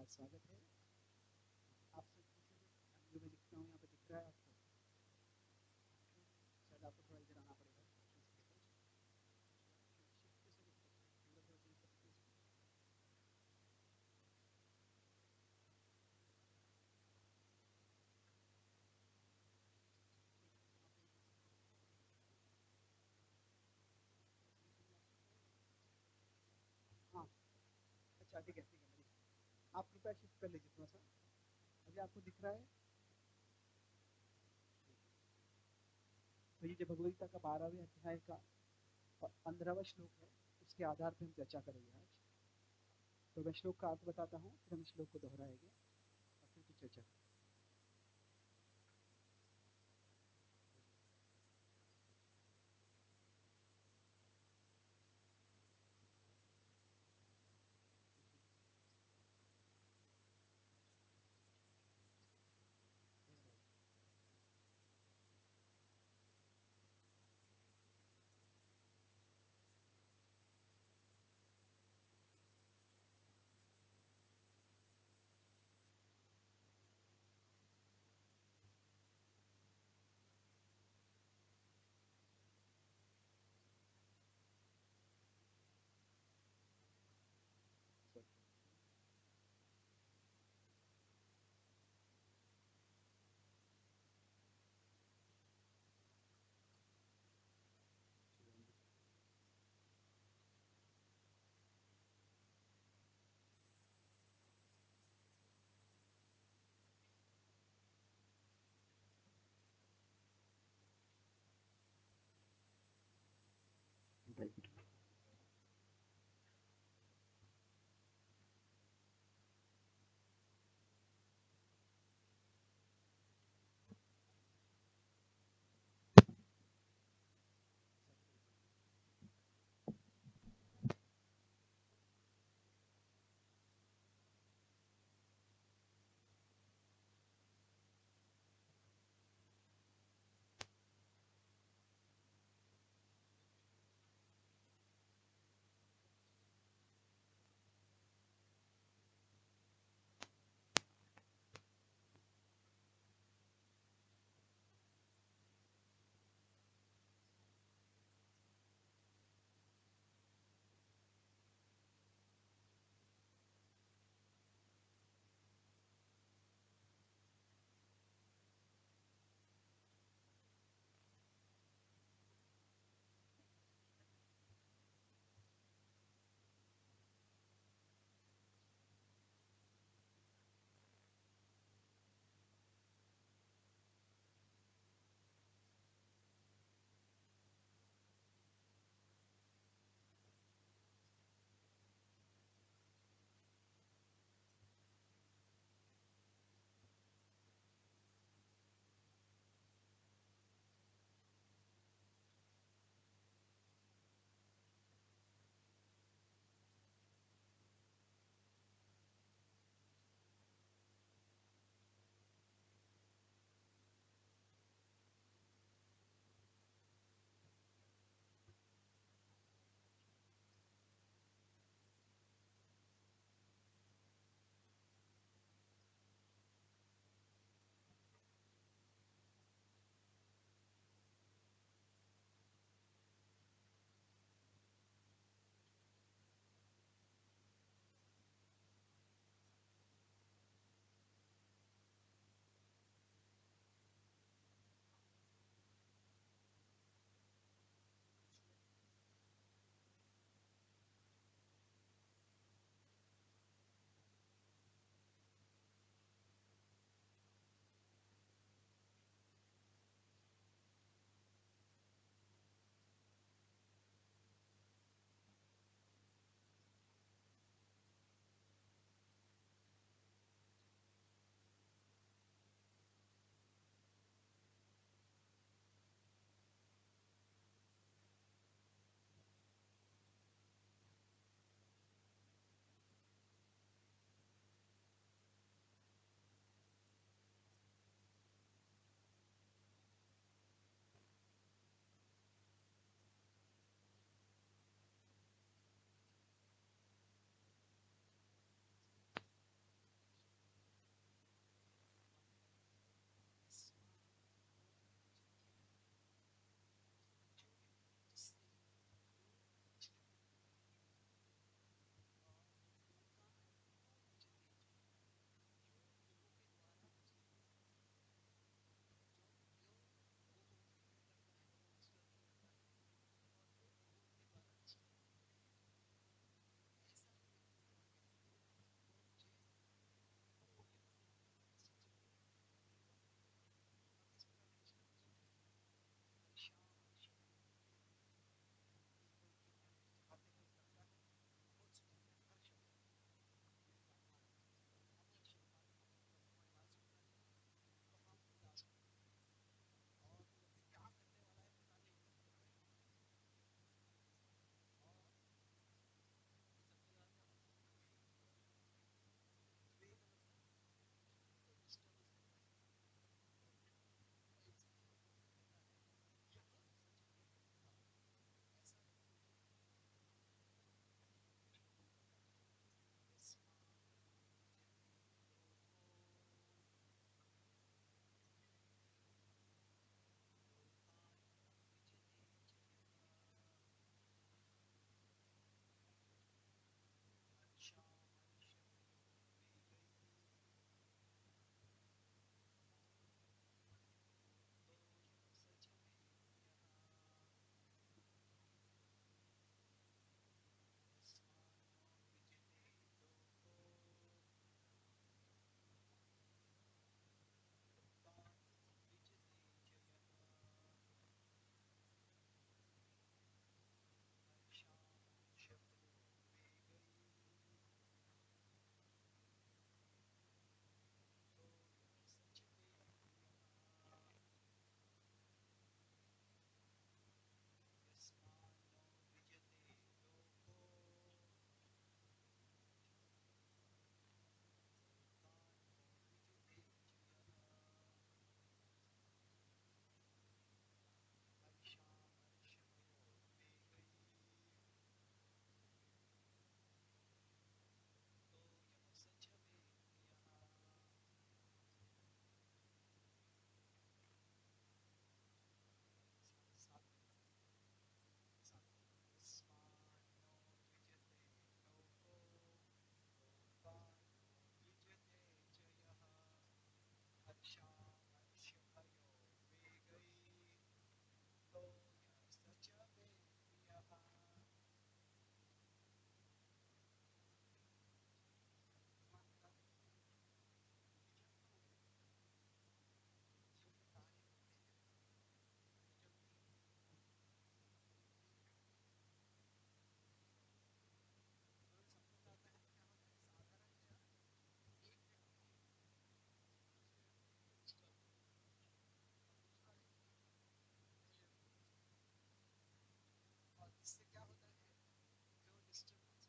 बाद स्वागत है। आपसे जो मैं लिखता हूँ यहाँ पे दिख रहा है आपको? शायद आपको थोड़ा इधर आना पड़ेगा। हाँ, अच्छा ठीक है आप कृपया शिफ्ट कर लीजिए थोड़ा सा। अभी आपको दिख रहा है? तो ये जो भगवद गीता का 12वें अध्याय का 15वां श्लोक है, उसके आधार पर हम चर्चा करेंगे आज। तो मैं श्लोक का अर्थ बताता हूँ, फिर हम श्लोक को दोहराएंगे और फिर कुछ चर्चा करेंगे।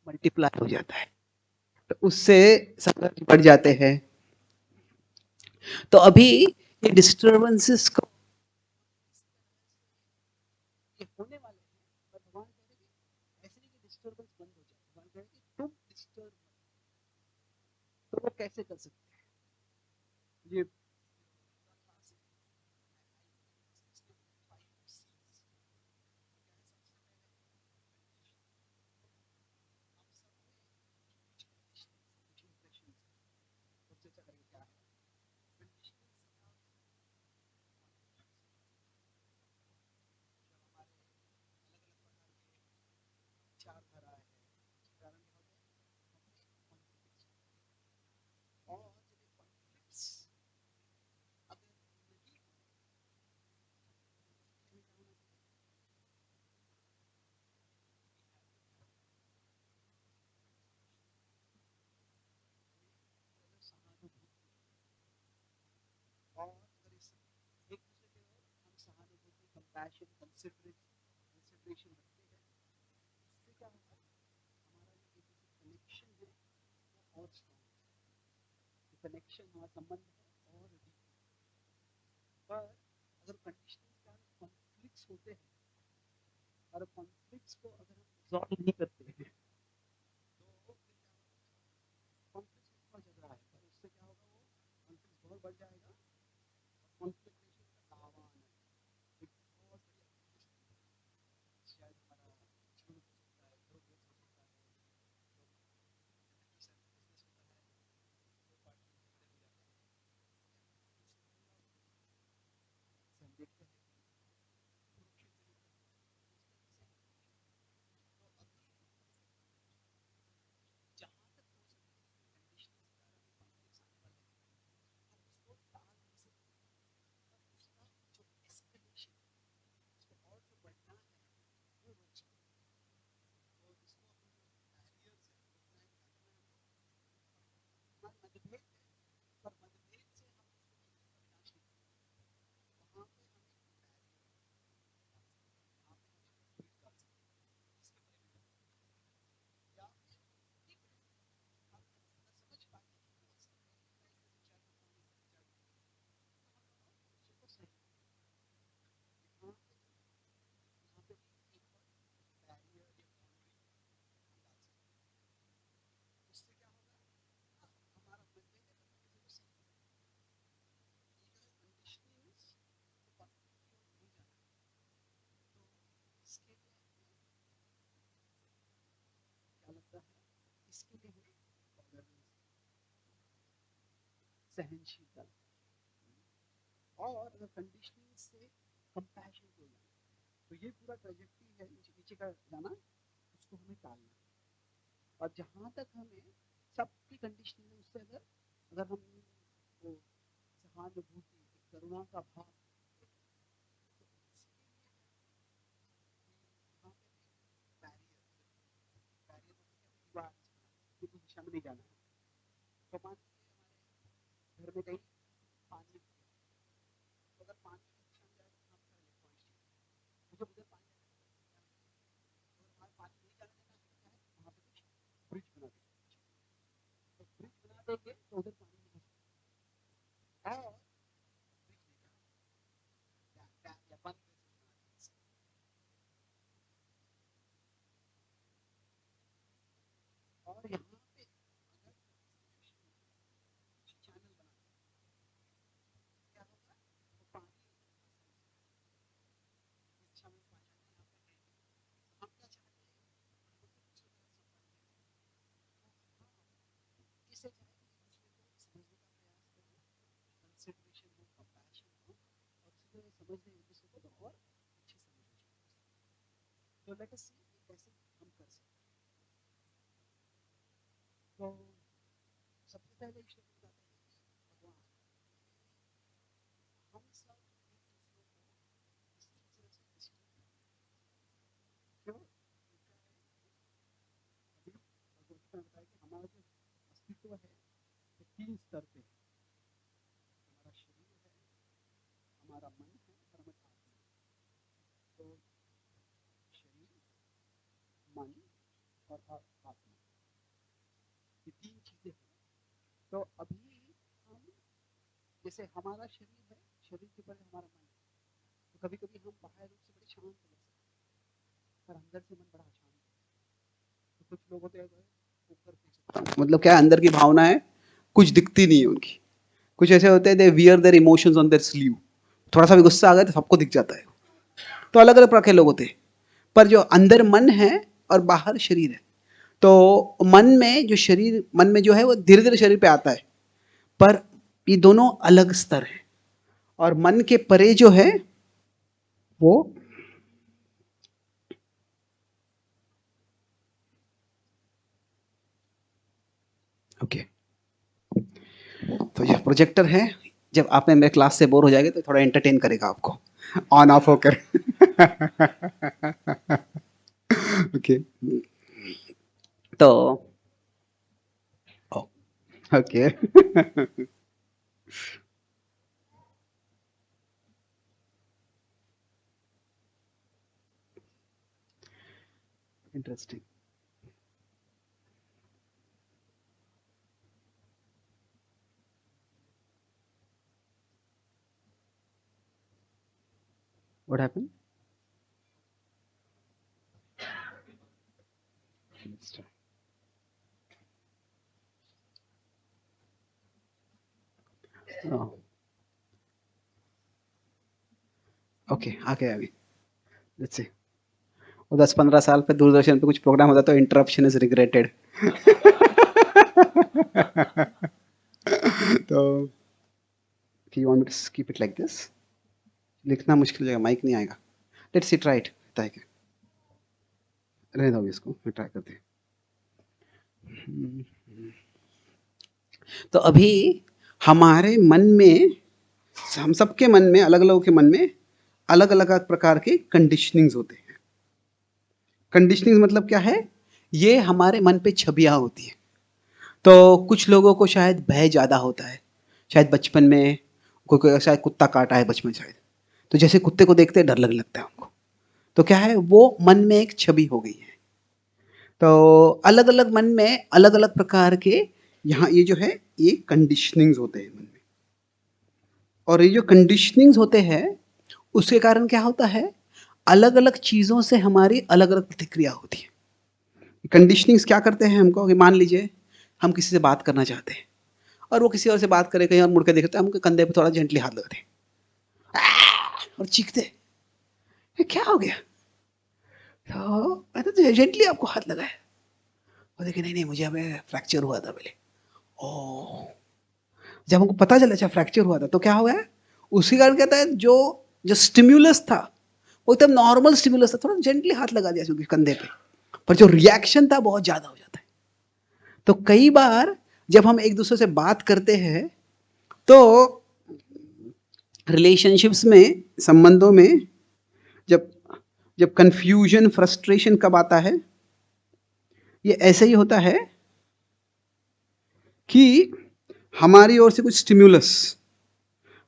मल्टीप्लाई हो जाता है, तो उससे संघर्ष बढ़ जाते हैं। तो अभी ये डिस्टर्बेंसेस को ये होने वाले हैं, पर भगवान कह रहे कि ऐसे नहीं कि डिस्टर्बेंस बंद हो जाए, भगवान कह रहे कि तुम डिस्टर्ब, तो वो कैसे कर सकते हैं? ये कंपैशन, कंसिडरेशन रखते हैं, इससे क्या होगा, हमारा जो कनेक्शन है वो और स्ट्रॉन्ग, कनेक्शन हमारा संबंध है और डीप। पर अगर कंडीशंस का कॉन्फ्लिक्ट्स होते हैं और कॉन्फ्लिक्ट्स को अगर हम रिजॉल्व नहीं करते हैं, तो कॉन्फ्लिक्ट बहुत झगड़ा है, तो उससे क्या होगा, वो कॉन्फ्लिक्ट बहुत बढ़ जाएगा, कॉन्फ्लिक्टेशन का दावा आना है, एक बहुत बड़ी शायद हमारा जीवन हो सकता है, ग्रोथ हो सकता है, हम देखते हैं जहाँ तक हो सके कंडीशंस के कारण कॉन्फ्लिक्ट्स आने वाले हैं, तो उसको टाल नहीं सकते, पर उसका जो एस्केलेशन है, उसको और जो बढ़ना है वो रोक सकते हैं। तो इसको अपन जो बैरियर्स है उतना ही करना है, हमारे मतभेद है, पर मतभेद से हम उसको जीवन का विनाश नहीं करते, वहाँ पे हम एक बैरियर, वहाँ पे हम एक ब्रिज डाल सकते हैं, जिसके बारे में या फिर एक हम अगर समझ पाए कि ऐसा नहीं है, मैं ऐसे विचार करता हूँ, ऐसे विचार करता हूँ, तो हम दोनों दूसरे को सही, यहाँ पे यहाँ पे भी एक और बैरियर या बाउंड्री हम डाल सकते हैं। उससे क्या होगा, हमारा मतभेद है, पर हम किसी को समझ, एक अगर कंडीशनिंग्स तो कॉन्फ्लिक्ट की ओर नहीं जाना है, तो इसके लिए हमें क्या लगता है, इसके लिए हमें टॉलरेंस, सहनशीलता, और अगर कंडीशनिंग से कंपैशन को जाना, तो ये पूरा ट्रेजेक्टरी है नीचे नीचे का जाना, उसको हमें टालना है। और जहाँ तक हमें सबकी कंडीशनिंग है उससे अगर अगर हम वो सहानुभूति, करुणा का भाव, तो उसके लिए यहाँ पे बैरियर, बैरियर मतलब कि दीवार की दिशा में नहीं जाना है। तो मान लीजिए हमारे घर में कहीं पानी, तो अगर पानी की दिशा में जाएगा तो हमें इलेक्ट्रॉनिक्स चाहिए, मुझे उधर पानी जाने का तो हमारे पानी नहीं जाने देना है, तो क्या है, वहाँ पे कुछ ब्रिज बना देंगे, तो ब्रिज बना देंगे तो उधर पानी नहीं जा सकता, और ब्रिज नहीं बना या बंद बना देंगे, और यहाँ पे अगर सिचुएशन में कुछ चैनल बना दें, तो क्या होगा, वो पानी इस दिशा में पानी जाना है, यहाँ पे है नहीं, तो हम क्या चाहते हैं, हम तो दूसरी तरफ सप्लाई दे रहे हैं, तो हम किसे चाहेंगे, एक दूसरे को समझने का प्रयास करें, कंसिडरेशन हो, कंपैशन हो, और उसी तरह समझने एक दूसरे को, तो और अच्छी समझ हो जाएगी। तो लेट अस सी ये कैसे हम कर सकते हैं। तो सबसे पहले ईश्वर बताते हैं कि भगवान हम सब एक दूसरों को इस तरह से डिस्ट्रीब्यूट करते हैं, क्यों, क्या है, अभी भगवत गीता में बताया कि हमारा जो अस्तित्व है वो 3 स्तर पे है, हमारा शरीर है, हमारा मन है, और हमारी आत्मा है। तो शरीर, मन और आत्मा, तो अभी हम, जैसे हमारा शरीर है, शरीर के ऊपर हमारा मन है, तो कभी कभी हम बाहर रूप से बड़े शांत लग सकते हैं, पर अंदर से मन बड़ा अशांत है। तो कुछ लोग होते हैं ऊपर, मतलब क्या अंदर की भावना है, कुछ दिखती नहीं है उनकी। कुछ ऐसे होते हैं, they wear their emotions on their sleeve, थोड़ा सा भी गुस्सा आ गया तो सबको दिख जाता है। तो अलग अलग प्रकार के लोग होते हैं, पर जो अंदर मन है और बाहर शरीर है, तो मन में जो शरीर, मन में जो है वो धीरे धीरे शरीर पे आता है, पर ये दोनों अलग स्तर है। और मन के परे जो है वो ओके। तो ये प्रोजेक्टर है, जब आप मेरे क्लास से बोर हो जाएंगे तो थोड़ा एंटरटेन करेगा आपको, ऑन ऑफ होकर। ओके तो okay. Interesting. What happened? Okay आ गया अभी। Let's see. वो 10-15 साल पे दूरदर्शन पे कुछ प्रोग्राम होता तो इंटरप्शन इज रिग्रेटेड। तो you want me to keep it like this? लिखना मुश्किल हो जाएगा, माइक नहीं आएगा। Let's see, try it. रहने दो इसको, मैं ट्राई करते हैं। तो अभी हमारे मन में, हम सबके मन में, अलग अलग के मन में अलग अलग प्रकार के कंडीशनिंग्स होते हैं। कंडीशनिंग मतलब क्या है? ये हमारे मन पे छवियां होती हैं। तो कुछ लोगों को शायद भय ज़्यादा होता है, शायद बचपन में कोई शायद कुत्ता काटा है बचपन शायद, तो जैसे कुत्ते को देखते डर लगने लगता है उनको। तो क्या है, वो मन में एक छवि हो गई है। तो अलग अलग मन में अलग अलग प्रकार के यहाँ ये जो है ये कंडीशनिंग्स होते हैं मन में। और ये जो कंडीशनिंग्स होते हैं उसके कारण क्या होता है, अलग अलग चीज़ों से हमारी अलग अलग प्रतिक्रिया होती है। कंडीशनिंग्स क्या करते हैं हमको, कि मान लीजिए हम किसी से बात करना चाहते हैं और वो किसी और से बात करे, कहीं और मुड़ के देखते हैं, हम कंधे पे थोड़ा जेंटली हाथ लगाते हैं और चीखते, ये क्या हो गया? तो मैं तो जेंटली आपको हाथ लगाया और देखिए नहीं नहीं मुझे हमें फ्रैक्चर हुआ था पहले। ओह, जब हमको पता चला अच्छा फ्रैक्चर हुआ था तो क्या हुआ है, उसी कारण कहता है जो जो स्टिम्युलस था वो एकदम नॉर्मल स्टिम्युलस था, थोड़ा जेंटली हाथ लगा दिया उसके कंधे पे, पर जो रिएक्शन था बहुत ज्यादा हो जाता है। तो कई बार जब हम एक दूसरे से बात करते हैं तो रिलेशनशिप्स में, संबंधों में, जब जब कंफ्यूजन फ्रस्ट्रेशन कब आता है, ये ऐसे ही होता है कि हमारी ओर से कुछ स्टिम्युलस,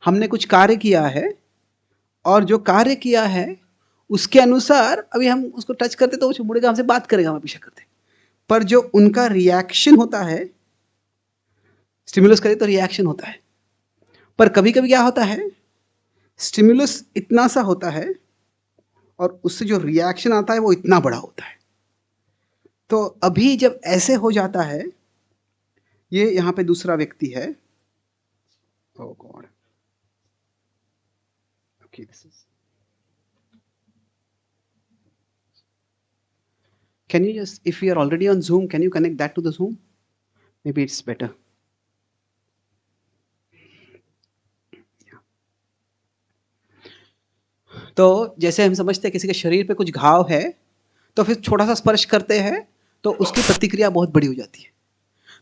हमने कुछ कार्य किया है और जो कार्य किया है उसके अनुसार अभी हम उसको टच करते तो वो मुड़ेगा, हमसे बात करेगा, हम पीछे करते, पर जो उनका रिएक्शन होता है, स्टिम्युलस करे तो रिएक्शन होता है, पर कभी कभी क्या होता है, स्टिम्युलस इतना सा होता है और उससे जो रिएक्शन आता है वो इतना बड़ा होता है। तो अभी जब ऐसे हो जाता है, ये यहाँ पे दूसरा व्यक्ति है, oh God. Okay, this is... Can you just, if we are already on Zoom, can you connect that to the Zoom? Maybe it's better. तो जैसे हम समझते हैं किसी के शरीर पे कुछ घाव है तो फिर छोटा सा स्पर्श करते हैं तो उसकी प्रतिक्रिया बहुत बड़ी हो जाती है।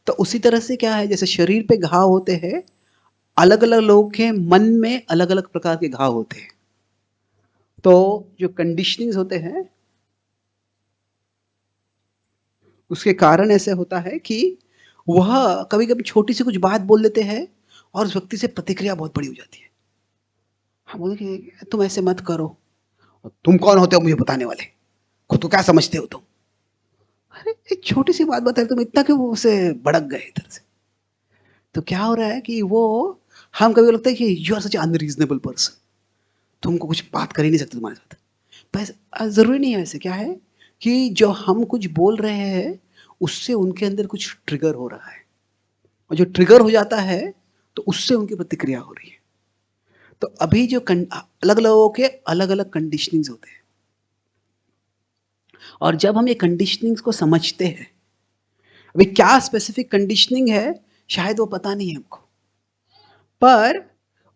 तो उसी तरह से क्या है, जैसे शरीर पे घाव होते हैं, अलग अलग लोगों के मन में अलग अलग प्रकार के घाव होते हैं। तो जो कंडीशनिंग होते हैं उसके कारण ऐसे होता है कि वह कभी कभी छोटी सी कुछ बात बोल देते हैं और उस व्यक्ति से प्रतिक्रिया बहुत बड़ी हो जाती है। हम बोले कि तुम ऐसे मत करो, तुम कौन होते हो मुझे बताने वाले, खुद को क्या समझते हो तुम? अरे एक छोटी सी बात बताए तुम इतना क्यों उसे भड़क गए इधर से? तो क्या हो रहा है कि वो, हम कभी लगता है कि you are such unreasonable person, तुमको कुछ बात कर ही नहीं सकते तुम्हारे साथ। पर ज़रूरी नहीं है वैसे। क्या है कि जो हम कुछ बोल रहे हैं उससे उनके अंदर कुछ ट्रिगर हो रहा है, और जो ट्रिगर हो जाता है तो उससे उनकी प्रतिक्रिया हो रही है। तो अभी जो अलग लोगों के अलग अलग कंडीशनिंग्स होते हैं, और जब हम ये कंडीशनिंग्स को समझते हैं, अभी क्या स्पेसिफिक कंडीशनिंग है शायद वो पता नहीं है हमको, पर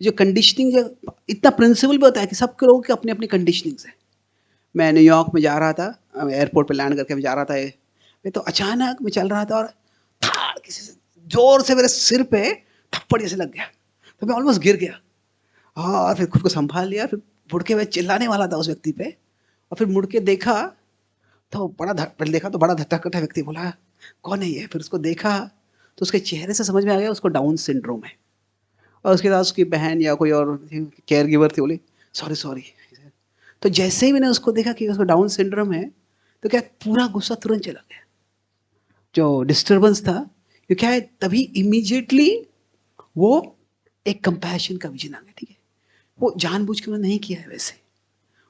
जो कंडीशनिंग इतना प्रिंसिपल भी होता है कि सब लोगों की अपनी अपनी कंडीशनिंग्स है। मैं न्यूयॉर्क में जा रहा था, एयरपोर्ट पे लैंड करके मैं जा रहा था, मैं तो अचानक मैं चल रहा था और थाड़ किसी से जोर से मेरे सिर पे थप्पड़ जैसे लग गया, तो मैं ऑलमोस्ट गिर गया। हाँ, और फिर खुद को संभाल लिया, फिर मुड़ के मैं चिल्लाने वाला था उस व्यक्ति पे, और फिर मुड़ के देखा तो पहले देखा तो बड़ा धट्टा व्यक्ति, बोला कौन है ये? फिर उसको देखा तो उसके चेहरे से समझ में आ गया उसको डाउन सिंड्रोम है। और उसके बाद उसकी बहन या कोई और केयर गिवर थी, बोली सॉरी सॉरी। तो जैसे ही मैंने उसको देखा कि उसको डाउन सिंड्रोम है, तो क्या पूरा गुस्सा तुरंत चला गया, जो डिस्टर्बेंस था। ये क्या है, तभी इमीडिएटली वो एक कंपैशन का विजन आ गया। ठीक है, वो जानबूझ के उन्होंने नहीं किया है, वैसे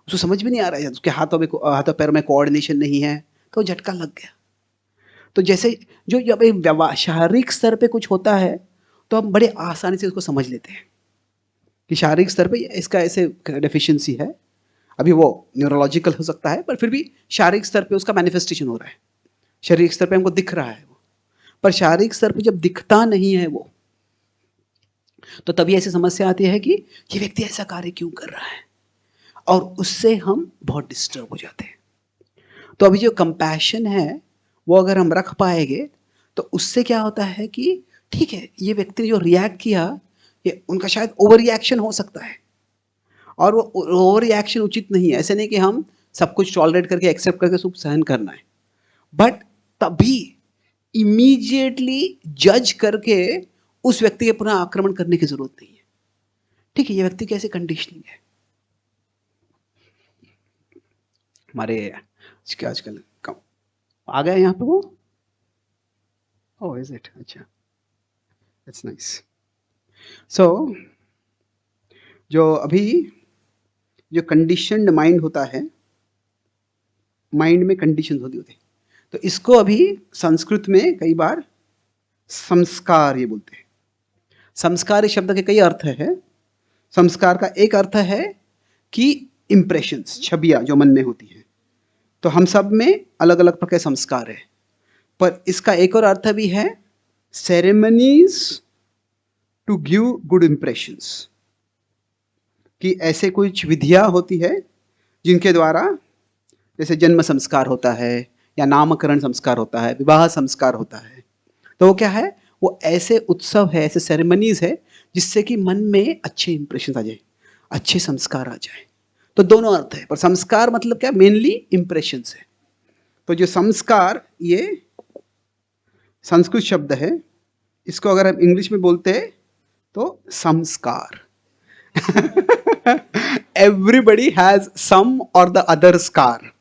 उसको समझ भी नहीं आ रहा है, उसके हाथों पैरों में कोऑर्डिनेशन नहीं है, तो झटका लग गया। तो जैसे जो जब शारीरिक स्तर पे कुछ होता है तो हम बड़े आसानी से उसको समझ लेते हैं कि शारीरिक स्तर पे इसका ऐसे डेफिशिएंसी है। अभी वो न्यूरोलॉजिकल हो सकता है, पर फिर भी शारीरिक स्तर पे उसका मैनिफेस्टेशन हो रहा है, शारीरिक स्तर पे हमको दिख रहा है वो। पर शारीरिक स्तर पे जब दिखता नहीं है वो, तो तभी ऐसी समस्या आती है कि ये व्यक्ति ऐसा कार्य क्यों कर रहा है, और उससे हम बहुत डिस्टर्ब हो जाते हैं। तो अभी जो कंपैशन है वो अगर हम रख पाएंगे तो उससे क्या होता है कि ठीक है, ये व्यक्ति ने जो रिएक्ट किया, ये उनका शायद ओवर रिएक्शन हो सकता है, और वो ओवर रिएक्शन उचित नहीं है। ऐसे नहीं कि हम सब कुछ टॉलरेट करके एक्सेप्ट करके सब सहन करना है, बट तभी इमीडिएटली जज करके उस व्यक्ति के पुनः आक्रमण करने की जरूरत नहीं है। ठीक है, ये व्यक्ति कैसे कंडीशनिंग है हमारे आजकल कम आ गया यहाँ पे वो। ओह इज इट, अच्छा, दैट्स नाइस। सो जो अभी जो कंडीशनड माइंड होता है, माइंड में कंडीशन होती होती है, तो इसको अभी संस्कृत में कई बार संस्कार ये बोलते हैं। संस्कार इस शब्द के कई अर्थ है। संस्कार का एक अर्थ है कि इंप्रेशंस, छवियां जो मन में होती हैं, तो हम सब में अलग अलग प्रकार के संस्कार है। पर इसका एक और अर्थ भी है, ceremonies to give good impressions, कि ऐसे कुछ विधियां होती है जिनके द्वारा, जैसे जन्म संस्कार होता है या नामकरण संस्कार होता है, विवाह संस्कार होता है, तो वो क्या है, वो ऐसे उत्सव है, ऐसे सेरेमनीज है जिससे कि मन में अच्छे इंप्रेशन आ जाए, अच्छे संस्कार आ जाए। तो दोनों अर्थ है, पर संस्कार मतलब क्या, मेनली इंप्रेशन है। तो जो संस्कार ये संस्कृत शब्द है, इसको अगर हम इंग्लिश में बोलते हैं तो संस्कार। एवरीबडी हैज सम और द अदर स्कार।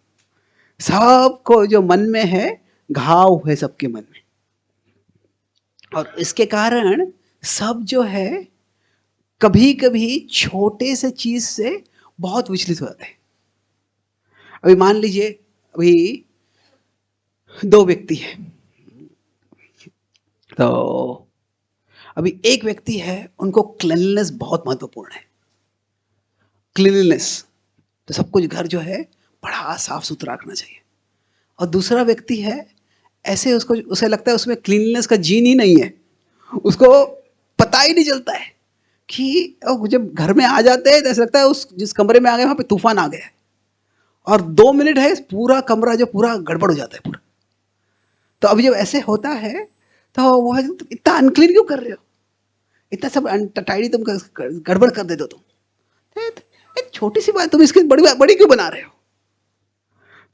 सबको जो मन में है, घाव है सबके मन में, और इसके कारण सब जो है कभी कभी छोटे से चीज से बहुत विचलित हो जाते हैं। अभी मान लीजिए, अभी दो व्यक्ति है, तो अभी एक व्यक्ति है, उनको क्लीनलीनेस बहुत महत्वपूर्ण है, क्लीनलीनेस, तो सब कुछ घर जो है बड़ा साफ सुथरा रखना चाहिए। और दूसरा व्यक्ति है, ऐसे उसको उसे लगता है उसमें क्लीनलीनेस का जीन ही नहीं है, उसको पता ही नहीं चलता है कि जब घर में आ जाते हैं तो ऐसा लगता है उस जिस कमरे में आ गए वहां पे तूफान आ गया, और 2 मिनट है पूरा कमरा जो पूरा गड़बड़ हो जाता है पूरा। तो अभी जब ऐसे होता है तो वो है, तुम इतना अनक्लीन क्यों कर रहे हो, इतना सब टाइडी तुम गड़बड़ कर देते हो तुम, एक छोटी सी बात तुम इसकी बड़ी बड़ी क्यों बना रहे हो।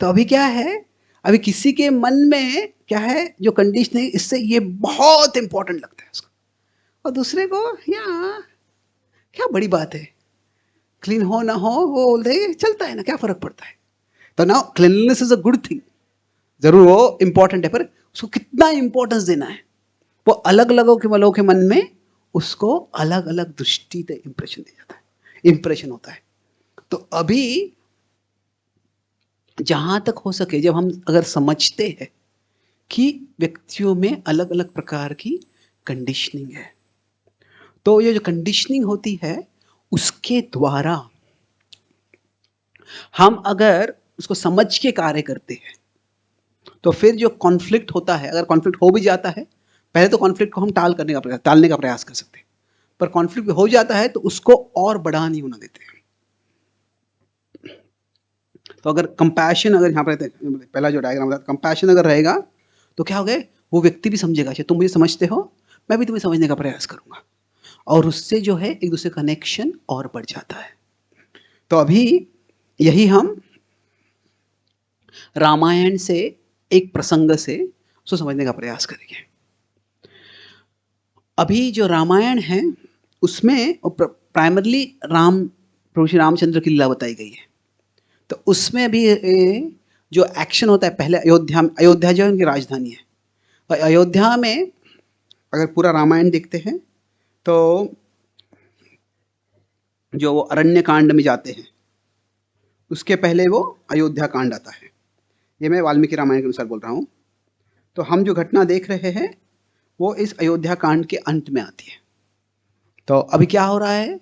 तो अभी क्या है, अभी किसी के मन में क्या है, जो कंडीशन है, इससे ये बहुत इंपॉर्टेंट लगता है उसको, और दूसरे को या क्या बड़ी बात है, क्लीन हो ना हो वो बोलते चलता है ना, क्या फर्क पड़ता है। तो now cleanliness is a good thing, जरूर वो इंपॉर्टेंट है, पर उसको कितना इंपॉर्टेंस देना है, वो अलग अलग के वालों के मन में उसको अलग अलग दृष्टि से इंप्रेशन दे जाता है, इंप्रेशन होता है। तो अभी जहां तक हो सके, जब हम अगर समझते हैं कि व्यक्तियों में अलग अलग प्रकार की कंडीशनिंग है, तो ये जो कंडीशनिंग होती है उसके द्वारा हम अगर उसको समझ के कार्य करते हैं, तो फिर जो कॉन्फ्लिक्ट होता है, अगर कॉन्फ्लिक्ट हो भी जाता है, पहले तो कॉन्फ्लिक्ट को हम टालने का प्रयास कर सकते हैं, पर कॉन्फ्लिक्ट हो जाता है तो उसको और बड़ा नहीं होना देते हैं। तो अगर कंपैशन, अगर यहाँ पर पहला जो डायग्राम था, कंपैशन अगर रहेगा तो क्या हो गए, वो व्यक्ति भी समझेगा, अच्छा तुम मुझे समझते हो, मैं भी तुम्हें समझने का प्रयास करूंगा, और उससे जो है एक दूसरे कनेक्शन और बढ़ जाता है। तो अभी यही हम रामायण से एक प्रसंग से उसको समझने का प्रयास करेंगे। अभी जो रामायण है उसमें प्राइमरली प्रभु श्री रामचंद्र की लीला बताई गई है। तो उसमें भी जो एक्शन होता है, पहले अयोध्या जो उनकी राजधानी है, और अयोध्या में अगर पूरा रामायण देखते हैं तो जो वो अरण्य कांड में जाते हैं उसके पहले वो अयोध्या कांड आता है। ये मैं वाल्मीकि रामायण के अनुसार बोल रहा हूँ। तो हम जो घटना देख रहे हैं वो इस अयोध्या कांड के अंत में आती है। तो अभी क्या हो रहा है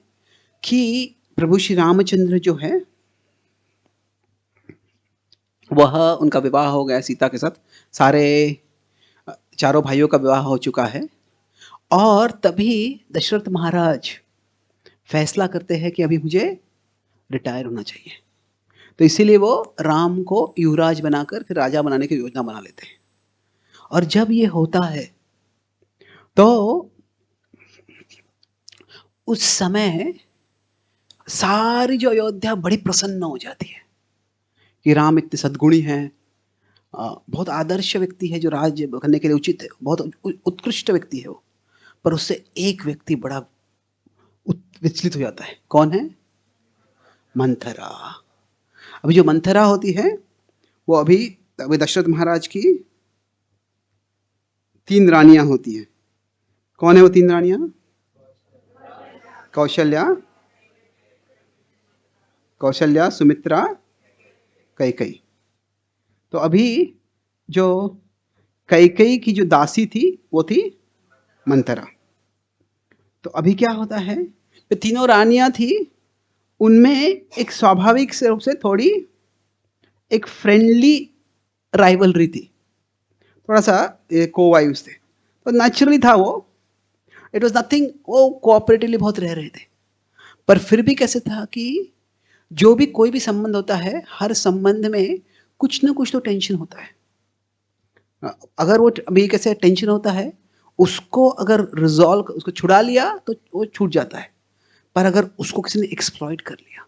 कि प्रभु श्री रामचंद्र जो है वह, उनका विवाह हो गया सीता के साथ, सारे चारों भाइयों का विवाह हो चुका है, और तभी दशरथ महाराज फैसला करते हैं कि अभी मुझे रिटायर होना चाहिए। तो इसीलिए वो राम को युवराज बनाकर फिर राजा बनाने की योजना बना लेते हैं। और जब ये होता है तो उस समय सारी जो अयोध्या बड़ी प्रसन्न हो जाती है कि राम इतने सद्गुणी हैं, बहुत आदर्श व्यक्ति है, जो राज्य करने के लिए उचित है, बहुत उत्कृष्ट व्यक्ति है वो। पर उससे एक व्यक्ति बड़ा विचलित हो जाता है। कौन है? मंथरा। अभी जो मंथरा होती है वो अभी दशरथ महाराज की 3 रानियां होती हैं। कौन है वो 3 रानियां? कौशल्या, सुमित्रा, कैकेयी। तो अभी जो कैकेयी की जो दासी थी वो थी मंथरा। तो अभी क्या होता है, ये तीनों रानियां थी, उनमें एक स्वाभाविक रूप से थोड़ी एक फ्रेंडली राइवलरी थी, थोड़ा सा कोवाइव्स थे, तो नेचुरली था वो, इट वाज नथिंग, वो कोऑपरेटिवली बहुत रह रहे थे। पर फिर भी कैसे था कि जो भी कोई भी संबंध होता है, हर संबंध में कुछ ना कुछ तो टेंशन होता है। अगर वो अभी कैसे टेंशन होता है, उसको अगर रिजॉल्व, उसको छुड़ा लिया तो वो छूट जाता है, पर अगर उसको किसी ने एक्सप्लॉइट कर लिया,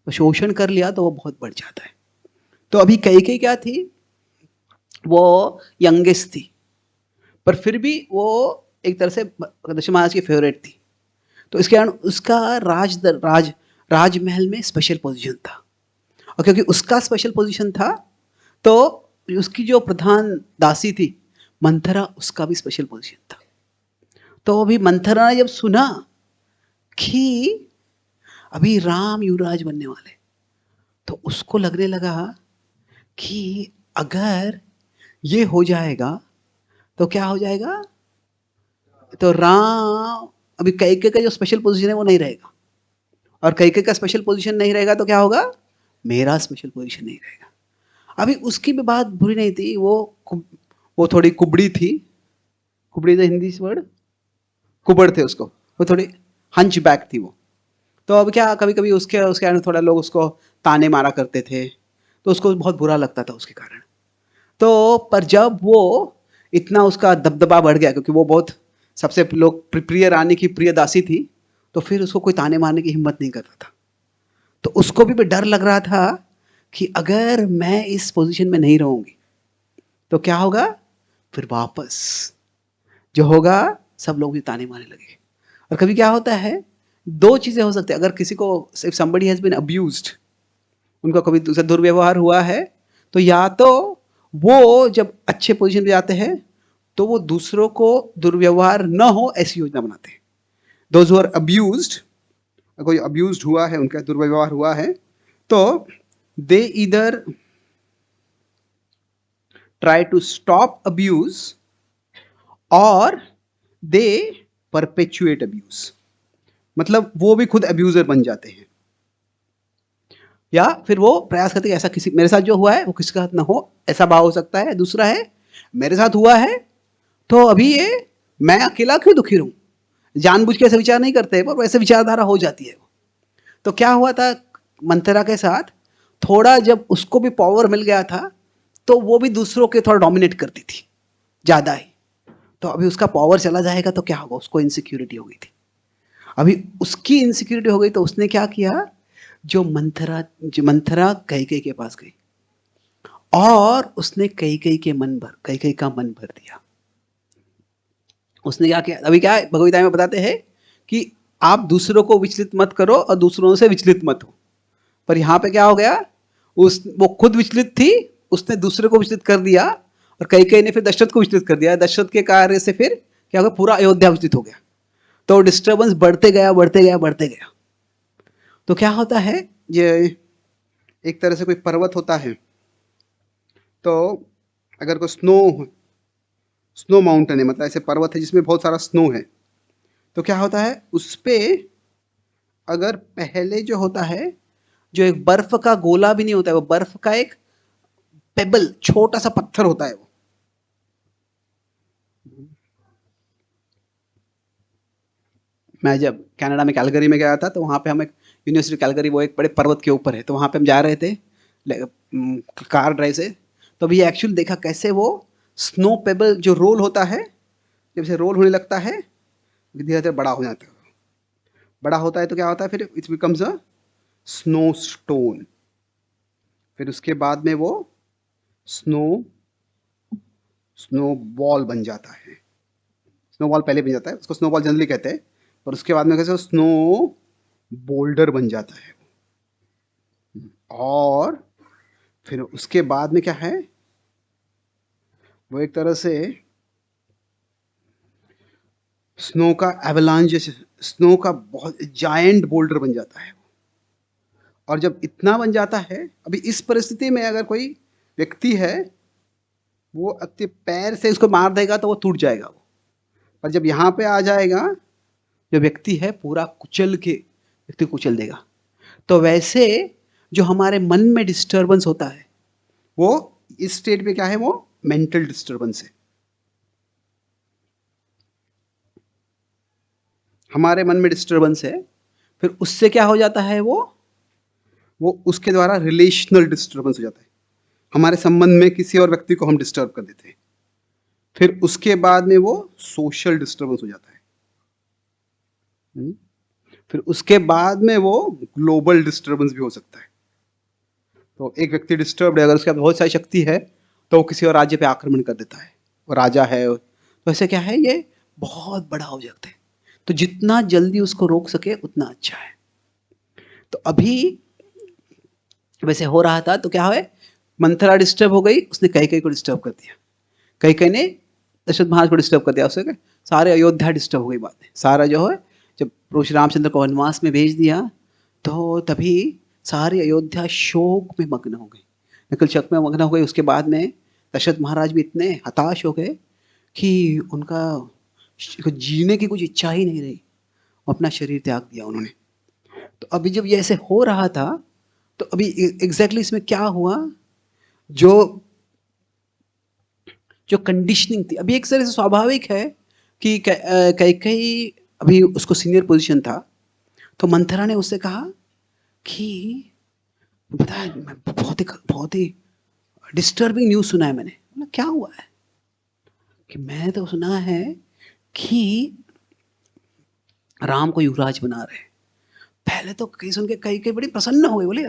वो शोषण कर लिया, तो वो बहुत बढ़ जाता है। तो अभी कैकेयी क्या थी, वो यंगेस्ट थी, पर फिर भी वो एक तरह से दशरथ महाराज की फेवरेट थी। तो इसके कारण उसका राजमहल में स्पेशल पोजीशन था, और क्योंकि उसका स्पेशल पोजीशन था तो उसकी जो प्रधान दासी थी मंथरा, उसका भी स्पेशल पोजीशन था। तो अभी मंथरा ने जब सुना कि अभी राम युवराज बनने वाले, तो उसको लगने लगा कि अगर ये हो जाएगा तो क्या हो जाएगा, तो राम, अभी कैकेयी का जो स्पेशल पोजीशन है वो नहीं रहेगा, और कैकेयी का स्पेशल पोजीशन नहीं रहेगा तो क्या होगा, मेरा स्पेशल पोजीशन नहीं रहेगा। अभी उसकी भी बात बुरी नहीं थी, वो थोड़ी कुबड़ी थी, कुबड़ी तो हिंदी वर्ड, कुबड़ थे उसको, वो थोड़ी हंच बैक थी वो। तो अब क्या, कभी कभी उसके उसके थोड़ा लोग उसको ताने मारा करते थे, तो उसको बहुत बुरा लगता था उसके कारण। तो पर जब वो इतना उसका दबदबा बढ़ गया, क्योंकि वो बहुत सबसे लोग प्रिय रानी की प्रिय दासी थी, तो फिर उसको कोई ताने मारने की हिम्मत नहीं करता था। तो उसको भी डर लग रहा था कि अगर मैं इस पोजीशन में नहीं रहूंगी तो क्या होगा, फिर वापस जो होगा सब लोग भी ताने मारने लगे। और कभी क्या होता है, 2 चीजें हो सकती है, अगर किसी को, if somebody has been abused, उनका कभी दूसरा दुर्व्यवहार हुआ है, तो या तो वो जब अच्छे पोजीशन पे जाते हैं तो वो दूसरों को दुर्व्यवहार न हो ऐसी योजना बनाते हैं। दोज हु आर अब्यूज्ड, कोई अब्यूज्ड हुआ है, उनका दुर्व्यवहार हुआ है, तो दे इधर ट्राई टू स्टॉप अब्यूज और दे परपेचुएट अब्यूज। मतलब वो भी खुद अब्यूजर बन जाते हैं, या फिर वो प्रयास करते हैं ऐसा किसी मेरे साथ जो हुआ है वो किसी के साथ ना हो, ऐसा भाव हो सकता है। दूसरा है मेरे साथ हुआ है तो अभी ये मैं अकेला क्यों दुखी रहूं, जानबूझ के ऐसे विचार नहीं करते पर वैसे विचारधारा हो जाती है। तो क्या हुआ था मंथरा के साथ, थोड़ा जब उसको भी पावर मिल गया था तो वो भी दूसरों के थोड़ा डोमिनेट करती थी ज्यादा ही। तो अभी उसका पावर चला जाएगा तो क्या होगा, उसको इनसिक्योरिटी हो गई थी। अभी उसकी इनसिक्योरिटी हो गई तो उसने क्या किया, जो मंथरा कैकेयी के पास गई और उसने कैकेयी का मन भर दिया। उसने क्या किया, अभी क्या है भगवद गीता में बताते हैं कि आप दूसरों को विचलित मत करो और दूसरों से विचलित मत हो। पर यहाँ पे क्या हो गया, वो खुद विचलित थी, उसने दूसरे को विचलित कर दिया और कैकेयी ने फिर दशरथ को विचलित कर दिया। दशरथ के कार्य से फिर क्या हो गया, पूरा अयोध्या विचलित हो गया। तो डिस्टर्बेंस बढ़ते गया। तो क्या होता है, ये एक तरह से कोई पर्वत होता है, तो अगर कोई स्नो माउंटेन है, मतलब ऐसे पर्वत है जिसमें बहुत सारा स्नो है, तो क्या होता है उस पे अगर पहले जो होता है, जो एक बर्फ का गोला भी नहीं होता है, वो बर्फ का एक पेबल, छोटा सा पत्थर होता है वो। मैं जब कनाडा में कैलगरी में गया था तो वहां पे हम एक यूनिवर्सिटी कैलगरी, वो एक बड़े पर्वत के ऊपर है, तो वहां पे हम जा रहे थे कार ड्राइव से। तो अभी एक्चुअली देखा कैसे वो स्नो पेबल जो रोल होता है, जब से रोल होने लगता है धीरे धीरे बड़ा हो जाता है। बड़ा होता है तो क्या होता है, फिर it becomes a snow stone. फिर उसके बाद में वो स्नो बॉल बन जाता है। स्नो बॉल पहले बन जाता है, उसको स्नो बॉल जनरली कहते हैं, और उसके बाद में कैसे स्नो बोल्डर बन जाता है। और फिर उसके बाद में क्या है, वो एक तरह से स्नो का एवलांच जैसे, स्नो का बहुत जायंट बोल्डर बन जाता है। और जब इतना बन जाता है, अभी इस परिस्थिति में अगर कोई व्यक्ति है, वो अपने पैर से उसको मार देगा तो वो टूट जाएगा वो। पर जब यहाँ पे आ जाएगा, जो व्यक्ति है पूरा कुचल के व्यक्ति कुचल देगा। तो वैसे जो हमारे मन में डिस्टर्बेंस होता है, वो इस स्टेट पे क्या है, वो मेंटल डिस्टर्बेंस है। हमारे मन में डिस्टर्बेंस है, फिर उससे क्या हो जाता है, वो उसके द्वारा रिलेशनल डिस्टर्बेंस हो जाता है। हमारे संबंध में किसी और व्यक्ति को हम डिस्टर्ब कर देते हैं। फिर उसके बाद में वो सोशल डिस्टर्बेंस हो जाता है। फिर उसके बाद में वो ग्लोबल डिस्टर्बेंस भी हो सकता है। तो एक व्यक्ति डिस्टर्ब है, अगर उसके पास बहुत सारी शक्ति है तो वो किसी और राज्य पे आक्रमण कर देता है, वो राजा है, तो ऐसे क्या है, ये बहुत बड़ा हो जाता है। तो जितना जल्दी उसको रोक सके उतना अच्छा है। तो अभी वैसे हो रहा था, तो क्या है, मंथरा डिस्टर्ब हो गई, उसने कैकेयी को डिस्टर्ब कर दिया, कैकेयी ने दशरथ महाराज को डिस्टर्ब कर दिया, उससे सारे अयोध्या डिस्टर्ब हो गई बातें। सारा जो है, जब श्री रामचंद्र को वनवास में भेज दिया तो तभी सारी अयोध्या शोक में मग्न हो गई, नकल शक में मग्न हो गई। उसके बाद में दशरथ महाराज भी इतने हताश हो गए कि उनका जीने की कुछ इच्छा ही नहीं रही, अपना शरीर त्याग दिया उन्होंने। तो अभी जब ये ऐसे हो रहा था, तो अभी एग्जैक्टली इसमें क्या हुआ, जो कंडीशनिंग थी, अभी एक तरह से स्वाभाविक है कि कैकेयी अभी उसको सीनियर पोजीशन था, तो मंथरा ने उससे कहा कि पता है, मैं बहुत ही डिस्टर्बिंग न्यूज सुना है मैंने। बोला क्या हुआ है, कि मैं तो सुना है कि राम को युवराज बना रहे। पहले तो कई सुन के कई बड़ी प्रसन्न हो गई, बोले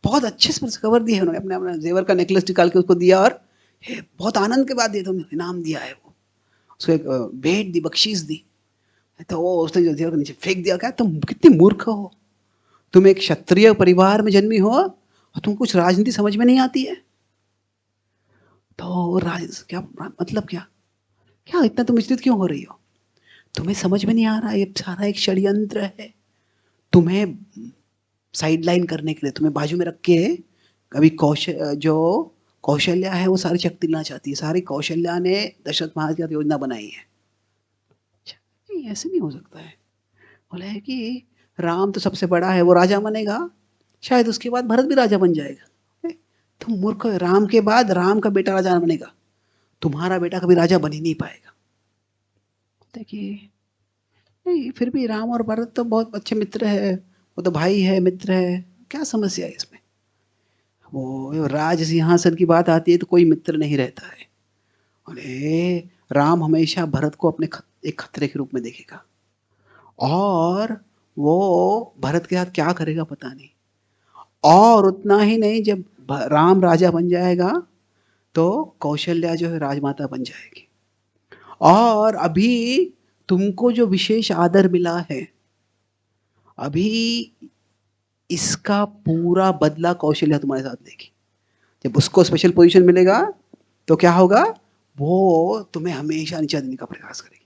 बहुत अच्छे से खबर दी है उन्होंने, अपने अपना जेवर का नेकलेस निकाल के उसको दिया, और बहुत आनंद के बाद दिया, तो इनाम दिया है, वो उसको एक भेंट दी, बख्शीश दी। तो वो उसने जो जेवर नीचे फेंक दिया, क्या तुम कितनी मूर्ख हो, तुम एक क्षत्रिय परिवार में जन्मी हो और तुम कुछ राजनीति समझ में नहीं आती है। तो राज क्या मतलब क्या, क्या इतना तुम विचलित क्यों हो रही हो? तुम्हें समझ में नहीं आ रहा ये सारा एक षड्यंत्र है, तुम्हें साइडलाइन करने के लिए, तुम्हें बाजू में रख के कभी कौशल्या है वो सारी शक्ति लेना चाहती है, सारी कौशल्या ने दशरथ महाराज की योजना बनाई है। नहीं, ऐसे नहीं हो सकता है। बोला है कि राम तो सबसे बड़ा है, वो राजा बनेगा, शायद उसके बाद भरत भी राजा बन जाएगा। तुम मूर्ख हो, राम के बाद राम का बेटा राजा बनेगा, तुम्हारा बेटा कभी राजा बन ही नहीं पाएगा। देखिए, नहीं फिर भी राम और भरत तो बहुत अच्छे मित्र है, वो तो भाई है, मित्र है, क्या समस्या है इसमें? वो राज सिंहासन की बात आती है तो कोई मित्र नहीं रहता है। अरे राम हमेशा भरत को अपने एक खतरे के रूप में देखेगा, और वो भरत के साथ क्या करेगा पता नहीं। और उतना ही नहीं, जब राम राजा बन जाएगा तो कौशल्या जो है राजमाता बन जाएगी। और अभी तुमको जो विशेष आदर मिला है, अभी इसका पूरा बदला कौशल्या तुम्हारे साथ लेगी। जब उसको स्पेशल पोजीशन मिलेगा तो क्या होगा, वो तुम्हें हमेशा नीचा देने का प्रयास करेगी।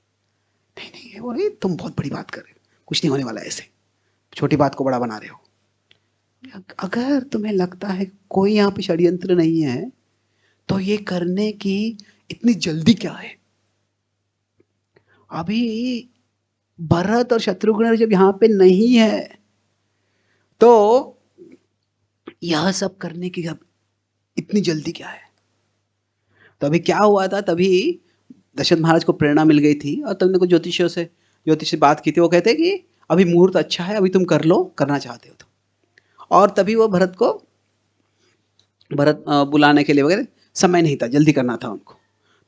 नहीं नहीं, वो नहीं, तुम बहुत बड़ी बात कर रहे हो, कुछ नहीं होने वाला है, ऐसे छोटी बात को बड़ा बना रहे हो। अगर तुम्हें लगता है कोई यहाँ पे षड्यंत्र नहीं है तो ये करने की इतनी जल्दी क्या है? अभी भरत और शत्रुघ्न जब यहाँ पे नहीं है तो यह सब करने की अब इतनी जल्दी क्या है? तो अभी क्या हुआ था, तभी दशरथ महाराज को प्रेरणा मिल गई थी और तुमने कुछ ज्योतिष से बात की थी। वो कहते कि अभी मुहूर्त अच्छा है, अभी तुम कर लो, करना चाहते हो तो। और तभी वो भरत बुलाने के लिए वगैरह समय नहीं था, जल्दी करना था उनको।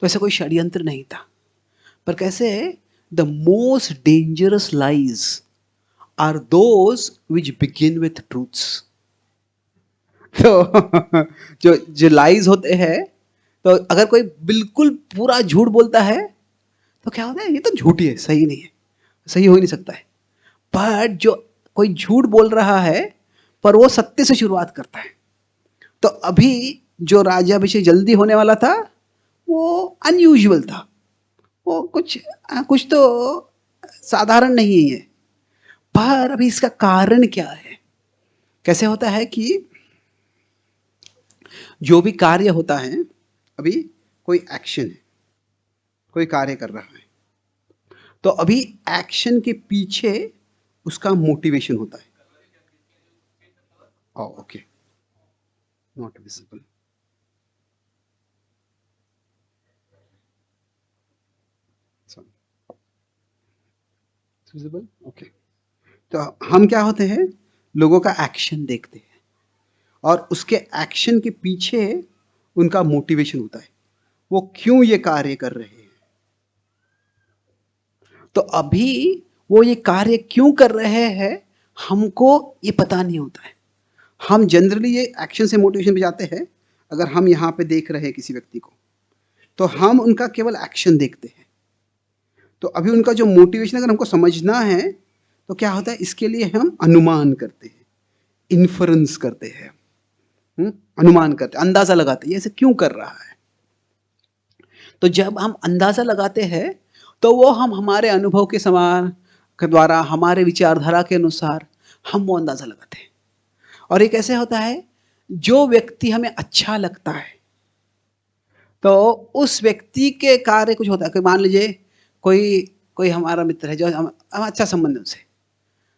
तो ऐसा कोई षड्यंत्र नहीं था। पर कैसे the most dangerous lies are those which begin with truths. तो जो लाइज होते हैं, तो अगर कोई बिल्कुल पूरा झूठ बोलता है तो क्या होता है, ये तो झूठ ही है, सही नहीं है, सही हो ही नहीं सकता है। पर जो कोई झूठ बोल रहा है पर वो सत्य से शुरुआत करता है, तो अभी जो राज्याभिषेक जल्दी होने वाला था वो अनयूजुअल था, वो कुछ तो साधारण नहीं है। पर अभी इसका कारण क्या है? कैसे होता है कि जो भी कार्य होता है, अभी कोई एक्शन है, कोई कार्य कर रहा है, तो अभी एक्शन के पीछे उसका मोटिवेशन होता है। Okay, not visible. Visible, okay. तो हम क्या होते हैं, लोगों का एक्शन देखते हैं और उसके एक्शन के पीछे उनका मोटिवेशन होता है, वो क्यों ये कार्य कर रहे हैं। तो अभी वो ये कार्य क्यों कर रहे हैं हमको ये पता नहीं होता है। हम जनरली ये एक्शन से मोटिवेशन पे जाते हैं। अगर हम यहाँ पे देख रहे हैं किसी व्यक्ति को तो हम उनका केवल एक्शन देखते हैं। तो अभी उनका जो मोटिवेशन अगर हमको समझना है तो क्या होता है, इसके लिए हम अनुमान करते हैं, इन्फरेंस करते हैं, अनुमान करते हैं, अंदाजा लगाते हैं ये ऐसे क्यों कर रहा है। तो जब हम अंदाजा लगाते हैं तो वो हम हमारे अनुभव के समान के द्वारा, हमारे विचारधारा के अनुसार हम वो अंदाजा लगाते हैं। और ये कैसे होता है, जो व्यक्ति हमें अच्छा लगता है तो उस व्यक्ति के कार्य कुछ होता है कि मान लीजिए कोई हमारा मित्र है जो हम अच्छा संबंध है उनसे,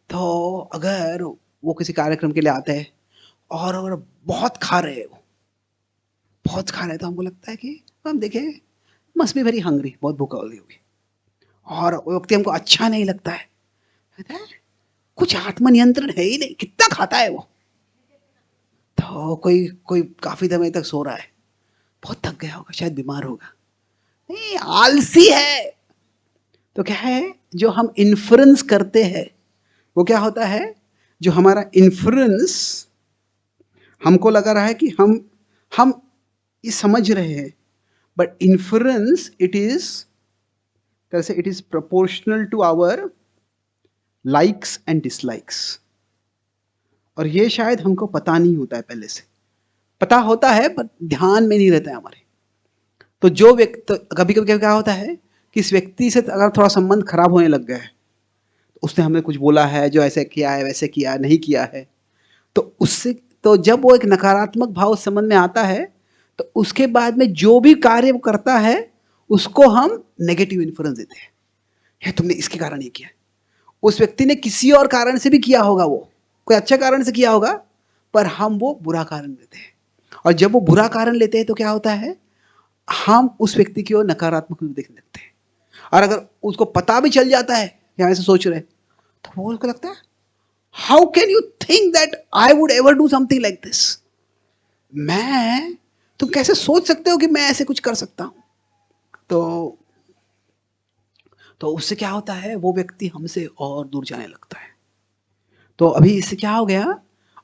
तो अगर वो किसी कार्यक्रम के लिए आते हैं और अगर बहुत खा रहे हैं, वो बहुत खा रहे हैं, तो हमको लगता है कि हम देखें मस्ट बी वेरी हंग्री, बहुत भूखा होगी। और वो व्यक्ति हमको अच्छा नहीं लगता है, कुछ आत्मनियंत्रण है ही नहीं, कितना खाता है वो। तो कोई काफी समय तक सो रहा है, बहुत थक गया होगा, शायद बीमार होगा, नहीं आलसी है। तो क्या है, जो हम इन्फ्लुएंस करते हैं वो क्या होता है, जो हमारा इन्फ्लुएंस हमको लगा रहा है कि हम ये समझ रहे हैं, but influence it is proportional to our likes and dislikes. और ये शायद हमको पता नहीं होता है, पहले से पता होता है पर ध्यान में नहीं रहता है हमारे। तो जो व्यक्ति, तो कभी कभी क्या होता है, कि इस व्यक्ति से अगर थोड़ा संबंध खराब होने लग गया है, उसने हमें कुछ बोला है जो ऐसे किया है, वैसे किया नहीं किया है, तो उससे तो जब वो एक नकारात्मक भाव उस संबंध में आता है, तो उसके बाद में जो भी कार्य वो करता है उसको हम नेगेटिव इन्फ्लुएंस देते हैं। ये तुमने इसके कारण ये किया। उस व्यक्ति ने किसी और कारण से भी किया होगा, वो कोई अच्छा कारण से किया होगा, पर हम वो बुरा कारण लेते हैं। और जब वो बुरा कारण लेते हैं तो क्या होता है, हम उस व्यक्ति की ओर नकारात्मक रूप देखने लगते हैं। और अगर उसको पता भी चल जाता है कि हम ऐसे सोच रहे हैं, तो वो उसको लगता है, how can you think that I would ever do something like this. तुम कैसे सोच सकते हो कि मैं ऐसे कुछ कर सकता हूं। तो उससे क्या होता है, वो व्यक्ति हमसे और दूर जाने लगता है। तो अभी इससे क्या हो गया,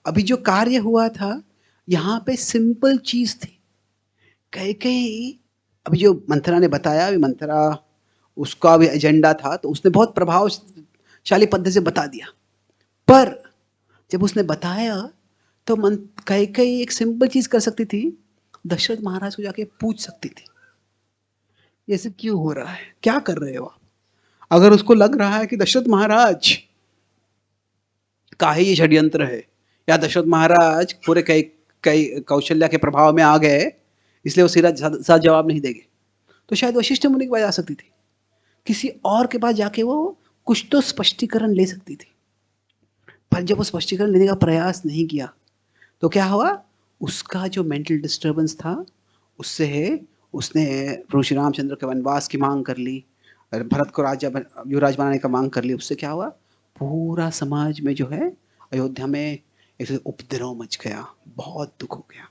अभी जो कार्य हुआ था यहां पे सिंपल चीज थी। कहीं अभी जो मंथरा ने बताया, अभी मंथरा उसका भी एजेंडा था, तो उसने बहुत प्रभावशाली पद्धति से बता दिया। पर जब उसने बताया तो कहीं एक सिंपल चीज कर सकती थी, दशरथ महाराज को जाके पूछ सकती थी, ऐसे क्यों हो रहा है, क्या कर रहे हो आप। अगर उसको लग रहा है कि दशरथ महाराज का ही ये षड्यंत्र है, या दशरथ महाराज पूरे कई कई कौशल्या के प्रभाव में आ गए इसलिए वो सीधा साथ जवाब नहीं देंगे, तो शायद वशिष्ठ मुनि के पास जा सकती थी, किसी और के पास जाके वो कुछ तो स्पष्टीकरण ले सकती थी। पर जब वो स्पष्टीकरण लेने का प्रयास नहीं किया तो क्या हुआ, उसका जो मेंटल डिस्टर्बेंस था उससे उसने ऋषि रामचंद्र के वनवास की मांग कर ली, भरत को युवराज बनाने का मांग कर ली। उससे क्या हुआ, पूरा समाज में जो है अयोध्या में एक उपद्रव मच गया, बहुत दुख हो गया।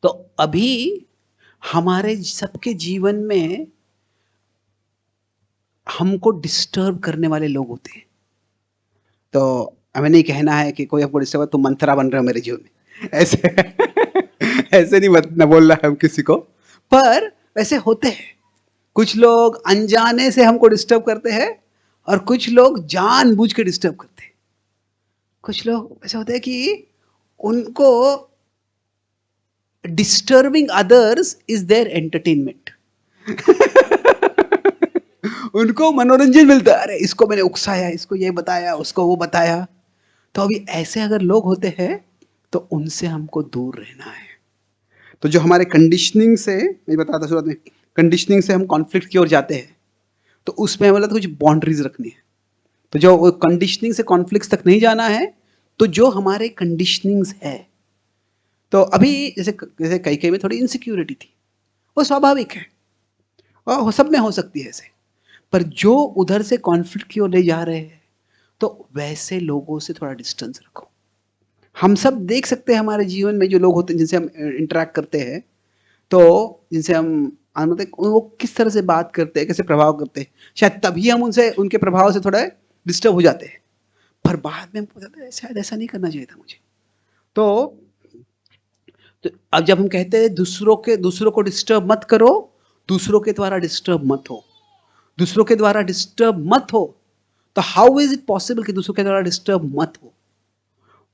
तो अभी हमारे सबके जीवन में हमको डिस्टर्ब करने वाले लोग होते हैं। तो हमें नहीं कहना है कि कोई हमको डिस्टर्ब, तुम मंथरा बन रहे हो मेरे जीवन में, ऐसे ऐसे नहीं न बोल रहा है हम किसी को, पर वैसे होते हैं। कुछ लोग अनजाने से हमको डिस्टर्ब करते हैं और कुछ लोग जानबूझ के डिस्टर्ब करते हैं। कुछ लोग ऐसे होते हैं कि उनको disturbing others is their entertainment. उनको मनोरंजन मिलता है, अरे इसको मैंने उकसाया, इसको ये बताया, उसको वो बताया। तो अभी ऐसे अगर लोग होते हैं तो उनसे हमको दूर रहना है। तो जो हमारे कंडीशनिंग से, मैं बताता शुरुआत में, कंडीशनिंग से हम कॉन्फ्लिक्ट की ओर जाते हैं, तो उसमें हमें कुछ बाउंड्रीज रखनी है। तो जो कंडीशनिंग से कॉन्फ्लिक्ट तक नहीं जाना है, तो जो हमारे कंडीशनिंग्स है, तो अभी जैसे जैसे कई में थोड़ी इनसिक्योरिटी थी, वो स्वाभाविक है और सब में हो सकती है ऐसे। पर जो उधर से कॉन्फ्लिक्ट की ओर ले जा रहे हैं, तो वैसे लोगों से थोड़ा डिस्टेंस रखो। हम सब देख सकते हैं हमारे जीवन में जो लोग होते हैं जिनसे हम इंटरेक्ट करते हैं, तो जिनसे हम मतलब वो किस तरह से बात करते हैं, कैसे प्रभाव करते हैं, शायद तभी हम उनसे उनके प्रभाव से थोड़ा डिस्टर्ब हो जाते हैं। पर बाद में हमको लगता है शायद ऐसा नहीं करना चाहिए था मुझे। तो अब जब हम कहते हैं दूसरों को डिस्टर्ब मत करो, दूसरों के द्वारा डिस्टर्ब मत हो, दूसरों के द्वारा डिस्टर्ब मत हो, तो हाउ इज इट पॉसिबल कि दूसरों के द्वारा डिस्टर्ब मत हो।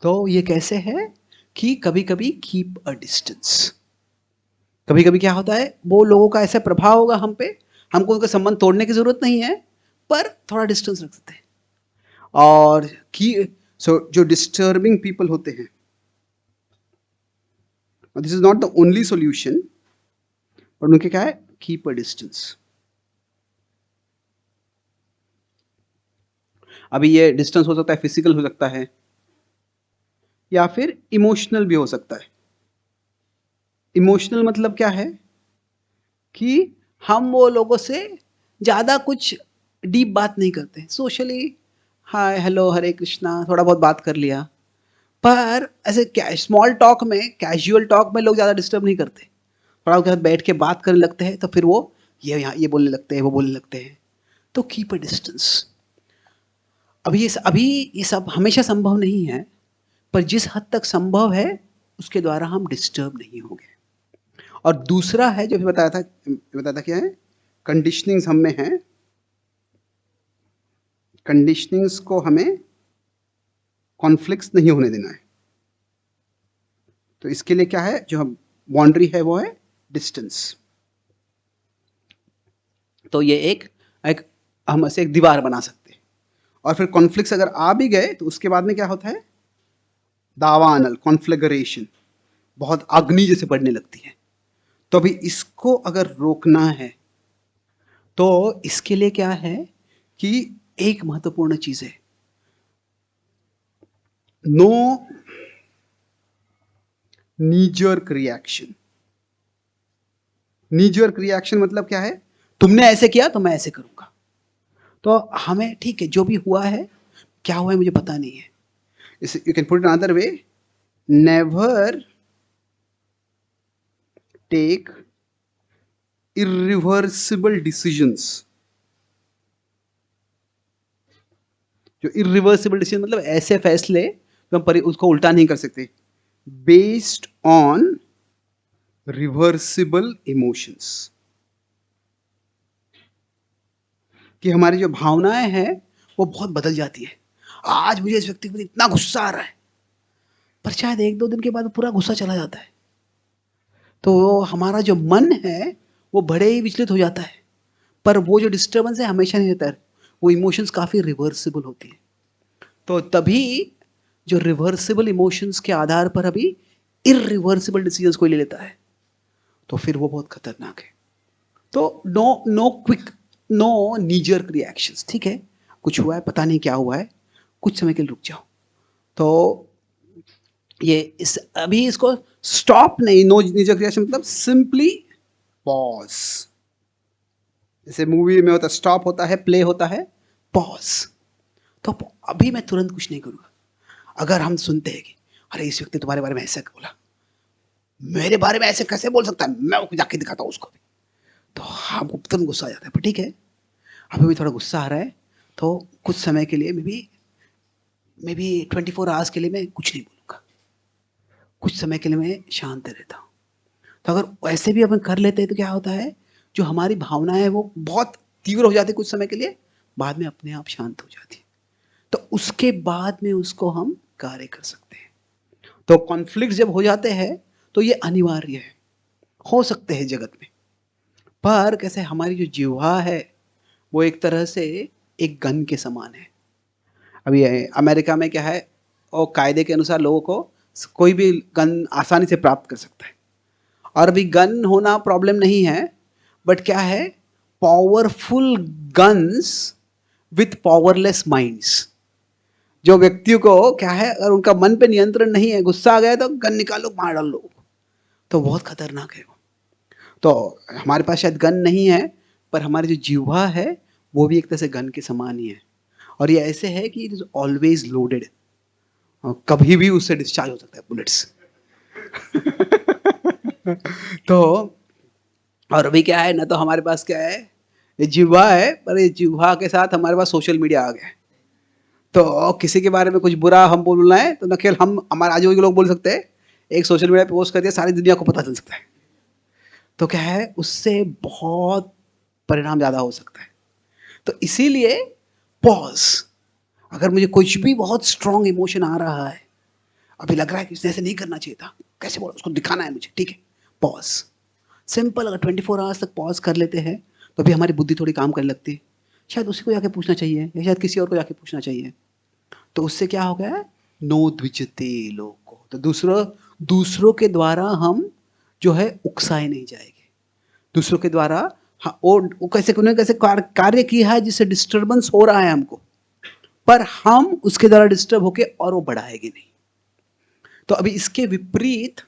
तो ये कैसे है कि कभी कभी कीप अ डिस्टेंस। कभी कभी क्या होता है, वो लोगों का ऐसा प्रभाव होगा हम पे, हमको उनका संबंध तोड़ने की जरूरत नहीं है, पर थोड़ा डिस्टेंस रख सकते हैं। और जो डिस्टर्बिंग पीपल होते हैं, this is not the only solution, पर उनके क्या है, कीप अ डिस्टेंस। अभी ये डिस्टेंस हो सकता है फिजिकल, हो सकता है या फिर इमोशनल भी हो सकता है। इमोशनल मतलब क्या है कि हम वो लोगों से ज़्यादा कुछ डीप बात नहीं करते, सोशली हाय हेलो हरे कृष्णा थोड़ा बहुत बात कर लिया, पर ऐसे स्मॉल टॉक में, कैजुअल टॉक में लोग ज़्यादा डिस्टर्ब नहीं करते। थोड़ा उनके साथ बैठ के बात करने लगते हैं तो फिर वो ये यहाँ ये बोलने लगते हैं, वो बोलने लगते हैं, तो कीप अ डिस्टेंस। अभी ये सब हमेशा संभव नहीं है, पर जिस हद तक संभव है उसके द्वारा हम डिस्टर्ब नहीं होंगे। और दूसरा है जो भी बताया था क्या है, कंडीशनिंग्स हम में है, कंडीशनिंग्स को हमें कॉन्फ्लिक्ट्स नहीं होने देना है। तो इसके लिए क्या है, जो हम बाउंड्री है वो है डिस्टेंस। तो ये एक एक हम ऐसे एक दीवार बना सकते हैं। और फिर कॉन्फ्लिक्ट्स अगर आ भी गए तो उसके बाद में क्या होता है, दावानल कॉन्फ्लेगरेशन, बहुत अग्नि जैसे बढ़ने लगती है। तो अभी इसको अगर रोकना है तो इसके लिए क्या है कि एक महत्वपूर्ण चीज है, no kneejerk reaction. Kneejerk reaction मतलब क्या है, तुमने ऐसे किया तो मैं ऐसे करूंगा। तो हमें ठीक है, जो भी हुआ है, क्या हुआ है मुझे पता नहीं है। You can put it another way, never take irreversible decisions. जो इरिवर्सिबल डिसीजन मतलब ऐसे फैसले जो हम उसको उल्टा नहीं कर सकते, बेस्ड ऑन रिवर्सिबल इमोशंस। कि हमारी जो भावनाएं हैं वो बहुत बदल जाती है। आज मुझे इस व्यक्ति पर इतना गुस्सा आ रहा है, पर शायद एक दो दिन के बाद पूरा गुस्सा चला जाता है। तो हमारा जो मन है वो बड़े ही विचलित हो जाता है, पर वो जो डिस्टर्बेंस है हमेशा नहीं रहता है, वो इमोशंस काफी रिवर्सिबल होती है। तो तभी जो रिवर्सिबल इमोशंस के आधार पर अभी इरिवर्सिबल डिसीजंस कोई ले लेता है, तो फिर वो बहुत खतरनाक है। तो no no quick, no kneejerk reactions. ठीक है, कुछ हुआ है, पता नहीं क्या हुआ है, कुछ समय के लिए रुक जाओ। तो ये इस अभी इसको स्टॉप नहीं, नो नीजर्क रिएक्शन मतलब सिंपली पॉज। जैसे मूवी में होता है स्टॉप होता है, प्ले होता है, पॉज। तो अभी मैं तुरंत कुछ नहीं करूंगा। अगर हम सुनते हैं कि अरे इस व्यक्ति तुम्हारे बारे में ऐसा बोला, मेरे बारे में ऐसे कैसे बोल सकता है, मैं जाके दिखाता हूं उसको भी, तो हमको तुरंत गुस्सा आ जाता है। पर ठीक है, अभी भी थोड़ा गुस्सा आ रहा है, तो कुछ समय के लिए मे बी 24 आवर्स के लिए मैं कुछ नहीं बोलूंगा, कुछ समय के लिए मैं शांत रहता हूँ। तो अगर ऐसे भी अपन कर लेते हैं तो क्या होता है, जो हमारी भावना है वो बहुत तीव्र हो जाती है कुछ समय के लिए, बाद में अपने आप शांत हो जाती है। तो उसके बाद में उसको हम कार्य कर सकते हैं। तो कॉन्फ्लिक्ट जब हो जाते हैं तो ये अनिवार्य है, हो सकते हैं जगत में। पर कैसे हमारी जो जिह्वा है वो एक तरह से एक गन के समान है। अभी अमेरिका में क्या है, और कायदे के अनुसार लोगों को कोई भी गन आसानी से प्राप्त कर सकता है। और अभी गन होना प्रॉब्लम नहीं है, बट क्या है, powerful guns with powerless minds. जो व्यक्तियों को क्या है, अगर उनका मन पे नियंत्रण नहीं है, गुस्सा आ गया तो गन निकालो मार डाल लो, तो बहुत खतरनाक है वो। तो हमारे पास शायद गन नहीं है, पर हमारी जो जिह्वा है वो भी एक तरह से गन के समान ही है। और ये ऐसे है कि इट इज ऑलवेज लोडेड, कभी भी उससे डिस्चार्ज हो सकता है बुलेट्स। तो और अभी क्या है ना, तो हमारे पास क्या है, ये जिह्वा है, पर ये जिह्वा के साथ हमारे पास सोशल मीडिया आ गया है। तो किसी के बारे में कुछ बुरा हम बोलना है तो न केवल हम, हमारे आजू बाजू के लोग बोल सकते हैं, एक सोशल मीडिया पे पोस्ट कर दिया, सारी दुनिया को पता चल सकता है। तो क्या है, उससे बहुत परिणाम ज्यादा हो सकता है। तो इसीलिए पॉज। अगर मुझे कुछ भी बहुत स्ट्रांग इमोशन आ रहा है, अभी लग रहा है कि इसने ऐसे नहीं करना चाहिए था, कैसे बोला, उसको दिखाना है मुझे, ठीक है, पॉज। सिंपल, अगर 24 आवर्स तक पॉज कर लेते हैं तो अभी हमारी बुद्धि थोड़ी काम करने लगती है। शायद उसी को जाके पूछना चाहिए, या शायद किसी और को जाके पूछना चाहिए। तो उससे क्या हो गया है, नो द्विजते लोको, तो दूसरों दूसरों के द्वारा हम जो है उकसाए नहीं जाएंगे। दूसरों के द्वारा हाँ, वो कैसे उन्होंने कैसे कार्य किया है जिससे डिस्टर्बेंस हो रहा है हमको, पर हम उसके द्वारा डिस्टर्ब होके और वो बढ़ाएंगे नहीं। तो अभी इसके विपरीत,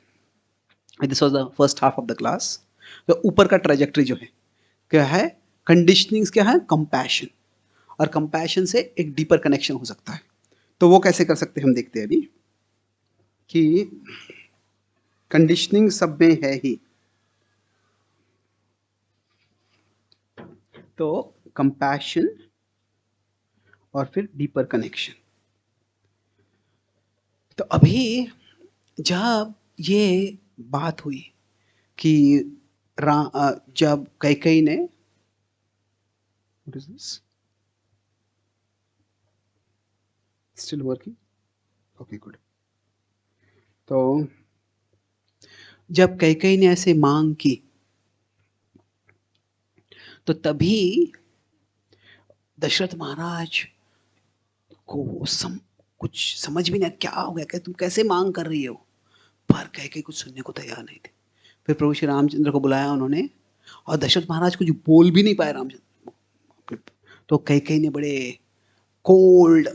this was the first half of the class. तो ऊपर का ट्रेजेक्टरी जो है क्या है, कंडीशनिंग्स क्या है, कंपैशन, और कंपैशन से एक डीपर कनेक्शन हो सकता है। तो वो कैसे कर सकते हैं हम देखते हैं अभी, कि कंडीशनिंग सब में है ही। तो कंपैशन और फिर डीपर कनेक्शन। तो अभी जब ये बात हुई कि जब कैकेयी ने, what is this, still working, okay good. तो जब कैकेयी ने ऐसे मांग की, तो तभी दशरथ महाराज को कुछ समझ भी नहीं क्या हो गया, कि तुम कैसे मांग कर रही हो, पर कह के कुछ सुनने को तैयार नहीं थे। फिर प्रभु श्री रामचंद्र को बुलाया उन्होंने, और दशरथ महाराज कुछ बोल भी नहीं पाए रामचंद्र। तो कई ने बड़े कोल्ड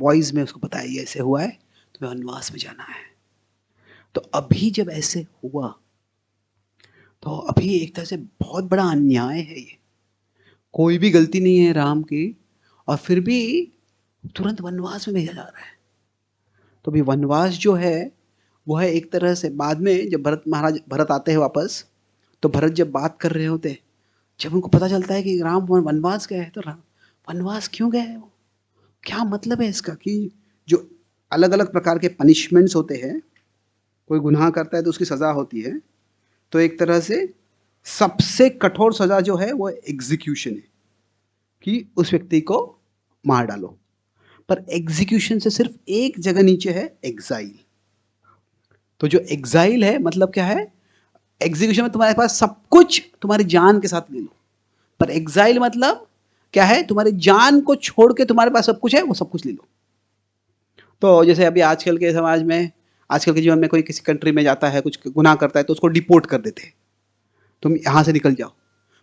वॉइस में उसको बताया, ये ऐसे हुआ है, तुम्हें वनवास में जाना है। तो अभी जब ऐसे हुआ, तो अभी एक तरह से बहुत बड़ा अन्याय है ये, कोई भी गलती नहीं है राम की, और फिर भी तुरंत वनवास में भेजा जा रहा है। तो अभी वनवास जो है वो है एक तरह से, बाद में जब भरत आते हैं वापस, तो भरत जब बात कर रहे होते, जब उनको पता चलता है कि राम वनवास गए हैं, तो राम वनवास क्यों गए हैं, वो क्या मतलब है इसका, कि जो अलग अलग प्रकार के पनिशमेंट्स होते हैं, कोई गुनाह करता है तो उसकी सजा होती है, तो एक तरह से सबसे कठोर सजा जो है वो एग्जीक्यूशन है, कि उस व्यक्ति को मार डालो। पर एग्जीक्यूशन से सिर्फ एक जगह नीचे है, एग्जाइल। तो जो एग्जाइल है मतलब क्या है, एग्जीक्यूशन में तुम्हारे पास सब कुछ तुम्हारी जान के साथ ले लो, पर एग्जाइल मतलब क्या है, तुम्हारी जान को छोड़ के तुम्हारे पास सब कुछ है, वो सब कुछ ले लो। तो जैसे अभी आजकल के समाज में, आजकल के जीवन में, कोई किसी कंट्री में जाता है, कुछ गुनाह करता है, तो उसको डिपोर्ट कर देते हैं, तुम यहाँ से निकल जाओ।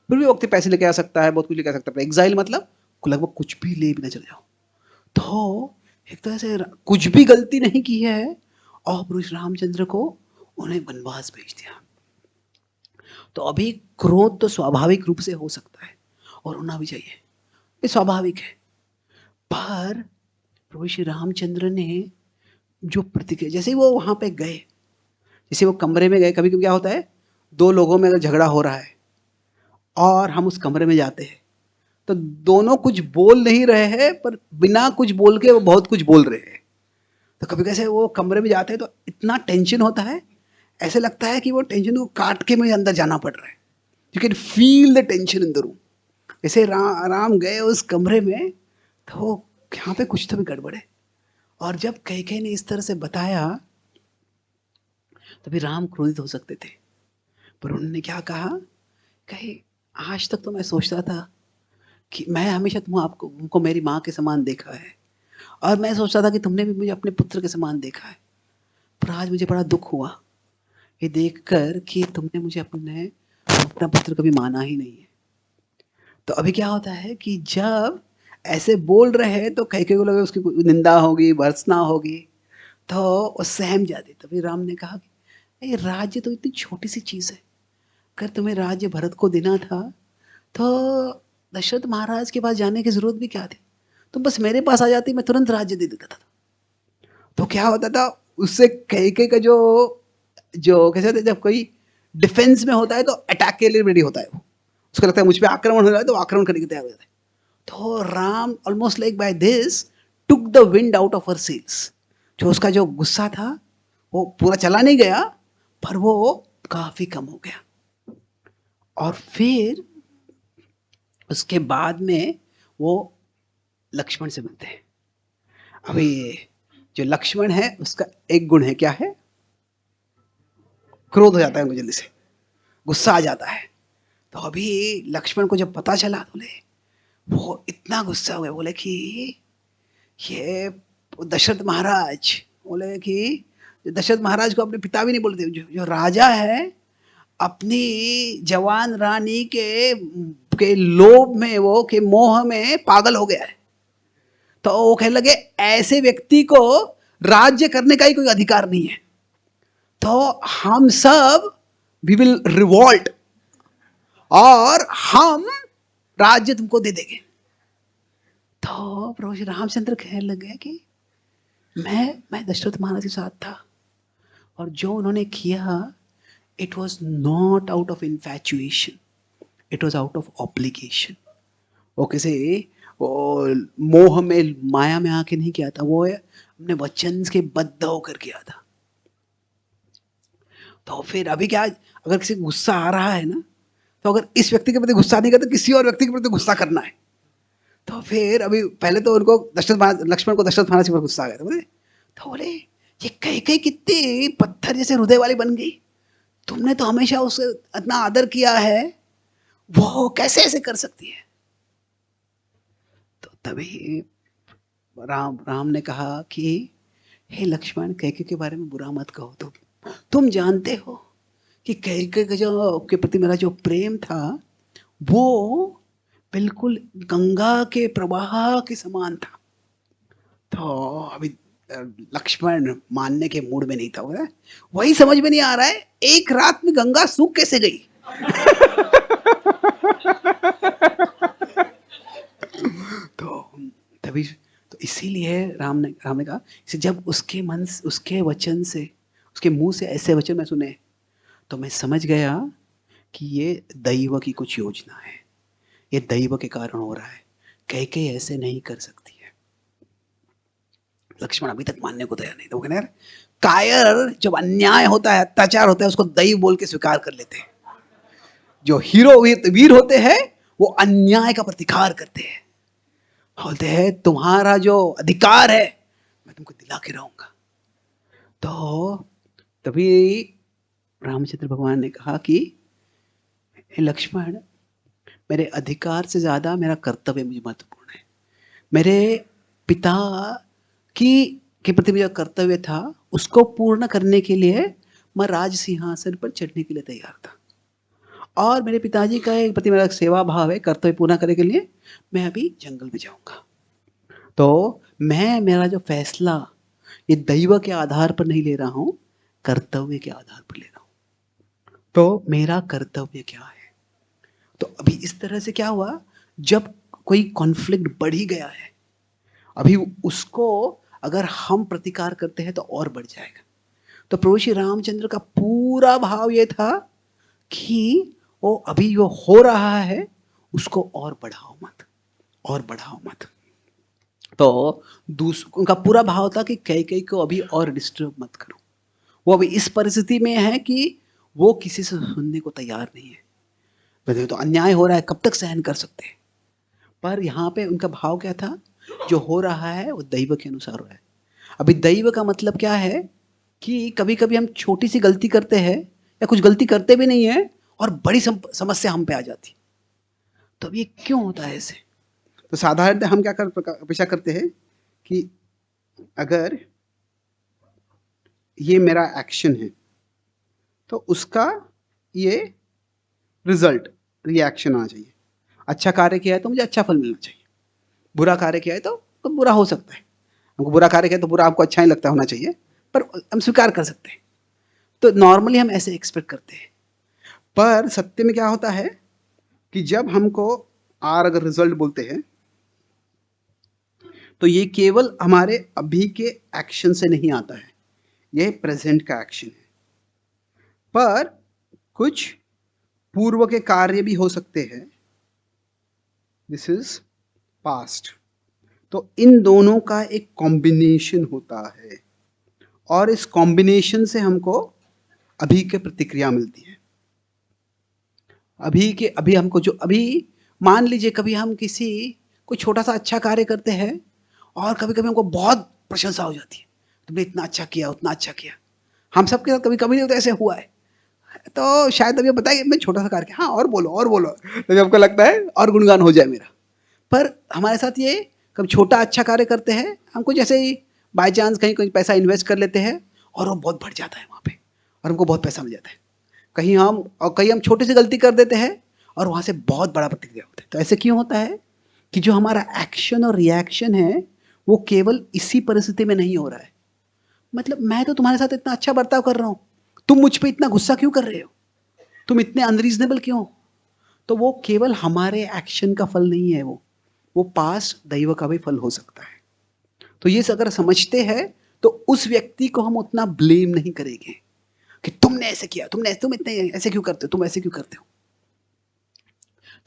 फिर भी वक्त पैसे लेके आ सकता है, बहुत कुछ लेके आ सकता है। एग्जाइल मतलब लगभग कुछ भी ले भी ना चले जाओ। तो एक तरह से कुछ भी गलती नहीं की है, और पुरुष रामचंद्र को उन्हें वनवास भेज दिया। तो अभी क्रोध तो स्वाभाविक रूप से हो सकता है, और होना भी चाहिए, ये स्वाभाविक है। पर प्रभु श्री रामचंद्र ने जो प्रतिक्रिया, जैसे ही वो वहां पे गए, जैसे वो कमरे में गए, कभी कभी क्या होता है, दो लोगों में अगर झगड़ा हो रहा है और हम उस कमरे में जाते हैं, तो दोनों कुछ बोल नहीं रहे हैं, पर बिना कुछ बोल के वो बहुत कुछ बोल रहे हैं। तो कभी कैसे वो कमरे में जाते हैं तो इतना टेंशन होता है, ऐसे लगता है कि वो टेंशन को काट के मुझे अंदर जाना पड़ रहा है। You can feel the tension in the room. जैसे राम गए उस कमरे में, तो यहाँ पे कुछ तो भी गड़बड़ है। और जब कैकेयी ने इस तरह से बताया, तभी राम क्रोधित हो सकते थे, पर उन्होंने क्या कहा, कहे आज तक तो मैं सोचता था कि मैं हमेशा तुमको मेरी माँ के समान देखा है, और मैं सोचता था कि तुमने भी मुझे अपने पुत्र के समान देखा है, पर आज मुझे बड़ा दुख हुआ ये देखकर कि तुमने मुझे अपना पुत्र कभी माना ही नहीं है। तो अभी क्या होता है कि जब ऐसे बोल रहे हैं, तो कैकेयी को लगे उसकी निंदा होगी, भर्त्सना होगी, तो वो सहम जाती। तभी राम ने कहा कि ये राज्य तो इतनी छोटी सी चीज है, अगर तुम्हें राज्य भरत को देना था तो दशरथ महाराज के पास जाने की जरूरत भी क्या थी, तुम बस मेरे पास आ जाती, मैं तुरंत राज्य दे देता था। तो क्या होता था, उससे कैकेयी का जो कैसे होता है, जब कोई डिफेंस में होता है तो अटैक के लिए रेडी होता है, वो उसको लगता है मुझ पे आक्रमण हो रहा है, तो आक्रमण करने के तैयार हो जाता है। तो Ram almost like by this took the wind out of her sails. जो उसका जो गुस्सा था वो पूरा चला नहीं गया, पर वो काफी कम हो गया। और फिर उसके बाद में वो लक्ष्मण से मिलते हैं। अभी जो लक्ष्मण है उसका एक गुण है, क्या है, क्रोध हो जाता है उनको, जल्दी से गुस्सा आ जाता है। तो अभी लक्ष्मण को जब पता चला, बोले वो इतना गुस्सा हुए, बोले कि ये दशरथ महाराज, बोले कि दशरथ महाराज को अपने पिता भी नहीं बोलते, जो राजा है अपनी जवान रानी के लोभ में, वो के मोह में पागल हो गया है। तो वो कहने लगे ऐसे व्यक्ति को राज्य करने का ही कोई अधिकार नहीं है, तो हम सब वी विल रिवॉल्ट और हम राज्य तुमको दे देंगे। तो प्रभु श्री रामचंद्र कहने लगे कि मैं दशरथ महाराज के साथ था, और जो उन्होंने किया, it was not out of infatuation, it was out of obligation. वो किसी वो मोह में, माया में आके नहीं किया था, वो अपने वचन के बद्ध होकर किया था। तो फिर अभी क्या, अगर किसी को गुस्सा आ रहा है ना, तो अगर इस व्यक्ति के प्रति गुस्सा नहीं करते, किसी और व्यक्ति के प्रति गुस्सा करना है। तो फिर अभी पहले तो उनको लक्ष्मण को दशरथ महाराज पर गुस्सा आ गया था, तो बोले ये कैकेयी कितनी पत्थर जैसे हृदय वाली बन गई, तुमने तो हमेशा उससे इतना आदर किया है, वो कैसे ऐसे कर सकती है? तो तभी राम ने कहा कि हे लक्ष्मण, कैकेयी के बारे में बुरा मत कहो। तुम जानते हो कि कैकेयी के जो के प्रति मेरा जो प्रेम था वो बिल्कुल गंगा के प्रवाह के समान था। तो अभी लक्ष्मण मानने के मूड में नहीं था। वही समझ में नहीं आ रहा है, एक रात में गंगा सूख कैसे गई? तो तभी तो इसीलिए राम ने कहा, जब उसके मन उसके वचन से, उसके मुंह से ऐसे वचन मैं सुने तो मैं समझ गया कि ये दैव की कुछ योजना है, ये दैव के कारण हो रहा है। कैकेयी ऐसे नहीं कर सकती है। लक्ष्मण अभी तक मानने को तैयार नहीं था। वो कहने यार, कायर जब अन्याय होता है, अत्याचार होता है, उसको दैव बोल के स्वीकार कर लेते हैं। जो हीरो वीर होते हैं वो अन्याय का प्रतिकार करते हैं, बोलते हैं तुम्हारा जो अधिकार है मैं तुमको दिला के रहूंगा। तो तभी रामचंद्र भगवान ने कहा कि लक्ष्मण, मेरे अधिकार से ज्यादा मेरा कर्तव्य मुझे महत्वपूर्ण है। मेरे पिता के प्रति मेरा कर्तव्य था, उसको पूर्ण करने के लिए मैं राज सिंहासन पर चढ़ने के लिए तैयार था। और मेरे पिताजी का प्रति मेरा सेवा भाव है, कर्तव्य पूर्ण करने के लिए मैं अभी जंगल में जाऊंगा। तो मैं मेरा जो फैसला ये दैव के आधार पर नहीं ले रहा हूं, कर्तव्य के आधार पर ले रहा हूं। तो मेरा कर्तव्य क्या है? तो अभी इस तरह से क्या हुआ, जब कोई कॉन्फ्लिक्ट बढ़ ही गया है, अभी उसको अगर हम प्रतिकार करते हैं तो और बढ़ जाएगा। तो प्रभु श्री रामचंद्र का पूरा भाव ये था कि वो अभी जो हो रहा है उसको और बढ़ाओ मत, और बढ़ाओ मत। तो उनका पूरा भाव था कि कैकेयी को अभी और डिस्टर्ब मत करो। वो अभी इस परिस्थिति में है कि वो किसी से सुनने को तैयार नहीं है। तो अन्याय हो रहा है, कब तक सहन कर सकते हैं? पर यहाँ पे उनका भाव क्या था, जो हो रहा है वो दैव के अनुसार हो रहा है। अभी दैव का मतलब क्या है कि कभी कभी हम छोटी सी गलती करते हैं या कुछ गलती करते भी नहीं है और बड़ी समस्या हम पे आ जाती। तो अब ये क्यों होता है ऐसे? तो साधारणतः हम क्या अपेक्षा करते हैं कि अगर ये मेरा एक्शन है तो उसका ये रिजल्ट, रिएक्शन आना चाहिए। अच्छा कार्य किया है तो मुझे अच्छा फल मिलना चाहिए, बुरा कार्य किया है तो बुरा हो सकता है। हमको बुरा कार्य किया तो बुरा आपको अच्छा ही लगता होना चाहिए, पर हम स्वीकार कर सकते हैं। तो नॉर्मली हम ऐसे एक्सपेक्ट करते हैं। पर सत्य में क्या होता है कि जब हमको अगर रिजल्ट बोलते हैं तो ये केवल हमारे अभी के एक्शन से नहीं आता है, ये प्रेजेंट का एक्शन है। पर कुछ पूर्व के कार्य भी हो सकते हैं, दिस इज पास्ट। तो इन दोनों का एक कॉम्बिनेशन होता है और इस कॉम्बिनेशन से हमको अभी के प्रतिक्रिया मिलती है। अभी हमको जो अभी मान लीजिए कभी हम किसी कोई छोटा सा अच्छा कार्य करते हैं और कभी कभी हमको बहुत प्रशंसा हो जाती है, तुमने इतना अच्छा किया, उतना अच्छा किया। हम सबके साथ कभी कभी तो ऐसे हुआ है। तो शायद अभी बताइए मैं छोटा सा कार्य किया, हाँ और बोलो और बोलो, तो आपको लगता है और गुणगान हो जाए मेरा। पर हमारे साथ ये कभी छोटा अच्छा कार्य करते हैं, हमको जैसे ही बाई चांस कहीं कोई पैसा इन्वेस्ट कर लेते हैं और वो बहुत बढ़ जाता है वहाँ पे और हमको बहुत पैसा मिल जाता है। कहीं हम छोटी सी गलती कर देते हैं और वहाँ से बहुत बड़ा प्रतिक्रिया होता है। तो ऐसे क्यों होता है कि जो हमारा एक्शन और रिएक्शन है वो केवल इसी परिस्थिति में नहीं हो रहा है। मतलब मैं तो तुम्हारे साथ इतना अच्छा बर्ताव कर रहा हूँ, तुम मुझ पर इतना गुस्सा क्यों कर रहे हो, तुम इतने अनरीजनेबल क्यों? तो वो केवल हमारे एक्शन का फल नहीं है, वो पास्ट दैव का भी फल हो सकता है। तो ये अगर समझते हैं तो उस व्यक्ति को हम उतना ब्लेम नहीं करेंगे कि तुमने ऐसे किया, तुम इतने ऐसे क्यों करते हो, तुम ऐसे क्यों करते हो।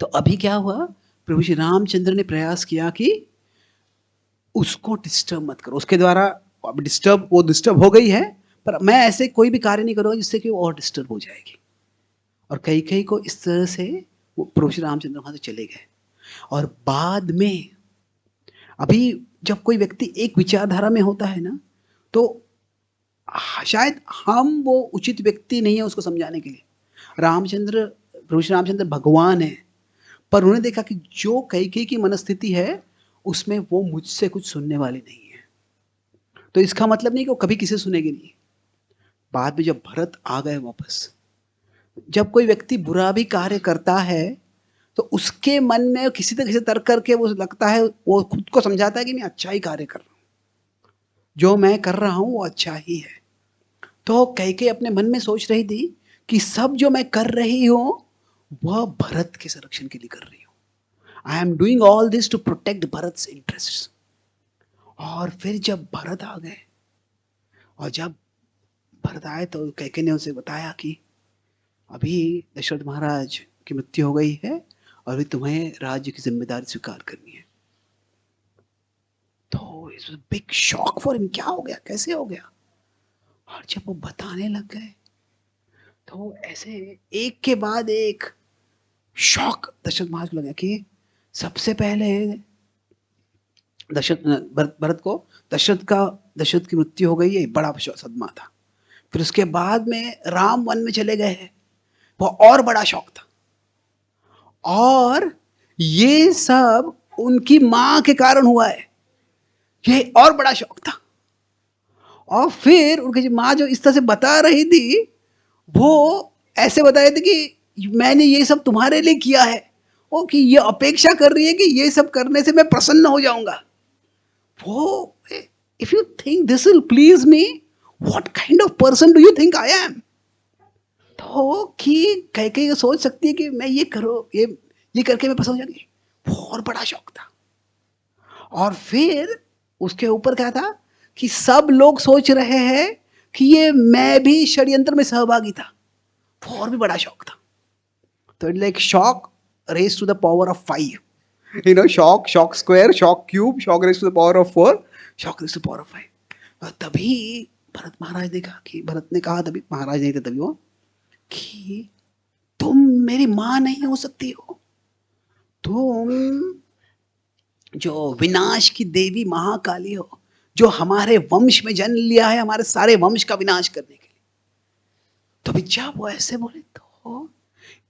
तो अभी क्या हुआ, प्रभु श्री रामचंद्र ने प्रयास किया कि उसको डिस्टर्ब मत करो। उसके द्वारा अब डिस्टर्ब हो गई है, पर मैं ऐसे कोई भी कार्य नहीं करूंगा जिससे कि वो और डिस्टर्ब हो जाएगी। और कई को इस तरह से वो प्रभु श्री रामचंद्र वहां से चले गए। और बाद में अभी जब कोई व्यक्ति एक विचारधारा में होता है ना, तो शायद हम वो उचित व्यक्ति नहीं है उसको समझाने के लिए। प्रभु श्री रामचंद्र भगवान है, पर उन्होंने देखा कि जो कैकेयी की मनस्थिति है उसमें वो मुझसे कुछ सुनने वाली नहीं है। तो इसका मतलब नहीं कि वो कभी किसी सुनेगी नहीं। बाद में जब भरत आ गए वापस, जब कोई व्यक्ति बुरा भी कार्य करता है तो उसके मन में किसी न किसी तर्क करके वो लगता है, वो खुद को समझाता है कि मैं अच्छा ही कार्य कर रहा हूं, जो मैं कर रहा हूं वो अच्छा ही है। तो कैकेयी अपने मन में सोच रही थी कि सब जो मैं कर रही हूं वह भरत के संरक्षण के लिए कर रही हूं। I am doing all this to protect Bharat interest. और फिर जब भरत आ गए, और जब भरत आए तो कैकेयी ने उसे बताया कि अभी दशरथ महाराज की मृत्यु हो गई है और अभी तुम्हें राज्य की जिम्मेदारी स्वीकार करनी है। तो it's big shock for him, क्या हो गया, कैसे हो गया। और जब वो बताने लग गए तो ऐसे एक के बाद एक शॉक दशरथ महाराज को लगा कि सबसे पहले भरत को दशरथ की मृत्यु हो गई है, बड़ा सदमा था। फिर उसके बाद में राम वन में चले गए हैं, वो और बड़ा शौक था। और ये सब उनकी मां के कारण हुआ है, ये और बड़ा शौक था। और फिर उनकी मां जो इस तरह से बता रही थी, वो ऐसे बता रही थी कि मैंने ये सब तुम्हारे लिए किया है, वो कि ये अपेक्षा कर रही है कि ये सब करने से मैं प्रसन्न हो जाऊंगा। वो, if you think this will please me, what kind of person do you think I am. तो कि कहीं सोच सकती है कि मैं ये करो, ये करके मैं पसंद हो जाऊंगी। बहुत बड़ा शौक था। और फिर उसके ऊपर क्या था कि सब लोग सोच रहे हैं कि ये मैं भी षड्यंत्र में सहभागी था, वो और भी बड़ा शौक था। तो it's like shock raise to the power of 5, you know, shock square, shock cube, shock raised to the power of 4, shock raised to the power of 5। तभी भरत महाराज ने कहा कि, भरत ने कहा, तभी महाराज नहीं थे तभी वो, कि तुम मेरी मां नहीं हो सकती हो, तुम जो विनाश की देवी महाकाली हो, जो हमारे वंश में जन्म लिया है हमारे सारे वंश का विनाश करने के लिए। तो जब वो ऐसे बोले तो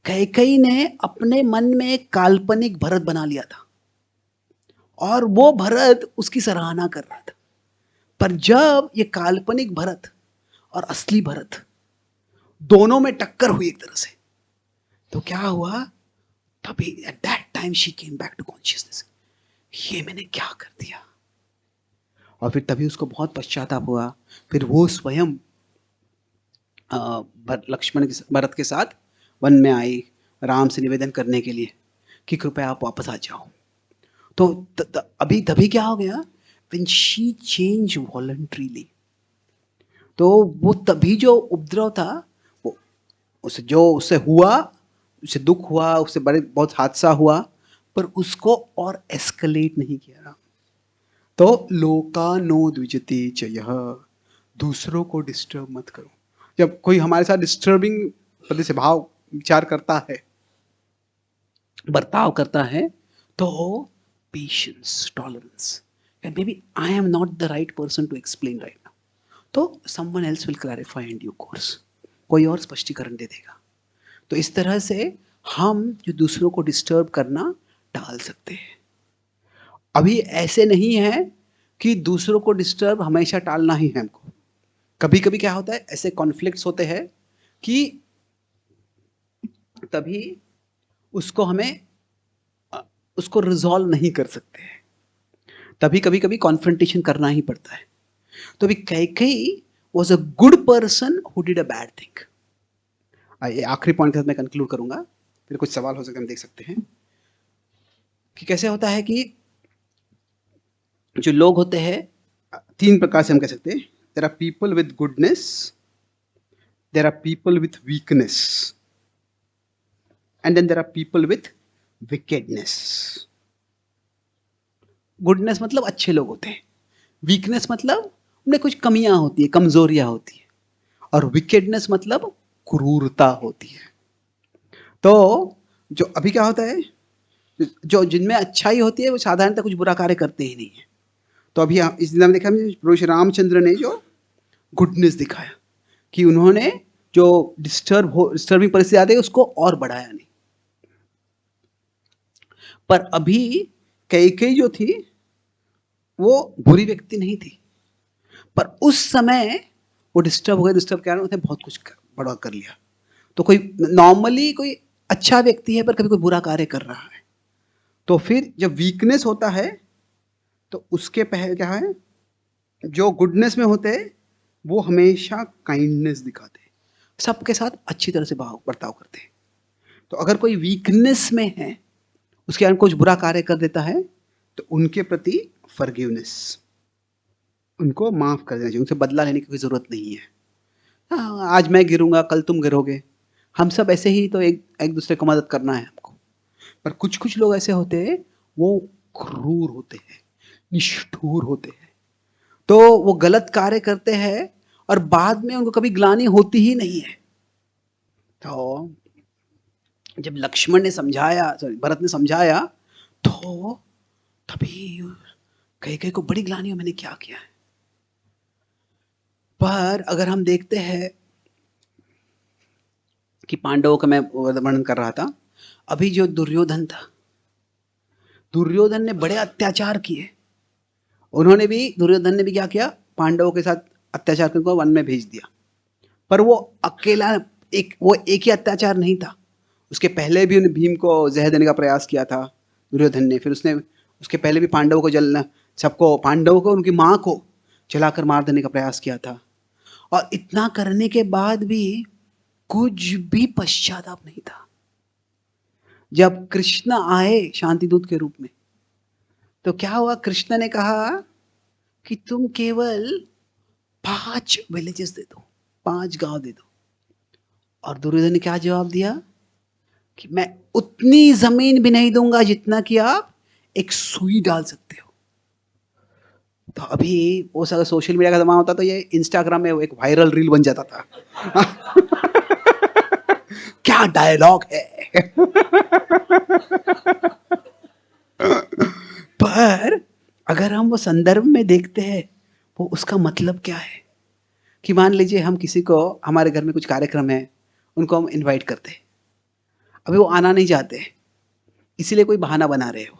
कैकेयी ने अपने मन में एक काल्पनिक भरत बना लिया था और वो भरत उसकी सराहना कर रहा था। पर जब ये काल्पनिक भरत और असली भरत दोनों में टक्कर हुई एक तरह से, तो क्या हुआ, तभी at that time she came back to consciousness, ये मैंने क्या कर दिया। और फिर तभी उसको बहुत पश्चाताप हुआ। फिर वो स्वयं लक्ष्मण भरत के साथ वन में आई राम से निवेदन करने के लिए कि कृपया आप वापस आ जाओ। तो अभी तभी क्या हो गया, when she changed voluntarily, तो वो तभी जो उपद्रव था, वो उससे हुआ, उसे दुख हुआ, उससे बड़े बहुत हादसा हुआ, पर उसको और एस्केलेट नहीं किया। तो लोकानो द्विजते च यः, दूसरों को डिस्टर्ब मत करो। जब कोई हमारे साथ डिस्टर्बिंग पद्धति से भाव विचार करता है, बर्ताव करता है, तो patience, tolerance, and maybe I am not the right person to explain right now, तो someone else will clarify in due course, कोई और स्पष्टीकरण दे देगा। तो इस तरह से हम जो दूसरों को डिस्टर्ब करना टाल सकते हैं। अभी ऐसे नहीं है कि दूसरों को डिस्टर्ब हमेशा टालना ही है हमको। कभी कभी क्या होता है, ऐसे कॉन्फ्लिक्ट्स होते हैं कि तभी उसको रिजॉल्व नहीं कर सकते हैं, तभी कभी कभी कॉन्फ्रंटेशन करना ही पड़ता है। तो अभी Kaikeyi was a good person who did a bad thing. आखिरी पॉइंट के साथ मैं कंक्लूड करूंगा, फिर कुछ सवाल हो सकते हैं, हम देख सकते हैं कि कैसे होता है कि जो लोग होते हैं, तीन प्रकार से हम कह सकते हैं। There are people with goodness, there are people with weakness, and then there are people with wickedness. Goodness मतलब अच्छे लोग होते हैं, वीकनेस मतलब उनमें कुछ कमियां होती है, कमजोरियां होती है, और विकेडनेस मतलब क्रूरता होती है। तो जो अभी क्या होता है, जो जिनमें अच्छाई होती है वो साधारणतः कुछ बुरा कार्य करते ही नहीं है। तो अभी इस दिन में देखा प्रभु श्री रामचंद्र ने जो गुडनेस दिखाया कि उन्होंने जो डिस्टर्बिंग परिस्थिति आती है उसको और बढ़ाया नहीं। पर अभी कैकेयी जो थी वो बुरी व्यक्ति नहीं थी, पर उस समय वो डिस्टर्ब हो गए। डिस्टर्ब क्या, उसने बहुत कुछ बड़ा कर लिया। तो कोई नॉर्मली कोई अच्छा व्यक्ति है पर कभी कोई बुरा कार्य कर रहा है, तो फिर जब वीकनेस होता है तो उसके पहले क्या है, जो गुडनेस में होते हैं वो हमेशा काइंडनेस दिखाते हैं, सबके साथ अच्छी तरह से बर्ताव करते हैं। तो अगर कोई वीकनेस में है, उसके कारण कुछ बुरा कार्य कर देता है, तो उनके प्रति फॉरगिवनेस, उनको माफ कर देना चाहिए, उनसे बदला लेने की कोई जरूरत नहीं है। हाँ, आज मैं गिरूंगा कल तुम गिरोगे, हम सब ऐसे ही, तो एक एक दूसरे को मदद करना है हमको। पर कुछ कुछ लोग ऐसे होते हैं, वो क्रूर होते हैं, निष्ठुर होते हैं, तो वो गलत कार्य करते हैं और बाद में उनको कभी ग्लानि होती ही नहीं है। तो जब लक्ष्मण ने समझाया, सॉरी भरत ने समझाया, तो तभी कैकेयी को बड़ी ग्लानि हो, मैंने क्या किया है। पर अगर हम देखते हैं कि पांडवों का मैं वर्णन कर रहा था, अभी जो दुर्योधन था, दुर्योधन ने बड़े अत्याचार किए। दुर्योधन ने भी क्या किया, पांडवों के साथ अत्याचार करके वन में भेज दिया। पर वो अकेला वो एक ही अत्याचार नहीं था, उसके पहले भी उन्हें भीम को जहर देने का प्रयास किया था दुर्योधन ने। फिर उसने उसके पहले भी पांडवों को जलना, सबको, पांडवों को, उनकी माँ को जलाकर मार देने का प्रयास किया था। और इतना करने के बाद भी कुछ भी पश्चाताप नहीं था। जब कृष्ण आए शांति दूत के रूप में, तो क्या हुआ, कृष्ण ने कहा कि तुम केवल 5 विलेजेस दे दो, 5 गांव दे दो। और दुर्योधन ने क्या जवाब दिया कि मैं उतनी जमीन भी नहीं दूंगा जितना कि आप एक सुई डाल सकते हो। तो अभी वो अगर सोशल मीडिया का जमाना होता तो ये इंस्टाग्राम में एक वायरल रील बन जाता था। क्या डायलॉग है। पर अगर हम वो संदर्भ में देखते हैं, वो उसका मतलब क्या है, कि मान लीजिए हम किसी को, हमारे घर में कुछ कार्यक्रम है, उनको हम इनवाइट करते हैं, अभी वो आना नहीं चाहते, इसीलिए कोई बहाना बना रहे हो।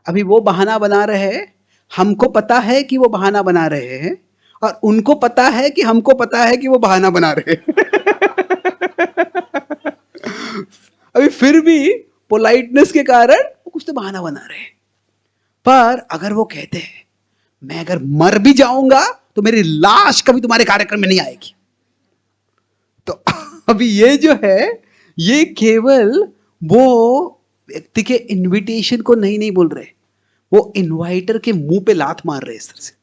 अभी वो बहाना बना रहे हैं, हमको पता है कि वो बहाना बना रहे हैं, और उनको पता है कि हमको पता है कि वो बहाना बना रहे हैं। अभी फिर भी पोलाइटनेस के कारण वो कुछ तो बहाना बना रहे हैं। पर अगर वो कहते हैं मैं अगर मर भी जाऊंगा तो मेरी लाश कभी तुम्हारे कार्यक्रम में नहीं आएगी, तो अभी ये जो है, ये केवल वो व्यक्ति के इनविटेशन को नहीं बोल रहे, वो इनवाइटर के मुंह पे लात मार रहे इस तरह से।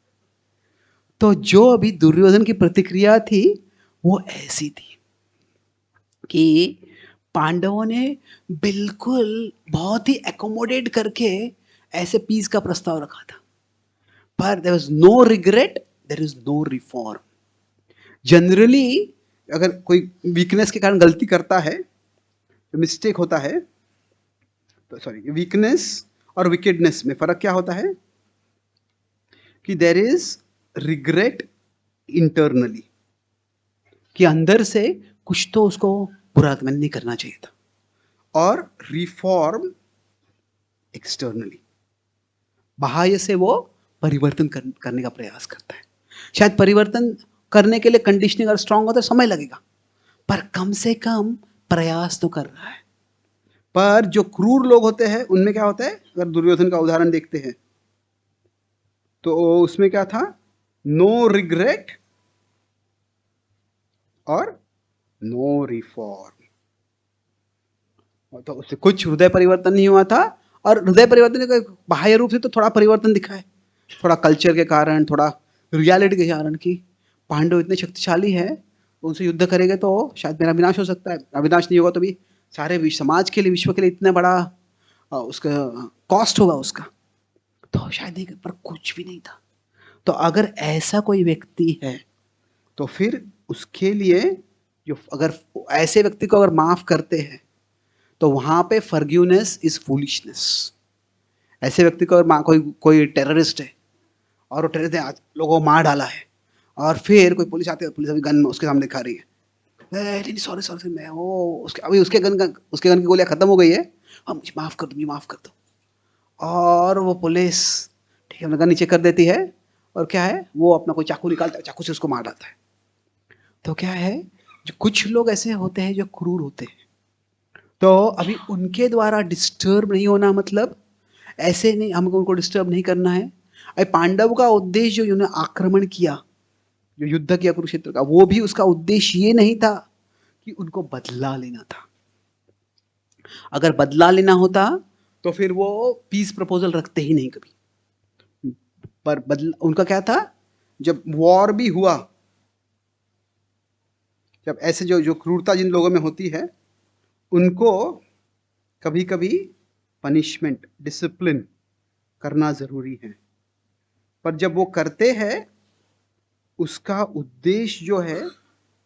तो जो अभी दुर्योधन की प्रतिक्रिया थी वो ऐसी थी कि पांडवों ने बिल्कुल बहुत ही एकोमोडेट करके ऐसे पीस का प्रस्ताव रखा था, पर there was no regret, there is no reform. Generally अगर कोई वीकनेस के कारण गलती करता है, मिस्टेक होता है, तो सॉरी, वीकनेस और विकेडनेस में फर्क क्या होता है, कि देयर इज रिग्रेट इंटरनली, कि अंदर से कुछ तो उसको बुरा मैंने नहीं करना चाहिए था, और रिफॉर्म एक्सटर्नली, बाह्य से वो परिवर्तन करने का प्रयास करता है। शायद परिवर्तन करने के लिए कंडीशनिंग अगर स्ट्रांग होता है समय लगेगा, पर कम से कम प्रयास तो कर रहा है। पर जो क्रूर लोग होते हैं उनमें क्या होता है, अगर दुर्योधन का उदाहरण देखते हैं तो उसमें क्या था, नो रिग्रेट और नो रिफॉर्म। तो उससे कुछ हृदय परिवर्तन नहीं हुआ था, और हृदय परिवर्तन का बाह्य रूप से तो थोड़ा परिवर्तन दिखा है, थोड़ा कल्चर के कारण, थोड़ा रियलिटी के कारण, कि पांडव इतने शक्तिशाली है, उनसे युद्ध करेंगे तो शायद मेरा विनाश हो सकता है। अविनाश नहीं होगा तो भी सारे समाज के लिए, विश्व के लिए इतना बड़ा उसका कॉस्ट होगा उसका, तो शायद नहीं, पर कुछ भी नहीं था। तो अगर ऐसा कोई व्यक्ति है तो फिर उसके लिए, जो अगर ऐसे व्यक्ति को अगर माफ करते हैं तो वहां पे फॉरगिवनेस इज फूलिशनेस। ऐसे व्यक्ति को अगर कोई टेररिस्ट है और वो टेररिस्ट ने लोगों को मार डाला है, और फिर कोई पुलिस आती है, पुलिस अभी गन उसके सामने दिखा रही है, सॉरी सॉरी मैं वो उसके गन की गोलियां खत्म हो गई है, हाँ मुझे माफ कर दो, मुझे माफ कर दो, और वो पुलिस ठीक है गन नीचे कर देती है और क्या है वो अपना कोई चाकू निकालता है, चाकू से उसको मार डालता है। तो क्या है जो कुछ लोग ऐसे होते हैं जो क्रूर होते हैं, तो अभी उनके द्वारा डिस्टर्ब नहीं होना मतलब ऐसे नहीं हमको उनको डिस्टर्ब नहीं करना है। अभी पांडव का उद्देश्य जो उन्होंने आक्रमण किया, जो युद्ध किया कुरुक्षेत्र का, वो भी उसका उद्देश्य ये नहीं था कि उनको बदला लेना था। अगर बदला लेना होता तो फिर वो पीस प्रपोजल रखते ही नहीं कभी। पर बदला उनका क्या था, जब वॉर भी हुआ, जब ऐसे जो जो क्रूरता जिन लोगों में होती है उनको कभी कभी पनिशमेंट डिसिप्लिन करना जरूरी है। पर जब वो करते हैं उसका उद्देश्य जो है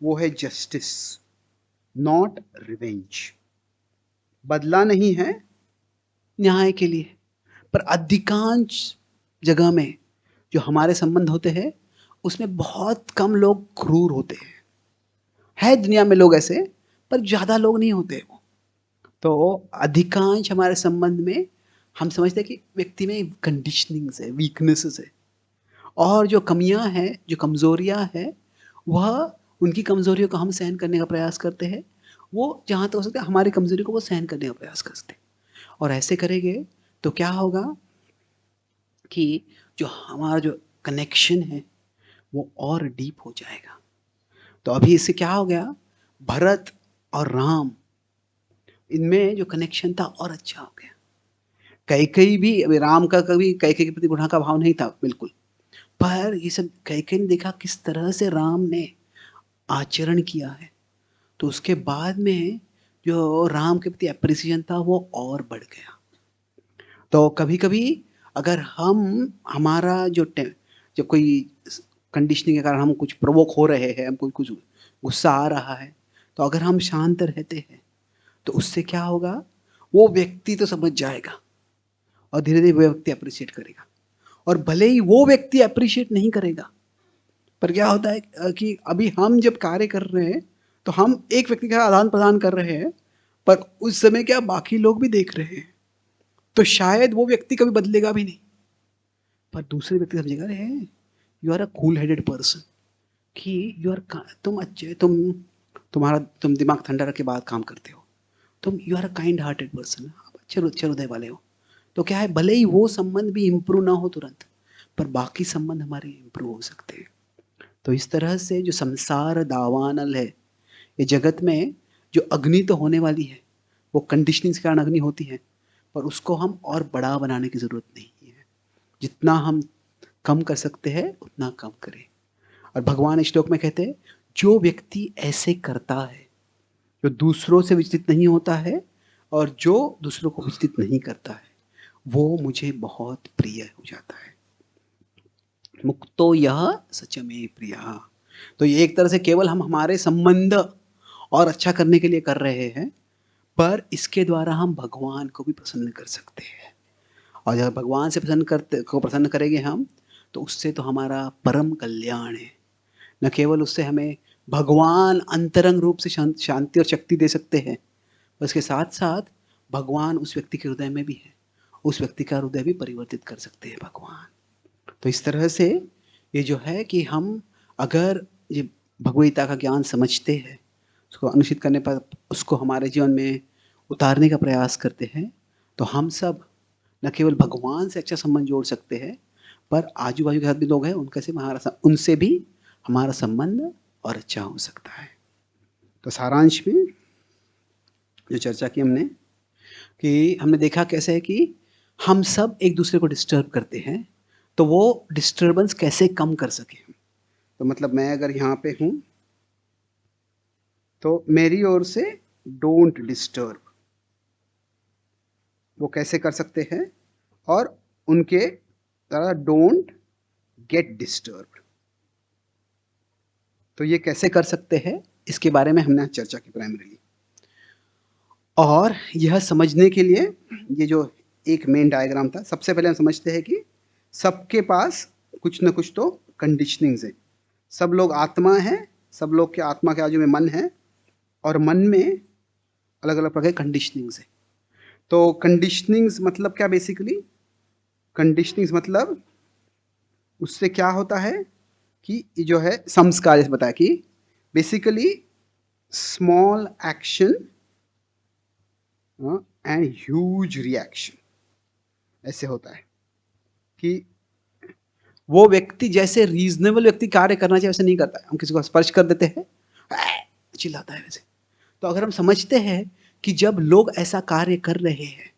वो है जस्टिस, नॉट रिवेंज। बदला नहीं है, न्याय के लिए। पर अधिकांश जगह में जो हमारे संबंध होते हैं उसमें बहुत कम लोग क्रूर होते हैं। है दुनिया में लोग ऐसे, पर ज्यादा लोग नहीं होते वो। तो अधिकांश हमारे संबंध में हम समझते हैं कि व्यक्ति में कंडीशनिंग्स है, वीकनेसेस है, और जो कमियां हैं, जो कमजोरियां हैं, वह उनकी कमजोरियों को हम सहन करने का प्रयास करते हैं। वो जहां तक हो सकता है हमारी कमजोरी को वो सहन करने का प्रयास करते हैं। और ऐसे करेंगे तो क्या होगा कि जो हमारा जो कनेक्शन है वो और डीप हो जाएगा। तो अभी इससे क्या हो गया, भरत और राम इनमें जो कनेक्शन था और अच्छा हो गया। कैकेयी भी, अभी राम का कभी कैकेयी के प्रति गुणा का भाव नहीं था बिल्कुल, पर ये सब कैकेयी ने देखा किस तरह से राम ने आचरण किया है, तो उसके बाद में जो राम के प्रति अप्रिसिएशन था वो और बढ़ गया। तो कभी कभी अगर हम हमारा जो जब कोई कंडीशनिंग के कारण हम कुछ प्रोवोक हो रहे हैं, हमको कुछ गुस्सा आ रहा है, तो अगर हम शांत रहते हैं तो उससे क्या होगा, वो व्यक्ति तो समझ जाएगा और धीरे धीरे वो व्यक्ति अप्रिशिएट करेगा। और भले ही वो व्यक्ति अप्रिशिएट नहीं करेगा, पर क्या होता है कि अभी हम जब कार्य कर रहे हैं तो हम एक व्यक्ति का आदान प्रदान कर रहे हैं, पर उस समय क्या बाकी लोग भी देख रहे हैं, तो शायद वो व्यक्ति कभी बदलेगा भी नहीं, पर दूसरे व्यक्ति समझेगा अरे you are a cool headed person, कि यू आर, तुम अच्छे, तुम दिमाग ठंडा रख के बात काम करते हो, तुम you are a kind hearted person, आप अच्छे हृदय वाले हो। तो क्या है, भले ही वो संबंध भी इम्प्रूव ना हो तुरंत, पर बाकी संबंध हमारे इम्प्रूव हो सकते हैं। तो इस तरह से जो संसार दावानल है, ये जगत में जो अग्नि तो होने वाली है, वो कंडीशनिंग के कारण अग्नि होती है, पर उसको हम और बड़ा बनाने की जरूरत नहीं है। जितना हम कम कर सकते हैं उतना कम करें। और भगवान इस श्लोक में कहते हैं जो व्यक्ति ऐसे करता है, जो दूसरों से विचलित नहीं होता है और जो दूसरों को विचलित नहीं करता है, वो मुझे बहुत प्रिय हो जाता है। मुक्तो यह सच में प्रिया। तो ये एक तरह से केवल हम हमारे संबंध और अच्छा करने के लिए कर रहे हैं, पर इसके द्वारा हम भगवान को भी प्रसन्न कर सकते हैं। और जब भगवान से प्रसन्न करेंगे हम, तो उससे तो हमारा परम कल्याण है। न केवल उससे हमें भगवान अंतरंग रूप से शांति और शक्ति दे सकते हैं, उसके साथ साथ भगवान उस व्यक्ति के हृदय में भी है, उस व्यक्ति का हृदय भी परिवर्तित कर सकते हैं भगवान। तो इस तरह से ये जो है कि हम अगर ये भगवद्गीता का ज्ञान समझते हैं, उसको अनुष्ठित करने पर उसको हमारे जीवन में उतारने का प्रयास करते हैं, तो हम सब न केवल भगवान से अच्छा संबंध जोड़ सकते हैं, पर आजू बाजू के साथ भी लोग हैं उनसे भी हमारा संबंध और अच्छा हो सकता है। तो सारांश में जो चर्चा की हमने, कि हमने देखा कैसे है कि हम सब एक दूसरे को डिस्टर्ब करते हैं, तो वो डिस्टर्बेंस कैसे कम कर सके। तो मतलब मैं अगर यहाँ पे हूँ तो मेरी ओर से डोंट डिस्टर्ब, वो कैसे कर सकते हैं, और उनके तरह डोंट गेट डिस्टर्ब, तो ये कैसे कर सकते हैं, इसके बारे में हमने चर्चा की प्राइमरीली। और यह समझने के लिए ये जो एक मेन डायग्राम था, सबसे पहले हम समझते हैं कि सबके पास कुछ न कुछ तो कंडीशनिंग्स है। सब लोग आत्मा है, सब लोग के आत्मा के आजू में मन है, और मन में अलग अलग प्रकार के कंडीशनिंग्स है। तो कंडीशनिंग्स मतलब क्या बेसिकली, कंडीशनिंग मतलब उससे क्या होता है कि ये जो है संस्कार, जैसे बताया कि basically small action and huge reaction, ऐसे होता है कि वो व्यक्ति जैसे रीजनेबल व्यक्ति कार्य करना चाहिए वैसे नहीं करता है। हम किसी को स्पर्श कर देते हैं, चिल्लाता है वैसे। तो अगर हम समझते हैं कि जब लोग ऐसा कार्य कर रहे हैं,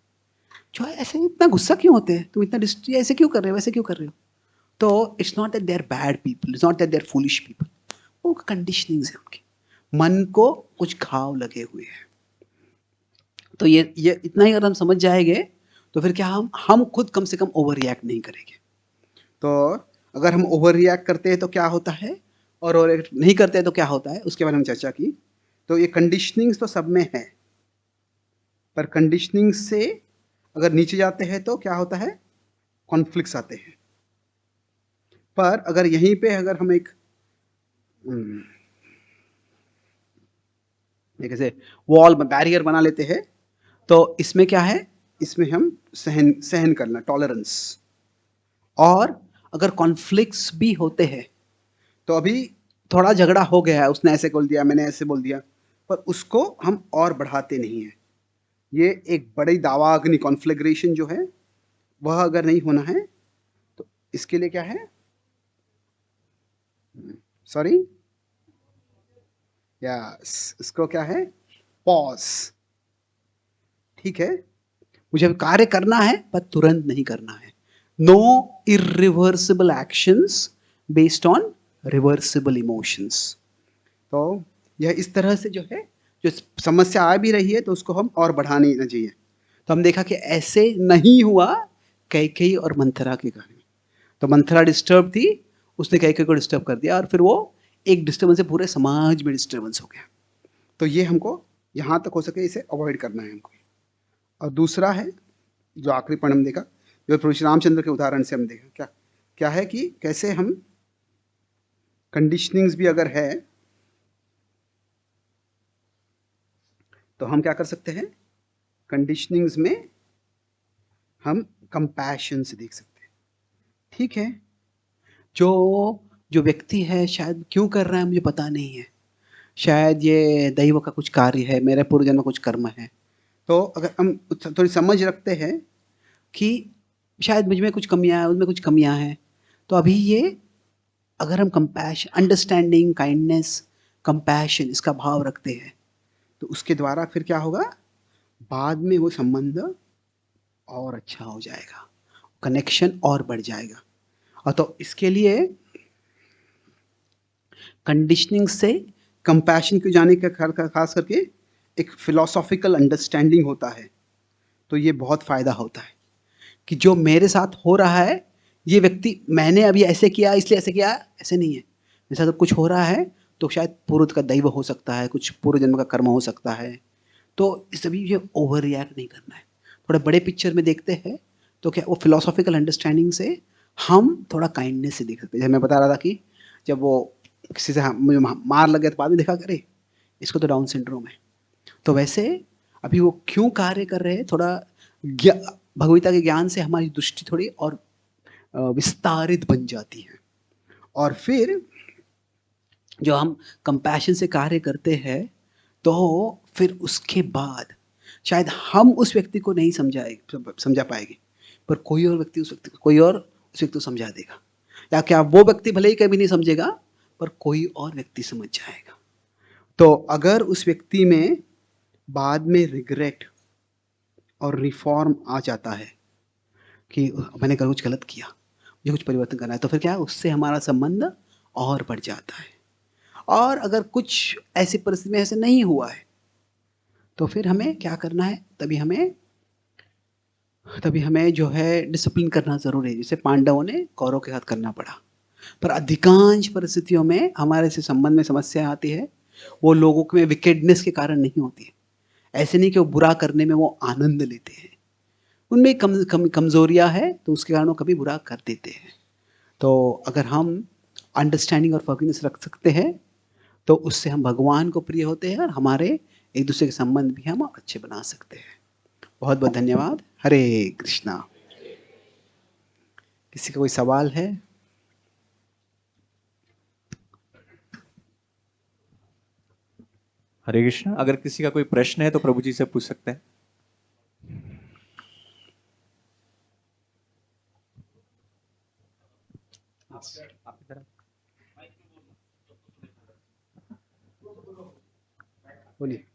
जो है ऐसे इतना गुस्सा क्यों होते हैं, तुम इतना ऐसे क्यों कर रहे हो, वैसे क्यों कर रहे हो, तो it's not that they are bad people, it's not that they are foolish people, वो कंडीशनिंग्स है, उनके मन को कुछ घाव लगे हुए हैं। तो ये इतना ही अगर हम समझ जाएंगे तो फिर क्या हम खुद कम से कम ओवर रिएक्ट नहीं करेंगे। तो अगर हम ओवर रिएक्ट करते हैं तो क्या होता है, और ओवर रिएक्ट नहीं करते हैं तो क्या होता है, उसके बारे में चर्चा की। तो ये कंडीशनिंग्स तो सब में है, पर कंडीशनिंग से अगर नीचे जाते हैं तो क्या होता है, कॉन्फ्लिक्ट्स आते हैं। पर अगर यहीं पे अगर हम एक ऐसे वॉल बैरियर बना लेते हैं, तो इसमें क्या है, इसमें हम सहन करना, टॉलरेंस। और अगर कॉन्फ्लिक्ट्स भी होते हैं तो अभी थोड़ा झगड़ा हो गया है, उसने ऐसे बोल दिया, मैंने ऐसे बोल दिया, पर उसको हम और बढ़ाते नहीं हैं। ये एक बड़ी दावाग्नि कॉन्फ्लिग्रेशन जो है वह अगर नहीं होना है तो इसके लिए क्या है, सॉरी, या इसको क्या है, पॉज। ठीक है, मुझे कार्य करना है पर तुरंत नहीं करना है। No irreversible actions based on reversible emotions. तो यह इस तरह से जो है, जो समस्या आ भी रही है तो उसको हम और बढ़ा नहीं देना चाहिए। तो हम देखा कि ऐसे नहीं हुआ कैकेयी और मंथरा के घर में। तो मंथरा डिस्टर्ब थी, उसने कैकेयी को डिस्टर्ब कर दिया, और फिर वो एक डिस्टर्बेंस से पूरे समाज में डिस्टर्बेंस हो गया। तो ये हमको यहाँ तक हो सके इसे अवॉइड करना है हमको। और दूसरा है जो आखिरी पॉइंट हम देखा, जो प्रभु श्री रामचंद्र के उदाहरण से हम देखा, क्या क्या है कि कैसे हम कंडीशनिंग्स भी अगर है तो हम क्या कर सकते हैं, कंडीशनिंग्स में हम कंपैशन से देख सकते हैं। ठीक है, जो जो व्यक्ति है शायद क्यों कर रहा है मुझे पता नहीं है, शायद ये दैव का कुछ कार्य है, मेरे पूर्वजन्म में कुछ कर्म है। तो अगर हम थोड़ी समझ रखते हैं कि शायद मुझ में कुछ कमियां हैं, उनमें कुछ कमियां हैं, तो अभी ये अगर हम कंपैशन, अंडरस्टैंडिंग, काइंडनेस, कंपैशन, इसका भाव रखते हैं तो उसके द्वारा फिर क्या होगा, बाद में वो संबंध और अच्छा हो जाएगा, कनेक्शन और बढ़ जाएगा। और तो इसके लिए कंडीशनिंग से कंपैशन को जाने का खास करके एक फिलोसॉफिकल अंडरस्टैंडिंग होता है। तो ये बहुत फ़ायदा होता है कि जो मेरे साथ हो रहा है, ये व्यक्ति मैंने अभी ऐसे किया इसलिए ऐसे किया, ऐसे नहीं है। मेरे साथ कुछ हो रहा है तो शायद पूर्व का दैव हो सकता है, कुछ पूर्व जन्म का कर्म हो सकता है। तो इस अभी ये ओवर रिएक्ट नहीं करना है, थोड़ा बड़े पिक्चर में देखते हैं तो क्या वो फिलोसॉफिकल अंडरस्टैंडिंग से हम थोड़ा काइंडनेस से देख सकते हैं। जैसे मैं बता रहा था कि जब वो किसी से मुझे मार लग गया तो बाद में देखा, करे इसको तो डाउन सिंड्रोम है। तो वैसे अभी वो क्यों कार्य कर रहे हैं, थोड़ा भगवता के ज्ञान से हमारी दृष्टि थोड़ी और विस्तारित बन जाती है। और फिर जो हम कंपैशन से कार्य करते हैं तो फिर उसके बाद शायद हम उस व्यक्ति को नहीं समझा पाएंगे, पर कोई और व्यक्ति उस व्यक्ति को, कोई और उस व्यक्ति को समझा देगा। या क्या वो व्यक्ति भले ही कभी नहीं समझेगा पर कोई और व्यक्ति समझ जाएगा। तो अगर उस व्यक्ति में बाद में रिग्रेट और रिफॉर्म आ जाता है कि मैंने कुछ गलत किया, मुझे कुछ परिवर्तन करना है, तो फिर क्या उससे हमारा संबंध और बढ़ जाता है। और अगर कुछ ऐसी परिस्थिति में ऐसे नहीं हुआ है तो फिर हमें क्या करना है, तभी हमें जो है डिसिप्लिन करना जरूरी है, जिसे पांडवों ने कौरवों के साथ करना पड़ा। पर अधिकांश परिस्थितियों में हमारे से संबंध में समस्या आती है, वो लोगों में विकेडनेस के कारण नहीं होती है। ऐसे नहीं कि वो बुरा करने में वो आनंद लेते हैं, उनमें कमजोरियां है तो उसके कारण वो कभी बुरा कर देते हैं। तो अगर हम अंडरस्टैंडिंग और फॉरगिवनेस रख सकते हैं तो उससे हम भगवान को प्रिय होते हैं और हमारे एक दूसरे के संबंध भी हम अच्छे बना सकते हैं। बहुत बहुत धन्यवाद। हरे कृष्णा। किसी का कोई सवाल है? हरे कृष्ण। अगर किसी का कोई प्रश्न है तो प्रभु जी से पूछ सकते हैं। आप इधर आओ। बोलिए।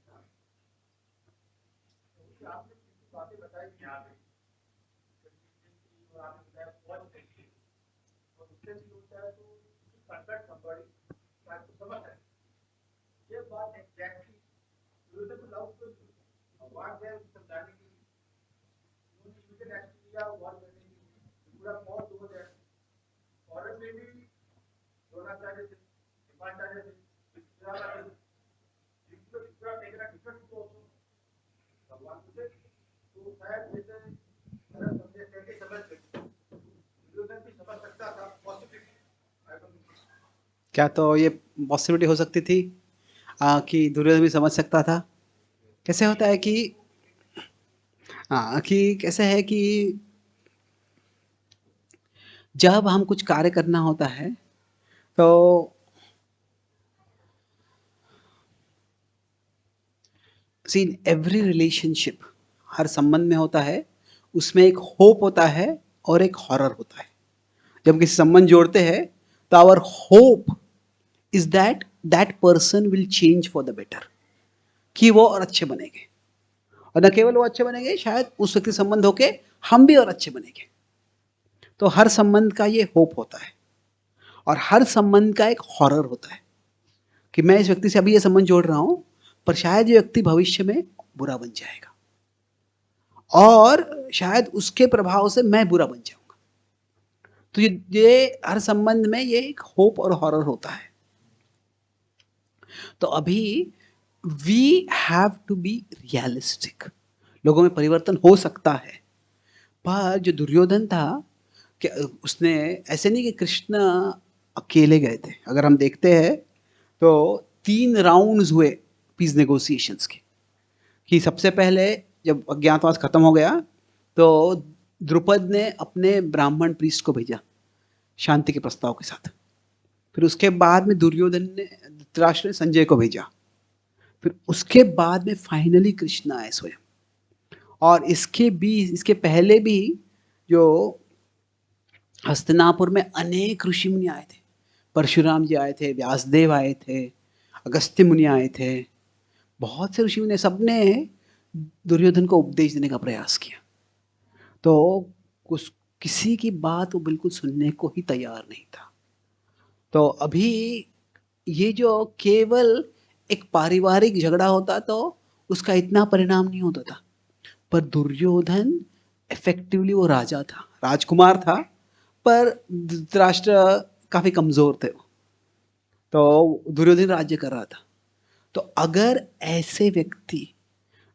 क्या तो ये पॉसिबिलिटी हो सकती थी कि दुर्योधन भी समझ सकता था? कैसे होता है कि कि कैसे है कि जब हम कुछ कार्य करना होता है तो सी इन एवरी रिलेशनशिप, हर संबंध में होता है, उसमें एक होप होता है और एक हॉरर होता है। जब हम किसी संबंध जोड़ते हैं तो our hope is that that person will change for the better, कि वो और अच्छे बनेंगे, और न केवल वो अच्छे बनेंगे, शायद उस व्यक्ति से संबंध होके हम भी और अच्छे बनेंगे। तो हर संबंध का ये होप होता है और हर संबंध का एक हॉरर होता है कि मैं इस व्यक्ति से अभी ये संबंध जोड़ रहा हूं, पर शायद ये व्यक्ति भविष्य में बुरा बन जाएगा और शायद उसके प्रभाव से मैं बुरा बन जाऊंगा। तो ये हर संबंध में ये एक होप और हॉरर होता है। तो अभी we have to be realistic. लोगों में परिवर्तन हो सकता है, पर जो दुर्योधन था कि उसने ऐसे नहीं कि कृष्ण अकेले गए थे। अगर हम देखते हैं तो 3 राउंड्स हुए पीस नेगोशिएशंस के, कि सबसे पहले जब अज्ञातवास खत्म हो गया तो द्रुपद ने अपने ब्राह्मण प्रीस्ट को भेजा शांति के प्रस्ताव के साथ। फिर उसके बाद में दुर्योधन ने, धृतराष्ट्र ने संजय को भेजा। फिर उसके बाद में फाइनली कृष्ण आए स्वयं। और इसके पहले भी जो हस्तिनापुर में अनेक ऋषि मुनि आए थे, परशुराम जी आए थे, व्यासदेव आए थे, अगस्त्य मुनि आए थे, बहुत से ऋषि मुनि, सबने दुर्योधन को उपदेश देने का प्रयास किया। तो किसी की बात वो बिल्कुल सुनने को ही तैयार नहीं था। तो अभी ये जो केवल एक पारिवारिक झगड़ा होता तो उसका इतना परिणाम नहीं होता था, पर दुर्योधन इफेक्टिवली वो राजा था, राजकुमार था, पर धृतराष्ट्र काफी कमजोर थे। तो दुर्योधन राज्य कर रहा था। तो अगर ऐसे व्यक्ति,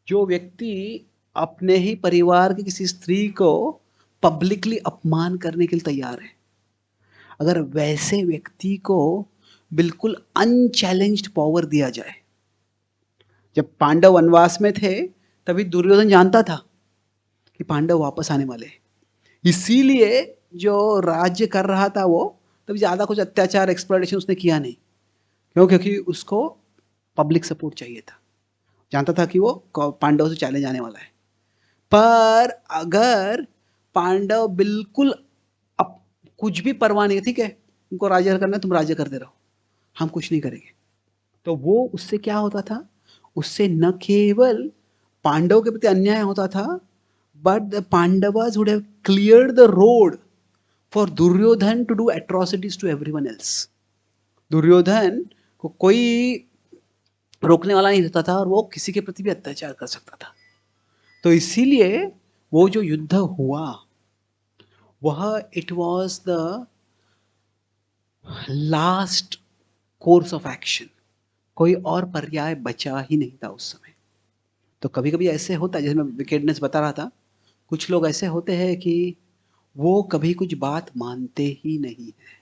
जो व्यक्ति अपने ही परिवार की किसी स्त्री को पब्लिकली अपमान करने के लिए तैयार है, अगर वैसे व्यक्ति को बिल्कुल अनचैलेंज्ड पावर दिया जाए। जब पांडव वनवास में थे तभी दुर्योधन जानता था कि पांडव वापस आने वाले, इसीलिए जो राज्य कर रहा था वो तभी ज्यादा कुछ अत्याचार एक्सप्लॉयटेशन उसने किया नहीं। क्यों? क्योंकि उसको पब्लिक सपोर्ट चाहिए था, जानता था कि वो पांडव से चैलेंज आने वाला है। पर अगर पांडव बिल्कुल अब कुछ भी परवाह नहीं, ठीक है तुमको राज्य करना है, तुम राज्य करते रहो, हम कुछ नहीं करेंगे, तो वो उससे क्या होता था, उससे न केवल पांडव के प्रति अन्याय होता था, but the Pandavas would have cleared the road for Duryodhan to do atrocities to everyone else. Duryodhan को कोई रोकने वाला नहीं रहता था और वो किसी के प्रति भी अत्याचार कर सकता था। तो इसीलिए वो जो युद्ध हुआ वह it was the last course of action, कोई और पर्याय बचा ही नहीं था उस समय। तो कभी कभी ऐसे होता है, जैसे मैं विकेटनेस बता रहा था, कुछ लोग ऐसे होते हैं कि वो कभी कुछ बात मानते ही नहीं है।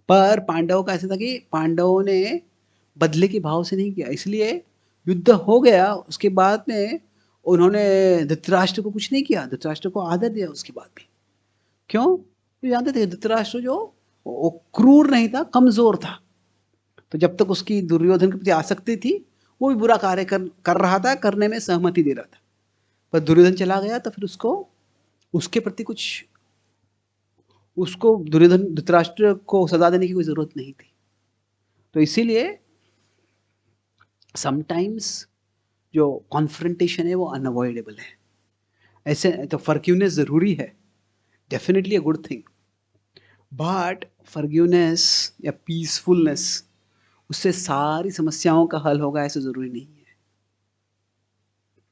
पर पांडवों का ऐसा था कि पांडवों ने बदले के भाव से नहीं किया, इसलिए युद्ध हो गया। उसके बाद में उन्होंने धृतराष्ट्र को कुछ नहीं किया, धृतराष्ट्र को आदर दिया उसके बाद भी, क्यों? वो जानते थे धृतराष्ट्र जो वो क्रूर नहीं था, कमजोर था, तो जब तक उसकी दुर्योधन के प्रति आसक्ति थी वो भी बुरा कार्य कर रहा था, करने में सहमति दे रहा था। पर दुर्योधन चला गया तो फिर उसको उसके प्रति कुछ, उसको दुर्योधन धृतराष्ट्र को सजा देने की कोई जरूरत नहीं थी। तो इसीलिए समटाइम्स जो कॉन्फ्रंटेशन है वो अनअवॉइडेबल है। ऐसे तो फॉरगिवनेस जरूरी है, definitely a good thing, but forgiveness या पीसफुलनेस उससे सारी समस्याओं का हल होगा ऐसा जरूरी नहीं है।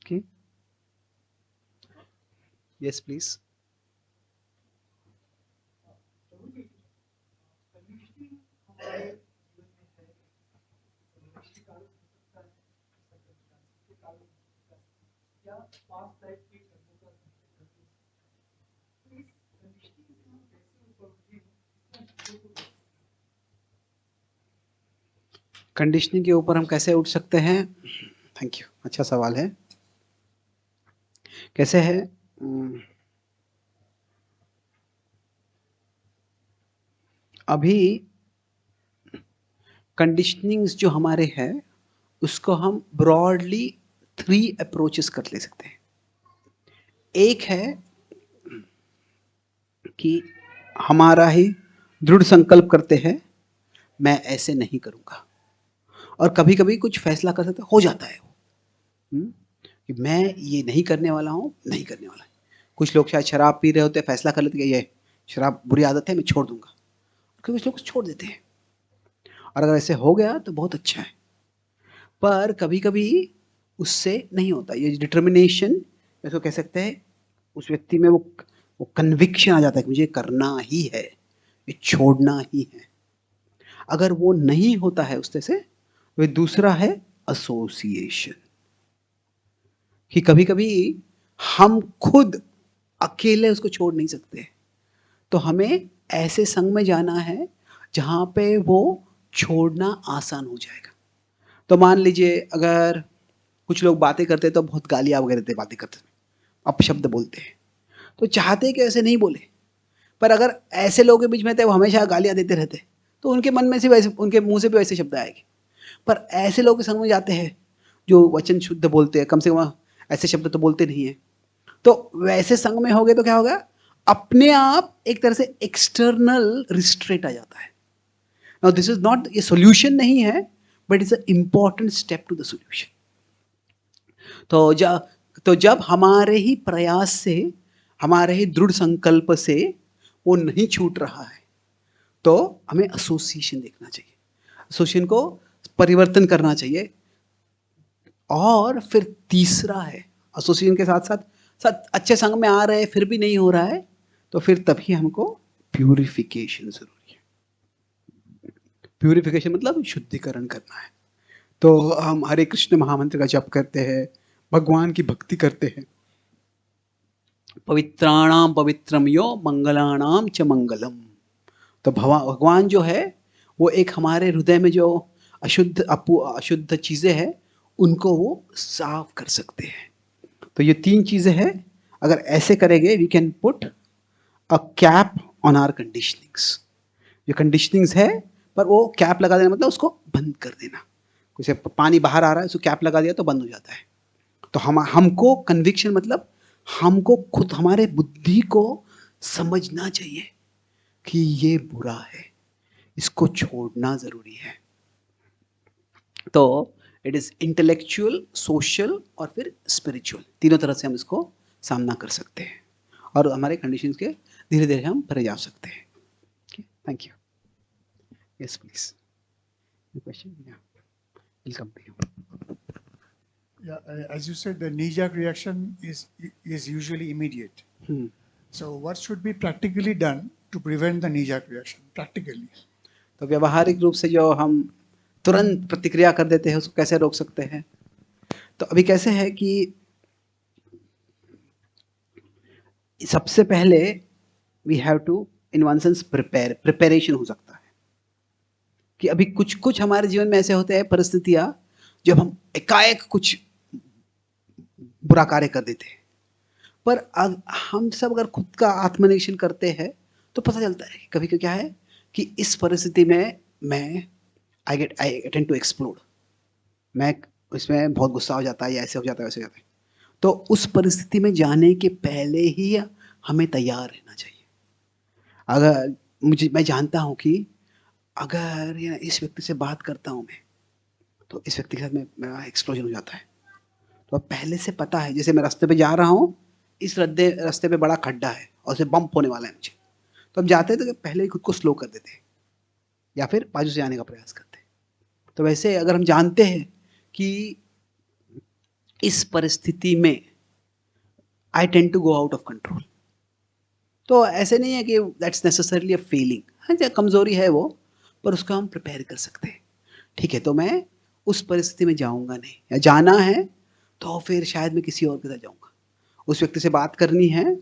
Okay, yes please. कंडीशनिंग के ऊपर हम कैसे उठ सकते हैं? थैंक यू, अच्छा सवाल है। कैसे है? अभी कंडीशनिंग्स जो हमारे हैं उसको हम ब्रॉडली 3 अप्रोचेस कर ले सकते हैं। एक है कि हमारा ही दृढ़ संकल्प करते हैं मैं ऐसे नहीं करूंगा, और कभी कभी कुछ फैसला कर सकते हो जाता है वो, कि मैं ये नहीं करने वाला हूँ, नहीं करने वाला है। कुछ लोग शायद शराब पी रहे होते हैं, फैसला कर लेते हैं कि ये शराब बुरी आदत है, मैं छोड़ दूंगा, कुछ लोग छोड़ देते हैं, और अगर ऐसे हो गया तो बहुत अच्छा है। पर कभी कभी उससे नहीं होता, ये डिटर्मिनेशन इसको कह सकते हैं, उस व्यक्ति में वो कन्विक्शन आ जाता है कि मुझे करना ही है, ये छोड़ना ही है। अगर वो नहीं होता है उससे से, वे दूसरा है एसोसिएशन, कि कभी कभी हम खुद अकेले उसको छोड़ नहीं सकते, तो हमें ऐसे संग में जाना है जहां पे वो छोड़ना आसान हो जाएगा। तो मान लीजिए अगर कुछ लोग बातें करते तो बहुत गालियां वगैरह देते, बातें करते अपशब्द बोलते हैं, तो चाहते हैं कि ऐसे नहीं बोले, पर अगर ऐसे लोगों के बीच में थे वो हमेशा गालियां देते रहते तो उनके मन में से वैसे, उनके मुंह से भी वैसे शब्द आएंगे। पर ऐसे लोग के संग में जाते हैं जो वचन शुद्ध बोलते हैं, कम से कम ऐसे शब्द तो बोलते नहीं है, तो वैसे संग में हो गए तो क्या होगा, अपने आप एक तरह से एक्सटर्नल रिस्ट्रेट आ जाता है। नाउ दिस इज नॉट, ये सोल्यूशन नहीं है, but it's a important step to the solution. तो जब हमारे ही प्रयास से, हमारे ही दृढ़ संकल्प से वो नहीं छूट रहा है, तो हमें एसोसिएशन देखना चाहिए, एसोसिएशन को परिवर्तन करना चाहिए। और फिर तीसरा है, एसोसिएशन के साथ साथ साथ अच्छे संग में आ रहे हैं फिर भी नहीं हो रहा है, तो फिर तभी हमको प्यूरिफिकेशन जरूरी है। प्यूरिफिकेशन मतलब शुद्धिकरण करना है। तो हम हरे कृष्ण महामंत्र का जप करते हैं, भगवान की भक्ति करते हैं, पवित्राणाम पवित्रम यो मंगलाणाम च मंगलम। तो भगवान जो है वो एक हमारे हृदय में जो अशुद्ध चीजें हैं उनको वो साफ कर सकते हैं। तो ये 3 चीजें हैं, अगर ऐसे करेंगे we can put a cap on our conditionings. जो कंडीशनिंग्स है पर वो कैप लगा देना मतलब उसको बंद कर देना, जैसे पानी बाहर आ रहा है उसको कैप लगा दिया तो बंद हो जाता है। तो हमको कन्विक्शन मतलब हमको खुद हमारे बुद्धि को समझना चाहिए कि ये बुरा है, इसको छोड़ना जरूरी है। तो इट इज इंटेलेक्चुअल, सोशल और फिर स्पिरिचुअल, तीनों तरह से हम इसको सामना कर सकते हैं और हमारे कंडीशंस के धीरे धीरे हम परे जा सकते हैं। Thank you. Yes please, question. Will come to you. Yeah, as you said, the knee-jerk reaction is usually immediate. So, what should be practically done to prevent the knee-jerk reaction? Practically. तो व्यवहारिक रूप से जो हम तुरंत प्रतिक्रिया कर देते हैं उसको कैसे रोक सकते हैं? तो अभी कैसे है कि सबसे पहले we have to in one sense preparation हो सकता है कि अभी कुछ कुछ हमारे जीवन में ऐसे होते हैं परिस्थितियां जब हम एकाएक कुछ बुरा कार्य कर देते हैं, पर हम सब अगर खुद का आत्मनिरीक्षण करते हैं तो पता चलता है कभी कभी क्या है कि इस परिस्थिति में मैं आई टेंड टू एक्सप्लोड, मैं इसमें बहुत गुस्सा हो जाता है या ऐसे हो जाता है वैसे हो जाता है। तो उस परिस्थिति में जाने के पहले ही हमें तैयार रहना चाहिए। अगर मैं जानता हूँ कि अगर इस व्यक्ति से बात करता हूँ मैं तो इस व्यक्ति के साथ मेरा एक्सप्लोजन हो जाता है, तो अब पहले से पता है, जैसे मैं रास्ते पे जा रहा हूँ, इस रास्ते पे बड़ा खड्डा है और उसे बम्प होने वाला है मुझे, तो हम जाते हैं तो पहले ही खुद को स्लो कर देते हैं या फिर बाजू से जाने का प्रयास करते हैं। तो वैसे अगर हम जानते हैं कि इस परिस्थिति में I tend to go out of control, तो ऐसे नहीं है कि दैट्स नेसेसरली अ फीलिंग, हाँ कमजोरी है वो, पर उसको हम प्रिपेयर कर सकते हैं। ठीक है, तो मैं उस परिस्थिति में जाऊंगा नहीं, या जाना है तो फिर शायद मैं किसी और के साथ जाऊंगा। उस व्यक्ति से बात करनी है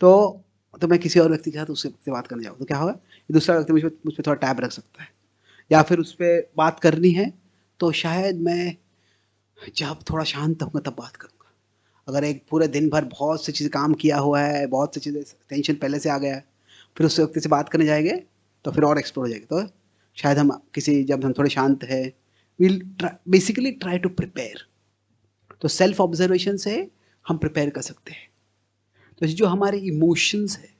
तो मैं किसी और व्यक्ति के साथ उस व्यक्ति से बात करने जाऊँ तो क्या होगा, ये दूसरा व्यक्ति मुझ पर थोड़ा टैब रख सकता है, या फिर उस पर बात करनी है तो शायद मैं जब थोड़ा शांत होऊंगा तब बात करूंगा। अगर एक पूरे दिन भर बहुत सी चीज़ें काम किया हुआ है, बहुत सी चीज़ें टेंशन पहले से आ गया है, फिर उस व्यक्ति से बात करने जाएंगे तो फिर और एक्सप्लोर हो जाएगी। तो शायद हम जब हम थोड़े शांत है, will basically try to prepare. तो सेल्फ ऑब्जर्वेशन से हम प्रिपेयर कर सकते हैं। तो जो हमारे इमोशंस है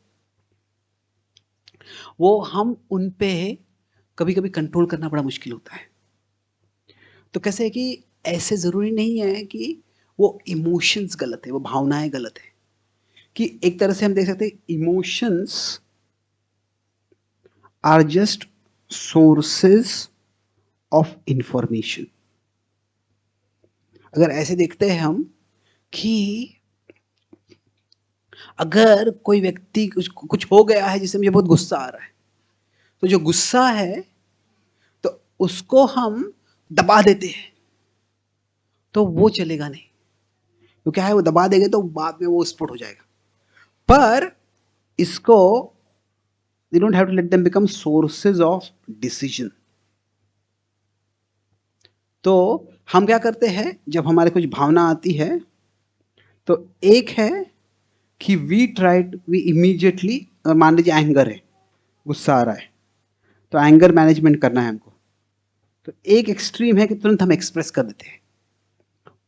वो हम उन पे कभी कभी कंट्रोल करना बड़ा मुश्किल होता है। तो कैसे है कि ऐसे ज़रूरी नहीं है कि वो इमोशंस गलत है, वो भावनाएं गलत है, कि एक तरह से हम देख सकते हैं emotions are just sources of information. अगर ऐसे देखते हैं हम कि अगर कोई व्यक्ति कुछ हो गया है जिससे मुझे बहुत गुस्सा आ रहा है, तो जो गुस्सा है तो उसको हम दबा देते हैं तो वो चलेगा नहीं, तो क्या है वो दबा देंगे तो बाद में वो स्फोट हो जाएगा। पर इसको you don't have to let them become sources of decision। तो हम क्या करते हैं जब हमारे कुछ भावना आती है, तो एक है कि वी इमीडिएटली, मान लीजिए एंगर है, गुस्सा आ रहा है, तो एंगर मैनेजमेंट करना है हमको, तो एक एक्सट्रीम है कि तुरंत हम एक्सप्रेस कर देते हैं,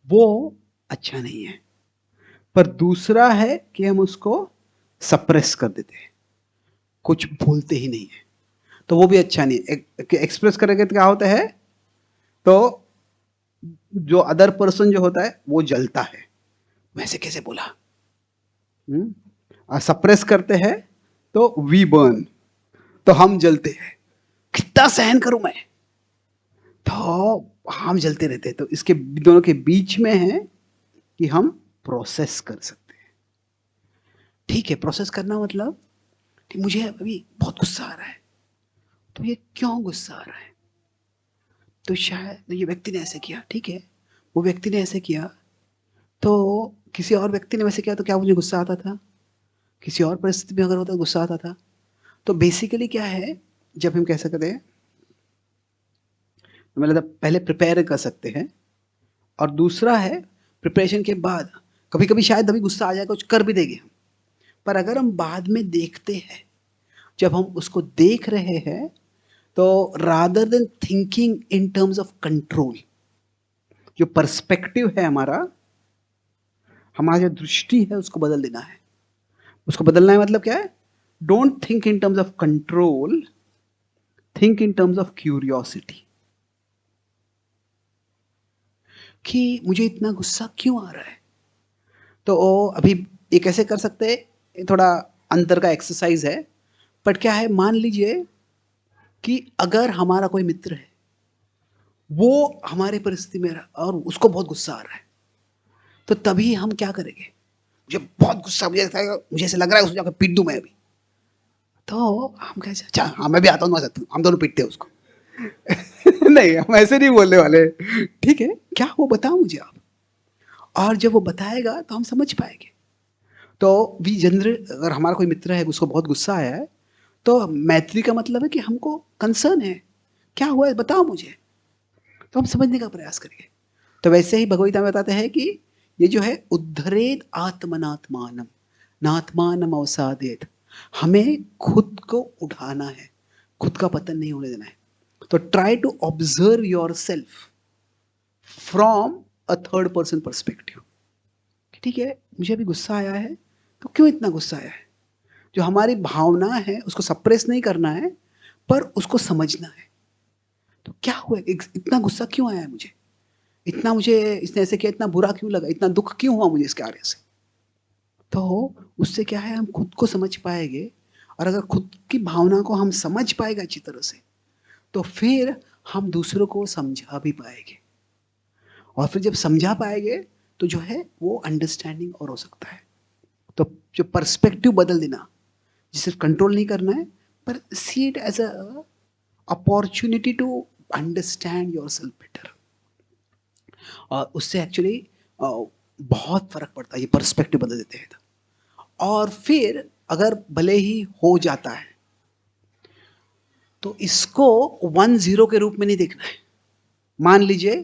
वो अच्छा नहीं है। पर दूसरा है कि हम उसको सप्रेस कर देते हैं, कुछ बोलते ही नहीं है, तो वो भी अच्छा नहीं है। एक्सप्रेस करेंगे तो क्या होता है, तो जो अदर पर्सन जो होता है वो जलता है, वैसे कैसे बोला। सप्रेस करते हैं तो वी बर्न, तो हम जलते हैं, कितना सहन करूं मैं, तो हम जलते रहते हैं। तो इसके दोनों के बीच में है कि हम प्रोसेस कर सकते हैं। ठीक है, प्रोसेस करना मतलब कि मुझे अभी बहुत गुस्सा आ रहा है, तो ये क्यों गुस्सा आ रहा है, तो शायद ये व्यक्ति ने ऐसे किया, ठीक है, वो व्यक्ति ने ऐसे किया, तो किसी और व्यक्ति ने वैसे किया तो क्या मुझे गुस्सा आता था, किसी और परिस्थिति में अगर होता तो गुस्सा आता था। तो बेसिकली क्या है, जब हम कह सकते हैं मतलब पहले प्रिपेयर कर सकते हैं, और दूसरा है प्रिपरेशन के बाद कभी कभी शायद अभी गुस्सा आ जाएगा, कुछ कर भी देंगे हम, पर अगर हम बाद में देखते हैं, जब हम उसको देख रहे हैं, तो rather than thinking in terms of control, जो पर्सपेक्टिव है हमारा जो दृष्टि है उसको बदल देना है। उसको बदलना है मतलब क्या है, don't think in terms of control, think in terms of curiosity, कि मुझे इतना गुस्सा क्यों आ रहा है। तो अभी ये कैसे कर सकते हैं, थोड़ा अंदर का एक्सरसाइज है, बट क्या है, मान लीजिए कि अगर हमारा कोई मित्र है, वो हमारे परिस्थिति में और उसको बहुत गुस्सा आ रहा है, तो तभी हम क्या करेंगे, मुझे बहुत गुस्सा, मुझे ऐसा लग रहा है उसको जाकर पीट दूं मैं अभी, तो हम कैसे, अच्छा हाँ मैं भी आता हूँ, हम दोनों पीटते हैं उसको नहीं, हम ऐसे नहीं बोलने वाले, ठीक है, क्या वो बताओ मुझे आप, और जब वो बताएगा तो हम समझ पाएंगे। तो वी जनरल, अगर हमारा कोई मित्र है उसको बहुत गुस्सा आया है, तो मैत्री का मतलब है कि हमको कंसर्न है, क्या हुआ है बताओ मुझे, तो हम समझने का प्रयास करिए। तो वैसे ही भगवद गीता में बताते हैं कि ये जो है उद्धरेद आत्मनात्मानम नात्मानम अवसादेत, हमें खुद को उठाना है, खुद का पतन नहीं होने देना है। तो try to observe yourself from a third person perspective. ठीक है, मुझे अभी गुस्सा आया है, तो क्यों इतना गुस्सा आया है? जो हमारी भावना है उसको सप्रेस नहीं करना है, पर उसको समझना है। तो क्या हुआ, इतना गुस्सा क्यों आया है मुझे, इतना मुझे इसने ऐसे किया, इतना बुरा क्यों लगा, इतना दुख क्यों हुआ मुझे इसके कार्य से? तो उससे क्या है, हम खुद को समझ पाएंगे। और अगर खुद की भावना को हम समझ पाएगा अच्छी तरह से, तो फिर हम दूसरों को समझा भी पाएंगे। और फिर जब समझा पाएंगे तो जो है वो अंडरस्टैंडिंग और हो सकता है। तो जो पर्सपेक्टिव बदल देना, जिसे कंट्रोल नहीं करना है, पर see it as a opportunity to understand yourself better. और उससे एक्चुअली बहुत फर्क पड़ता है, ये पर्सपेक्टिव बदल देते हैं। और फिर अगर भले ही हो जाता है तो इसको 1-0 के रूप में नहीं देखना है। मान लीजिए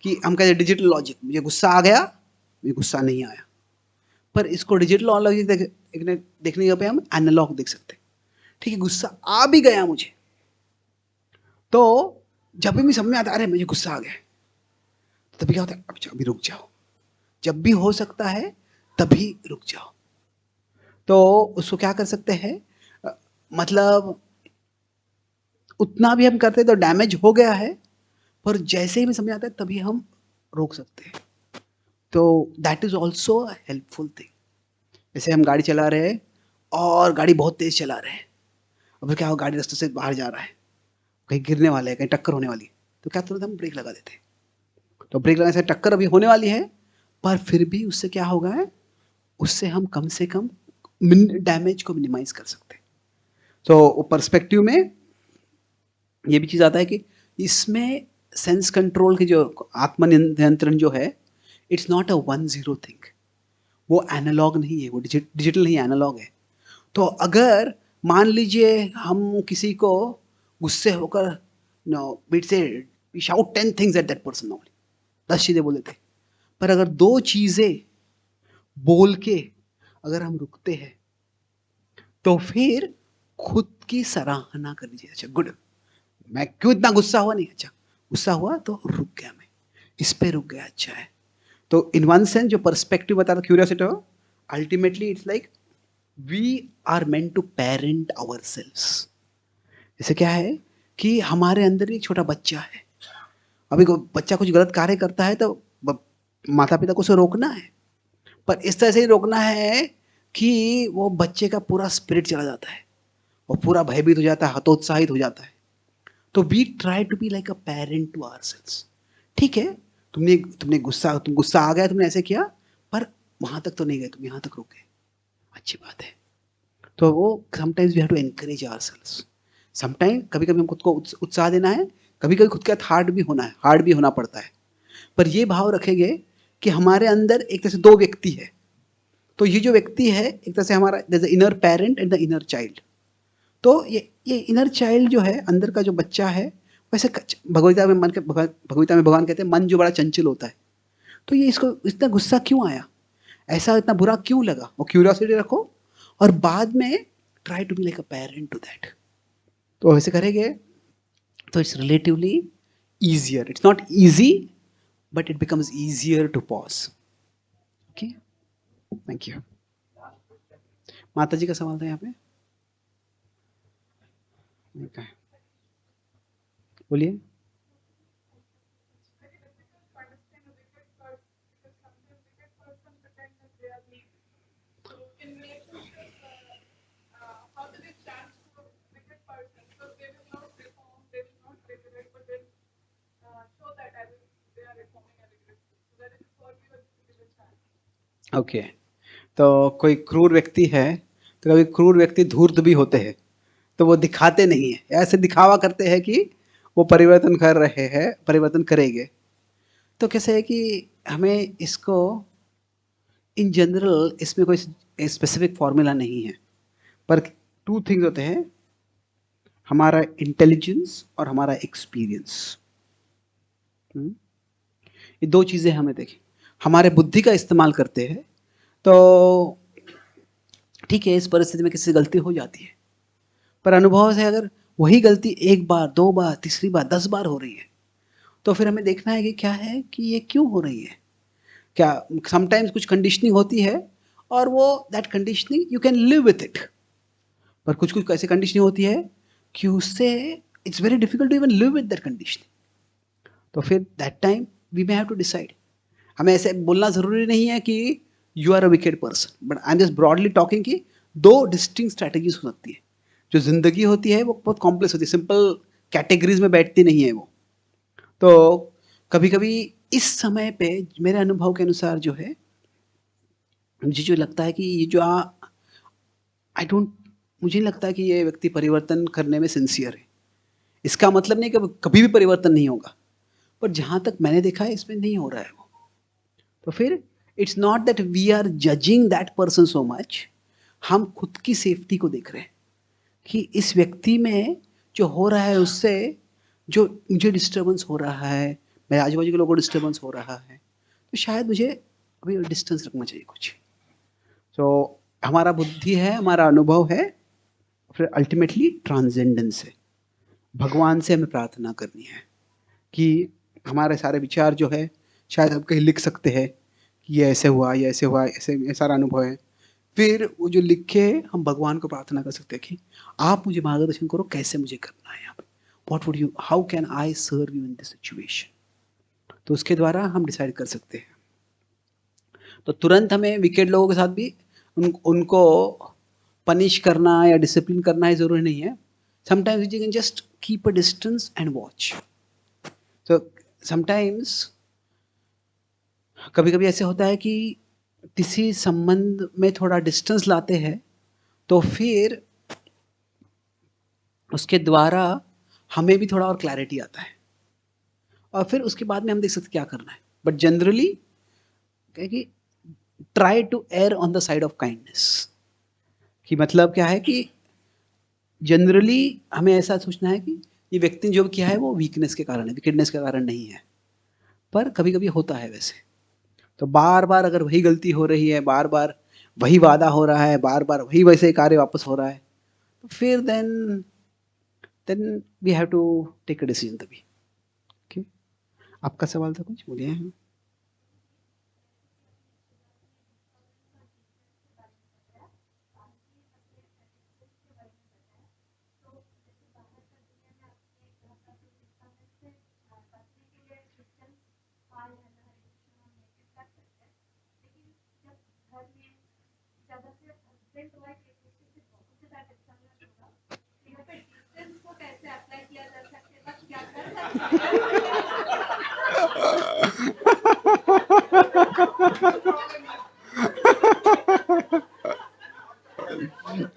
कि हम कहते हैं डिजिटल लॉजिक, मुझे गुस्सा आ गया, मुझे गुस्सा नहीं आया, पर इसको डिजिटल लॉजिक देखने पे हम एनालॉग देख सकते हैं। ठीक है, गुस्सा आ भी गया मुझे, तो जब भी मुझे समझ में आता है अरे मुझे गुस्सा आ गया, तभी क्या होता है, अभी रुक जाओ। जब भी हो सकता है तभी रुक जाओ। तो उसको क्या कर सकते हैं, मतलब उतना भी हम करते तो डैमेज हो गया है, पर जैसे ही हमें समझ आता है तभी हम रोक सकते हैं। तो that is also helpful thing. जैसे हम गाड़ी चला रहे हैं और गाड़ी बहुत तेज चला रहे हैं, अब क्या हो, गाड़ी रास्ते से बाहर जा रहा है, कहीं गिरने वाला है, कहीं टक्कर होने वाली है, तो क्या तुरंत हम ब्रेक लगा देते हैं। तो ब्रेक लगाने से टक्कर अभी होने वाली है, पर फिर भी उससे क्या होगा है, उससे हम कम से कम डैमेज को मिनिमाइज कर सकते हैं। तो पर्सपेक्टिव में ये भी चीज आता है कि इसमें सेंस कंट्रोल की जो आत्म नियंत्रण जो है, इट्स नॉट अ 1-0 थिंग। वो एनालॉग नहीं है, वो डिजिटल नहीं, एनालॉग है। तो अगर मान लीजिए हम किसी को गुस्से होकर we shout 10 things at that person, 10 चीजें बोल देते, पर अगर 2 चीजें बोल के अगर हम रुकते हैं तो फिर खुद की सराहना करनी चाहिए। अच्छा गुड, मैं क्यों इतना गुस्सा हुआ, नहीं, अच्छा गुस्सा हुआ तो रुक गया, मैं इस पे रुक गया, अच्छा है। तो इन वन सेंस जो पर्सपेक्टिव बता रहा, क्यूरियोसिटी हो, ultimately it's like we are meant to parent ourselves. जैसे क्या है कि हमारे अंदर एक छोटा बच्चा है, अभी बच्चा कुछ गलत कार्य करता है तो माता पिता को उसे रोकना है, पर इस तरह से ही रोकना है कि वो बच्चे का पूरा स्पिरिट चला जाता है, वो पूरा भयभीत हो जाता है, हतोत्साहित हो जाता है। तो we try to be like a parent to ourselves. ठीक है, तुम गुस्सा आ गया, तुमने ऐसे किया, पर वहां तक तो नहीं गए, तुम यहां तक रुक गए, अच्छी बात है। तो वो sometimes we have to encourage ourselves. Sometime कभी कभी हम खुद को उत्साह देना है, कभी कभी खुद के साथ हार्ड भी होना पड़ता है। पर ये भाव रखेंगे कि हमारे अंदर एक तरह से 2 व्यक्ति है। तो ये जो व्यक्ति है एक तरह से हमारा inner parent and the inner child. तो ये इनर चाइल्ड जो है, अंदर का जो बच्चा है, वैसे भगवगीता में भगवगीता में भगवान कहते हैं मन जो बड़ा चंचल होता है। तो ये इसको इतना गुस्सा क्यों आया, ऐसा इतना बुरा क्यों लगा, वो क्यूरियोसिटी रखो और बाद में try to be like a parent to that. तो ऐसे करेंगे तो it's relatively easier, it's not easy but it becomes easier to pause. Okay, thank you. माता जी का सवाल था यहाँ पे, बोलिए। ओके, तो कोई क्रूर व्यक्ति है, तो कभी क्रूर व्यक्ति धूर्त भी होते हैं, तो वो दिखाते नहीं है, ऐसे दिखावा करते हैं कि वो परिवर्तन कर रहे हैं, परिवर्तन करेंगे। तो कैसे है कि हमें इसको इन जनरल इसमें कोई स्पेसिफिक फॉर्मूला नहीं है, पर 2 थिंग्स होते हैं, हमारा इंटेलिजेंस और हमारा एक्सपीरियंस। ये 2 चीजें हमें देखें। हमारे बुद्धि का इस्तेमाल करते हैं, तो ठीक है, इस परिस्थिति में किसी से गलती हो जाती है, पर अनुभव से अगर वही गलती एक बार, दो बार, तीसरी बार, 10 बार हो रही है, तो फिर हमें देखना है कि क्या है, कि ये क्यों हो रही है। क्या समटाइम्स कुछ कंडीशनिंग होती है और वो that conditioning you can live with it, पर कुछ कुछ ऐसी कंडीशनिंग होती है कि उससे it's very difficult to even live with that conditioning. तो फिर that time we may have to decide. हमें ऐसे बोलना जरूरी नहीं है कि you are a wicked person, but I am just broadly talking कि दो डिस्टिंक्ट स्ट्रैटेजीज हो सकती है। जो जिंदगी होती है वो बहुत कॉम्प्लेक्स होती है, सिंपल कैटेगरीज में बैठती नहीं है वो। तो कभी कभी इस समय पे मेरे अनुभव के अनुसार जो है, मुझे जो लगता है कि ये जो आई डोंट, मुझे नहीं लगता कि ये व्यक्ति परिवर्तन करने में सिंसियर है। इसका मतलब नहीं कि कभी भी परिवर्तन नहीं होगा, पर जहां तक मैंने देखा है इसमें नहीं हो रहा है वो। तो फिर it's not that we are judging that person so much, हम खुद की सेफ्टी को देख रहे हैं कि इस व्यक्ति में जो हो रहा है उससे जो मुझे डिस्टर्बेंस हो रहा है, मेरे आजू बाजू के लोगों को डिस्टर्बेंस हो रहा है, तो शायद मुझे अभी डिस्टेंस रखना चाहिए कुछ। तो हमारा बुद्धि है, हमारा अनुभव है, फिर अल्टीमेटली ट्रांसेंडेंस है। भगवान से हमें प्रार्थना करनी है कि हमारे सारे विचार जो है, शायद हम कहीं लिख सकते हैं कि ये ऐसे हुआ, ये ऐसे हुआ, ऐसे ये सारा अनुभव है। फिर वो जो लिखे हम भगवान को प्रार्थना कर सकते हैं कि आप मुझे मार्गदर्शन करो, कैसे मुझे करना है यहाँ पे, what would you, how can I serve you in this situation. तो उसके द्वारा हम डिसाइड कर सकते हैं। तो तुरंत हमें विकेट लोगों के साथ भी उनको पनिश करना या डिसिप्लिन करना है जरूरी नहीं है। Sometimes you can just keep a distance and watch. तो समटाइम्स कभी कभी ऐसे होता है कि किसी संबंध में थोड़ा डिस्टेंस लाते हैं, तो फिर उसके द्वारा हमें भी थोड़ा और क्लैरिटी आता है, और फिर उसके बाद में हम देख सकते क्या करना है। बट जनरली कि try to err on the side of kindness, कि मतलब क्या है कि जनरली हमें ऐसा सोचना है कि ये व्यक्ति जो किया है वो वीकनेस के कारण है, विकेडनेस के कारण नहीं है, पर कभी कभी होता है वैसे। तो बार बार अगर वही गलती हो रही है, बार बार वही वादा हो रहा है, बार बार वही वैसे कार्य वापस हो रहा है, तो फिर then we have to take a decision तभी। ओके, आपका सवाल था कुछ, बोलिए।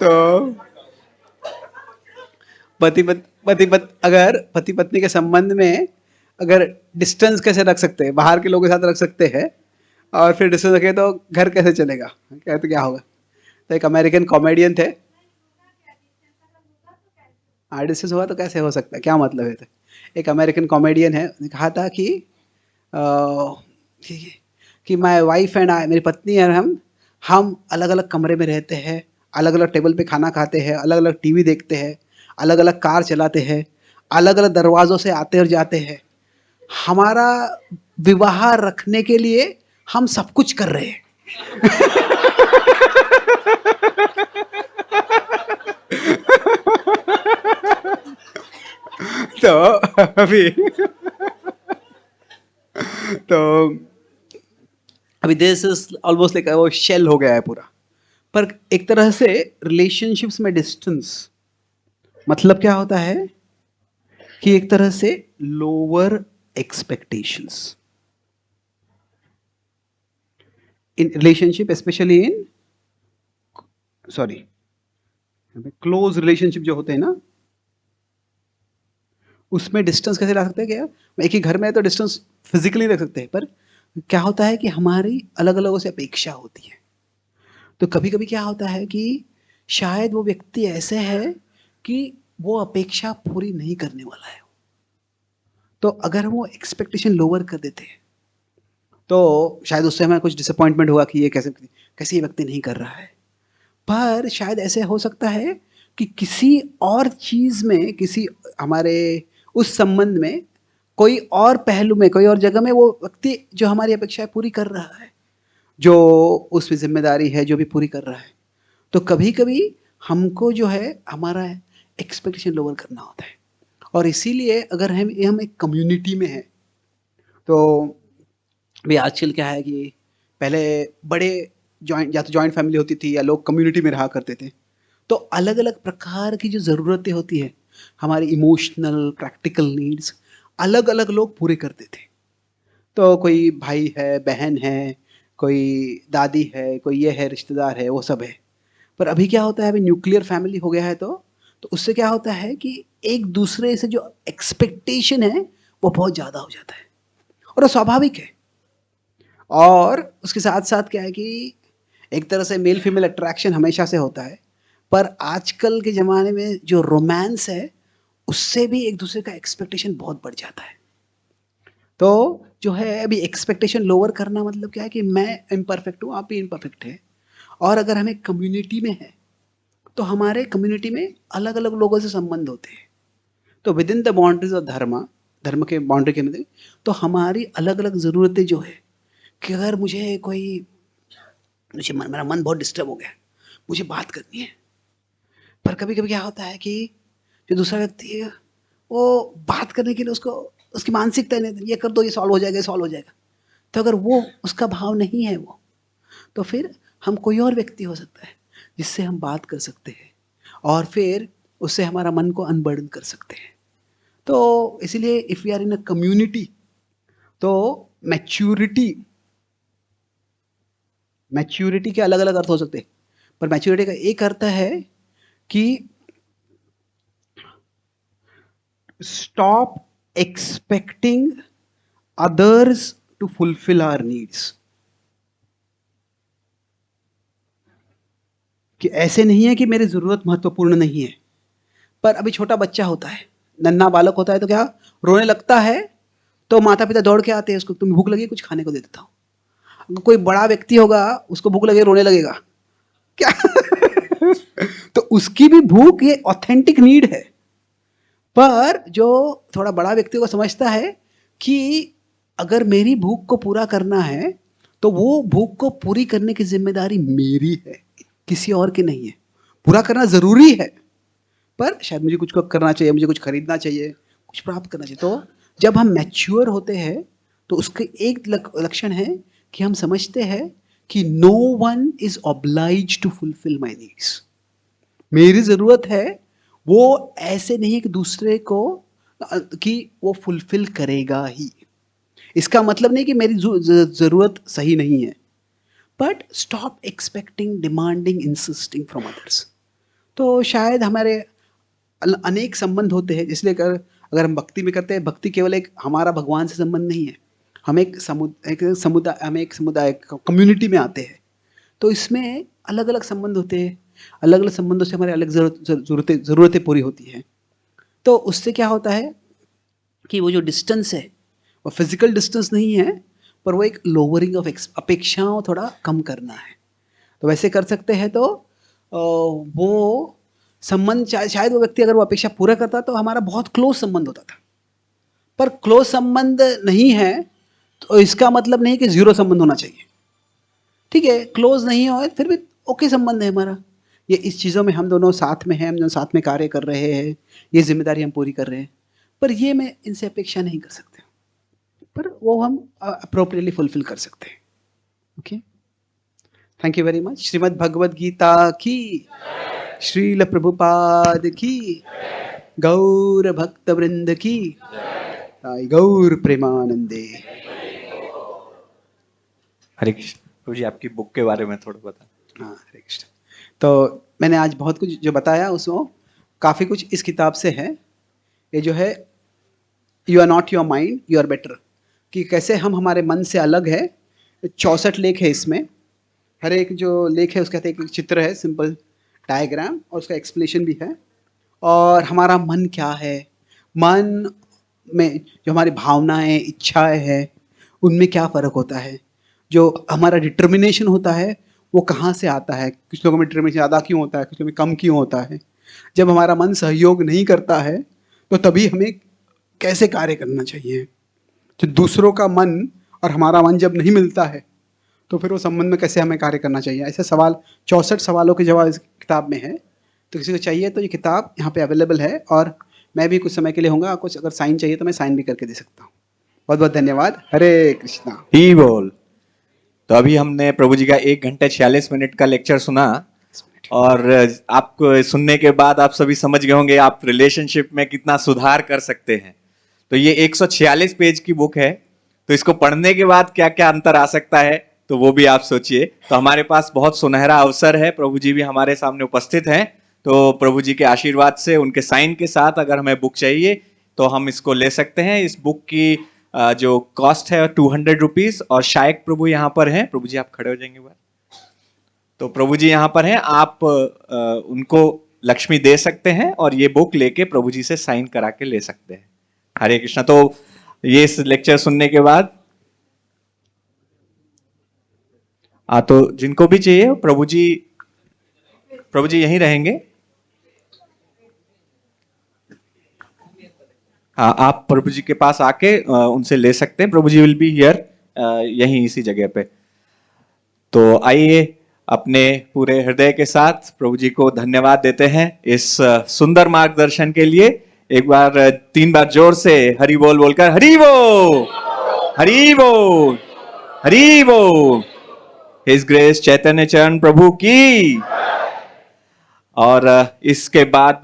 तो अगर पति पत्नी के संबंध में अगर डिस्टेंस कैसे रख सकते हैं, बाहर के लोगों के साथ रख सकते हैं, और फिर डिस्टेंस रखे तो घर कैसे चलेगा, क्या तो क्या होगा। तो एक अमेरिकन कॉमेडियन थे, डिस्टेंस हुआ तो कैसे हो सकता है, क्या मतलब है। तो एक अमेरिकन कॉमेडियन है, उसने कहा था कि माय वाइफ एंड आई, मेरी पत्नी और हम अलग अलग कमरे में रहते हैं, अलग अलग टेबल पे खाना खाते हैं, अलग अलग टीवी देखते हैं, अलग अलग कार चलाते हैं, अलग अलग दरवाज़ों से आते और जाते हैं। हमारा विवाह रखने के लिए हम सब कुछ कर रहे हैं। तो अभी तो अभी दिस इज ऑलमोस्ट लाइक वो शेल हो गया है पूरा। पर एक तरह से रिलेशनशिप्स में डिस्टेंस मतलब क्या होता है कि एक तरह से lower expectations in relationship, specially in close relationship जो होते हैं ना, उसमें डिस्टेंस कैसे ला सकते हैं। क्या एक ही घर में है तो डिस्टेंस फिजिकली रख सकते हैं, पर क्या होता है कि हमारी अलग अलग से अपेक्षा होती है। तो कभी कभी क्या होता है कि शायद वो व्यक्ति ऐसे है कि वो अपेक्षा पूरी नहीं करने वाला है, तो अगर हम वो एक्सपेक्टेशन लोअर कर देते हैं तो शायद उससे हमें कुछ डिसअपॉइंटमेंट हुआ कि ये कैसे कैसे ये व्यक्ति नहीं कर रहा है। पर शायद ऐसे हो सकता है कि किसी और चीज़ में, किसी हमारे उस संबंध में, कोई और पहलू में, कोई और जगह में वो व्यक्ति जो हमारी अपेक्षाएं पूरी कर रहा है, जो उसमें जिम्मेदारी है जो भी पूरी कर रहा है। तो कभी कभी हमको जो है हमारा एक्सपेक्टेशन लोअर करना होता है। और इसीलिए अगर हम एक कम्युनिटी में हैं, तो भी आजकल क्या है कि पहले बड़े जॉइंट, या तो जॉइंट फैमिली होती थी या लोग कम्युनिटी में रहा करते थे, तो अलग अलग प्रकार की जो ज़रूरतें होती है, हमारी इमोशनल प्रैक्टिकल नीड्स अलग अलग लोग पूरे करते थे। तो कोई भाई है, बहन है, कोई दादी है, कोई ये है, रिश्तेदार है, वो सब है। पर अभी क्या होता है, अभी न्यूक्लियर फैमिली हो गया है, तो उससे क्या होता है कि एक दूसरे से जो एक्सपेक्टेशन है वो बहुत ज़्यादा हो जाता है, और वो स्वाभाविक है। और उसके साथ साथ क्या है कि एक तरह से मेल फीमेल अट्रैक्शन हमेशा से होता है, पर आजकल के ज़माने में जो रोमांस है उससे भी एक दूसरे का एक्सपेक्टेशन बहुत बढ़ जाता है। तो जो है अभी एक्सपेक्टेशन लोअर करना मतलब क्या है कि मैं इम्परफेक्ट हूँ, आप भी इम्परफेक्ट है। और अगर हम एक कम्युनिटी में हैं तो हमारे कम्युनिटी में अलग अलग लोगों से संबंध होते हैं। तो with in the boundaries of धर्म के बाउंड्री के मध्य, तो हमारी अलग अलग ज़रूरतें जो है कि अगर मेरा मन बहुत डिस्टर्ब हो गया, मुझे बात करनी है। पर कभी कभी क्या होता है कि जो दूसरा व्यक्ति है वो बात करने के लिए उसकी मानसिकता नहीं, ये कर दो, ये सॉल्व हो जाएगा, ये सॉल्व हो जाएगा। तो अगर वो उसका भाव नहीं है वो, तो फिर हम कोई और व्यक्ति हो सकता है जिससे हम बात कर सकते हैं और फिर उससे हमारा मन को अनबर्डन कर सकते हैं। तो इसीलिए if we are in a community, तो मैच्योरिटी के अलग अलग अर्थ हो सकते हैं, पर मैच्योरिटी का एक अर्थ है कि stop expecting others to fulfil our needs. कि ऐसे नहीं है कि मेरी ज़रूरत महत्वपूर्ण नहीं है, पर अभी छोटा बच्चा होता है, नन्हा बालक होता है, तो क्या रोने लगता है तो माता पिता दौड़ के आते हैं, उसको तुम्हें भूख लगी, कुछ खाने को दे देता हूँ। अगर कोई बड़ा व्यक्ति होगा, उसको भूख लगे, रोने लगेगा क्या तो उसकी भी भूख ये ऑथेंटिक नीड है। पर जो थोड़ा बड़ा व्यक्ति को समझता है कि अगर मेरी भूख को पूरा करना है तो वो भूख को पूरी करने की जिम्मेदारी मेरी है, किसी और की नहीं है। पूरा करना ज़रूरी है, पर शायद मुझे कुछ करना चाहिए, मुझे कुछ खरीदना चाहिए, कुछ प्राप्त करना चाहिए। तो जब हम मैच्योर होते हैं तो उसके एक लक्षण है कि हम समझते हैं कि no one is oblige to fulfil my needs. मेरी ज़रूरत है, वो ऐसे नहीं है कि दूसरे को कि वो फुलफिल करेगा ही। इसका मतलब नहीं कि मेरी ज़रूरत सही नहीं है, but stop expecting, demanding, insisting from others. तो शायद हमारे अनेक संबंध होते हैं, इसलिए अगर हम भक्ति में करते हैं, भक्ति केवल एक हमारा भगवान से संबंध नहीं है, हम एक समुदाय कम्युनिटी में आते हैं। तो इसमें अलग अलग संबंध होते हैं, अलग अलग संबंधों से हमारे अलग ज़रूरतें पूरी होती हैं। तो उससे क्या होता है कि वो जो डिस्टेंस है वो फिजिकल डिस्टेंस नहीं है, पर वो एक लोअरिंग ऑफ अपेक्षाओं थोड़ा कम करना है। तो वैसे कर सकते हैं तो वो संबंध, शायद वो व्यक्ति अगर वो अपेक्षा पूरा करता तो हमारा बहुत क्लोज संबंध होता था। पर क्लोज संबंध नहीं है तो इसका मतलब नहीं कि जीरो संबंध होना चाहिए। ठीक है, क्लोज नहीं हो फिर भी ओके संबंध है हमारा, ये इस चीज़ों में हम दोनों साथ में हैं, हम दोनों साथ में कार्य कर रहे हैं, ये जिम्मेदारी हम पूरी कर रहे हैं, पर ये मैं इनसे अपेक्षा नहीं कर सकते, पर वो हम अप्रोप्रिएटली फुलफिल कर सकते हैं। Okay, thank you very much. Shrimad Bhagavad Gita की, श्रील प्रभुपाद की, गौर भक्त वृंद की, गौर प्रेमानंदे। हरे कृष्ण। प्रभु जी, आपकी बुक के बारे में थोड़ा बता। हाँ, हरे कृष्ण। तो मैंने आज बहुत कुछ जो बताया उसमें काफ़ी कुछ इस किताब से है। ये जो है you are not your mind, you are better, कि कैसे हम हमारे मन से अलग है। 64 लेख है इसमें, हर एक जो लेख है उसके साथ एक चित्र है, सिंपल डायग्राम, और उसका एक्सप्लेनेशन भी है। और हमारा मन क्या है, मन में जो हमारी भावनाएं, इच्छाएं हैं, उनमें क्या फ़र्क होता है? जो हमारा डिटर्मिनेशन होता है वो कहाँ से आता है? कुछ लोगों में डिटर्मिनेशन ज़्यादा क्यों होता है, कुछ लोगों में कम क्यों होता है? जब हमारा मन सहयोग नहीं करता है तो तभी हमें कैसे कार्य करना चाहिए? तो दूसरों का मन और हमारा मन जब नहीं मिलता है तो फिर वो संबंध में कैसे हमें कार्य करना चाहिए? ऐसे सवाल 64 सवालों के जवाब इस किताब में है। तो किसी को चाहिए तो ये किताब यहाँ पे अवेलेबल है और मैं भी कुछ समय के लिए होऊंगा। कुछ अगर साइन चाहिए तो मैं साइन भी करके दे सकता हूँ। बहुत बहुत धन्यवाद। हरे कृष्णा। ही बोल। तो अभी हमने प्रभु जी का 1 घंटे 46 मिनट का लेक्चर सुना और आपको सुनने के बाद आप सभी समझ गए होंगे आप रिलेशनशिप में कितना सुधार कर सकते हैं। तो ये 146 पेज की बुक है, तो इसको पढ़ने के बाद क्या क्या अंतर आ सकता है तो वो भी आप सोचिए। तो हमारे पास बहुत सुनहरा अवसर है, प्रभु जी भी हमारे सामने उपस्थित हैं, तो प्रभु जी के आशीर्वाद से उनके साइन के साथ अगर हमें बुक चाहिए तो हम इसको ले सकते हैं। इस बुक की जो कॉस्ट है 200 रुपीज और शायक प्रभु यहाँ पर हैं। प्रभु जी आप खड़े हो जाएंगे बार। तो प्रभु जी यहाँ पर हैं, आप उनको लक्ष्मी दे सकते हैं और ये बुक लेके प्रभु जी से साइन करा के ले सकते हैं। हरे कृष्णा। तो ये इस लेक्चर सुनने के बाद तो जिनको भी चाहिए प्रभु जी यहीं रहेंगे। हाँ, आप प्रभु जी के पास आके उनसे ले सकते हैं। प्रभु जी विल बी हियर, यहीं इसी जगह पे। तो आइए अपने पूरे हृदय के साथ प्रभु जी को धन्यवाद देते हैं इस सुंदर मार्गदर्शन के लिए। एक बार 3 बार जोर से हरि बोल बोलकर हरि बोल, हरि बोल, हरि बोल। हिज ग्रेस चैतन्य चरण प्रभु की। और इसके बाद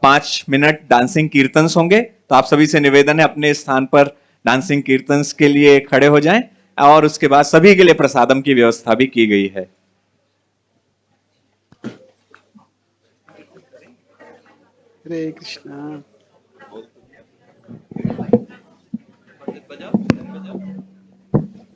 5 मिनट डांसिंग कीर्तन्स होंगे। तो आप सभी से निवेदन है अपने स्थान पर डांसिंग कीर्तन्स के लिए खड़े हो जाएं और उसके बाद सभी के लिए प्रसादम की व्यवस्था भी की गई है। हरे कृष्णा। बजाओ।